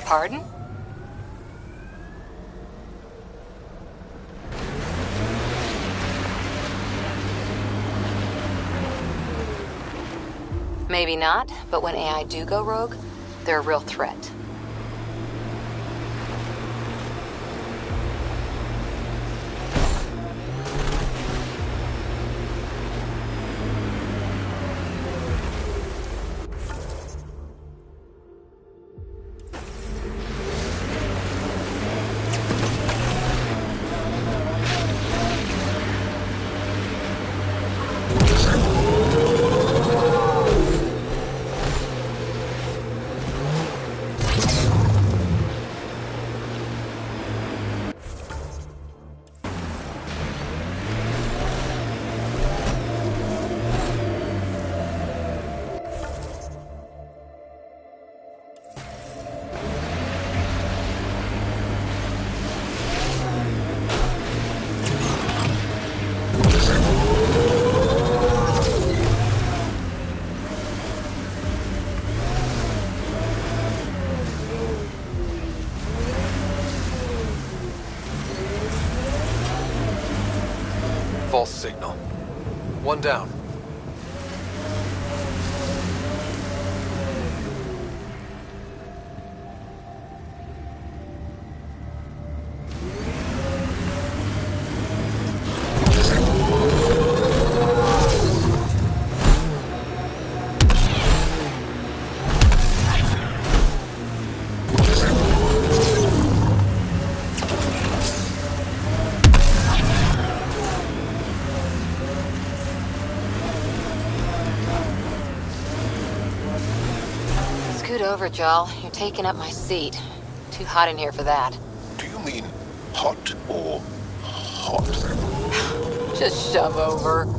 Pardon? Maybe not, but when AI do go rogue, they're a real threat. One down. Scoot over, Joel. You're taking up my seat. Too hot in here for that. Do you mean hot or hot? Just shove over.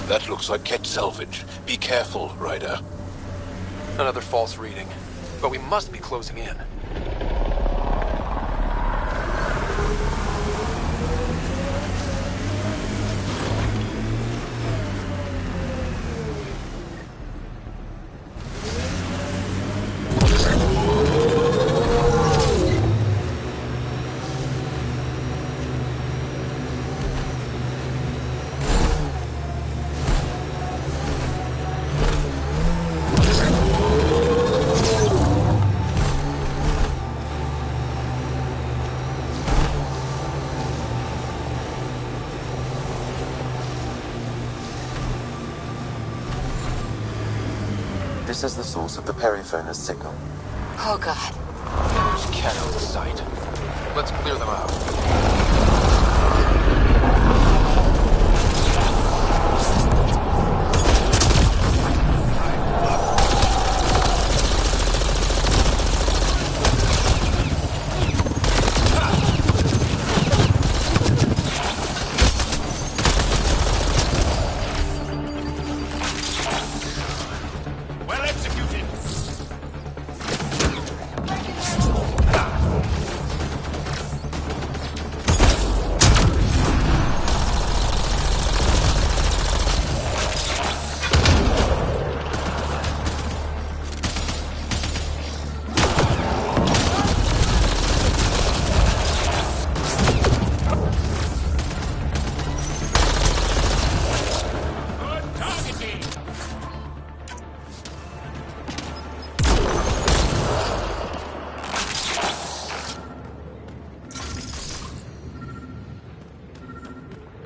That looks like Ket salvage. Be careful, Ryder. Another false reading. But we must be closing in. This is the source of the periphoner's signal. Oh, God. There's Ket out of sight. Let's clear them out.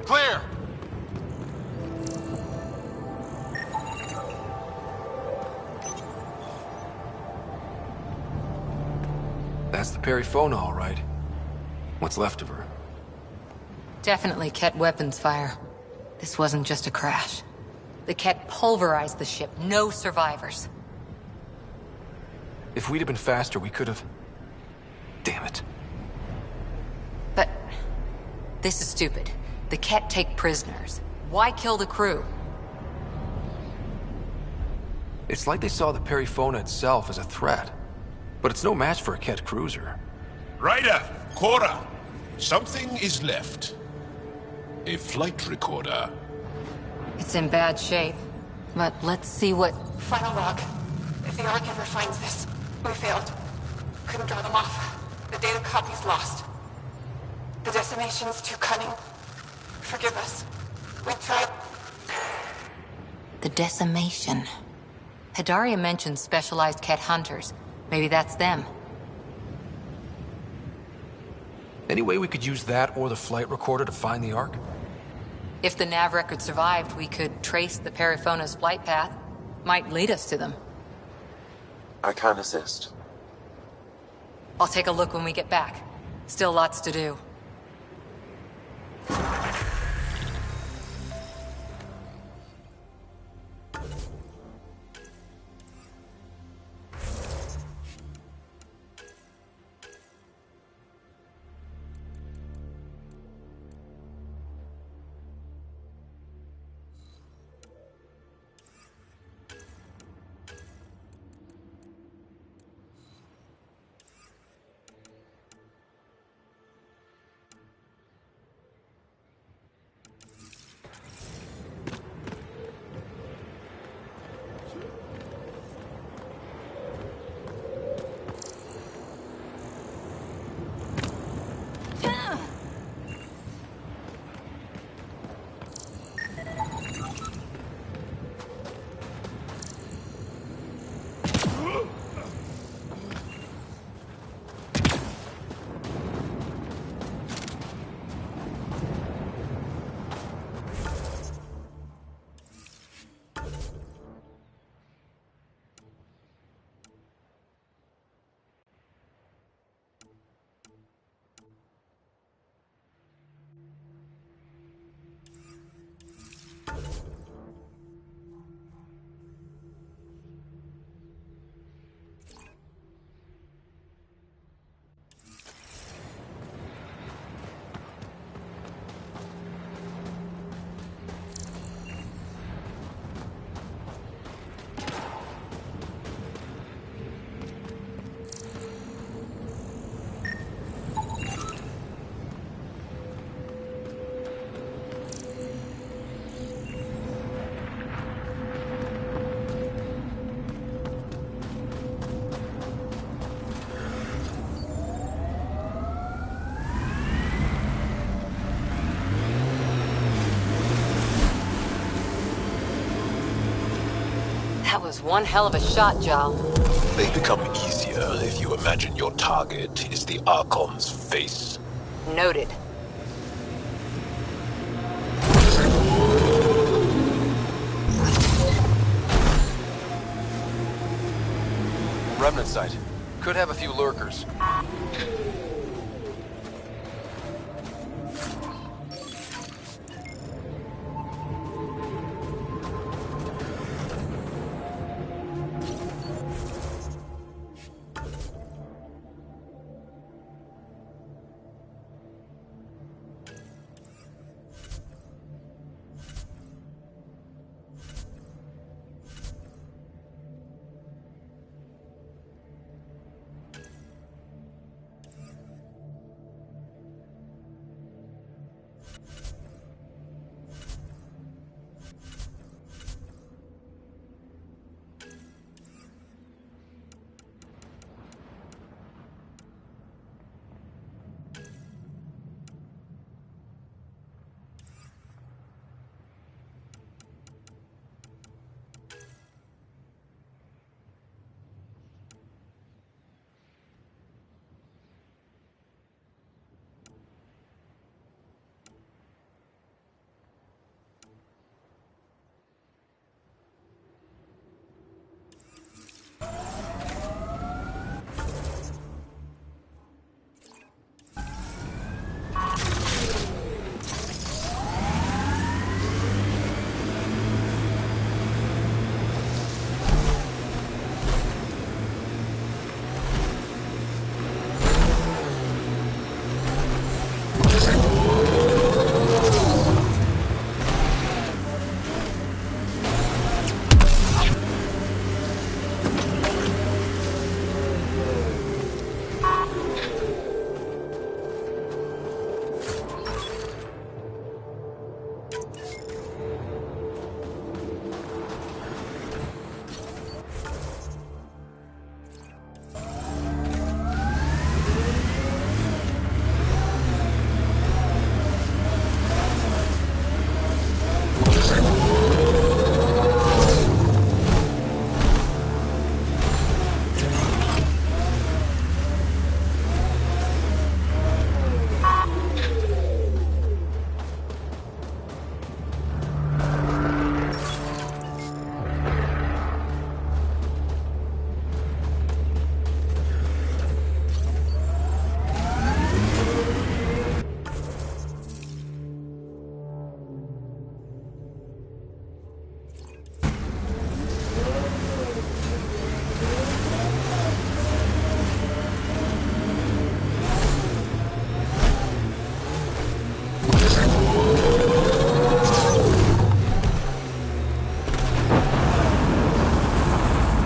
Clear! That's the Perifona, all right. What's left of her? Definitely Ket weapons fire. This wasn't just a crash. The Ket pulverized the ship. No survivors. If we'd have been faster, we could have... Damn it. But... this is stupid. The Ket take prisoners. Why kill the crew? It's like they saw the Perifona itself as a threat. But it's no match for a Ket cruiser. Ryder! Cora! Something is left. A flight recorder. It's in bad shape. But let's see what... Final log. If the Archiver finds this, we failed. Couldn't draw them off. The data copy's lost. The decimation's too cunning. Forgive us. We tried... The decimation. Hidaria mentioned specialized Ket hunters. Maybe that's them. Any way we could use that or the flight recorder to find the Ark? If the nav record survived, we could trace the Perifona's flight path. Might lead us to them. I can assist. I'll take a look when we get back. Still lots to do. That was one hell of a shot, Jal. They become easier if you imagine your target is the Archon's face. Noted. Remnant site. Could have a few lurkers.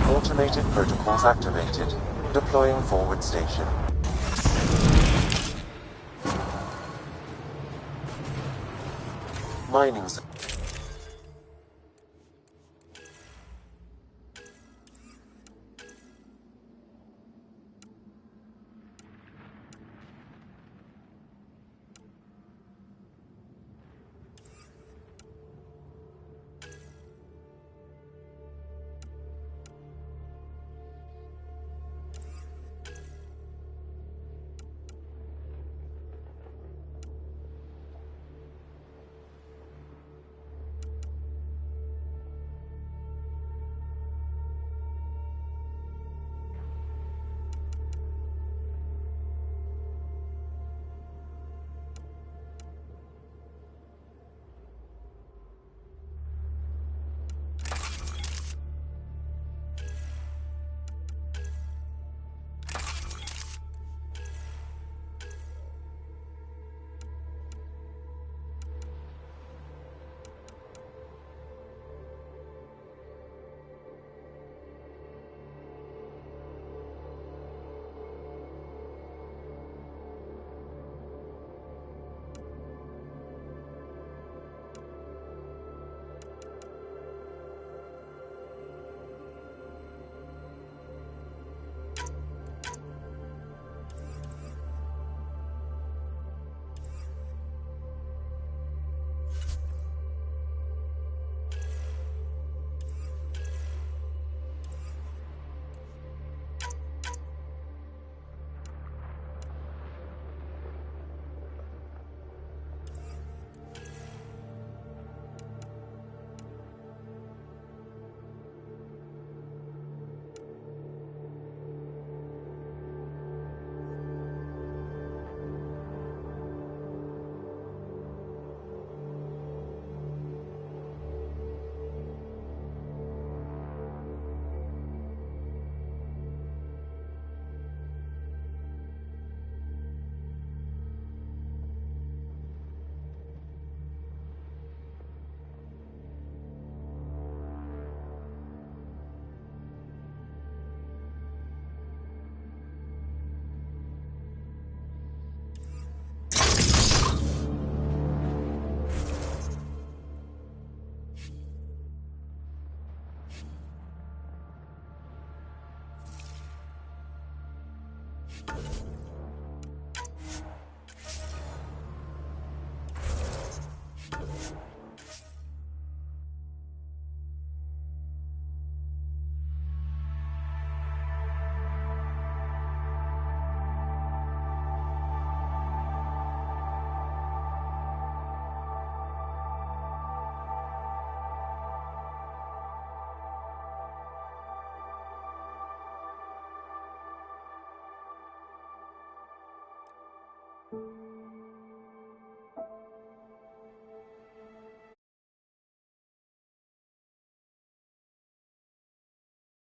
Automated protocols activated. Deploying forward station. Mining.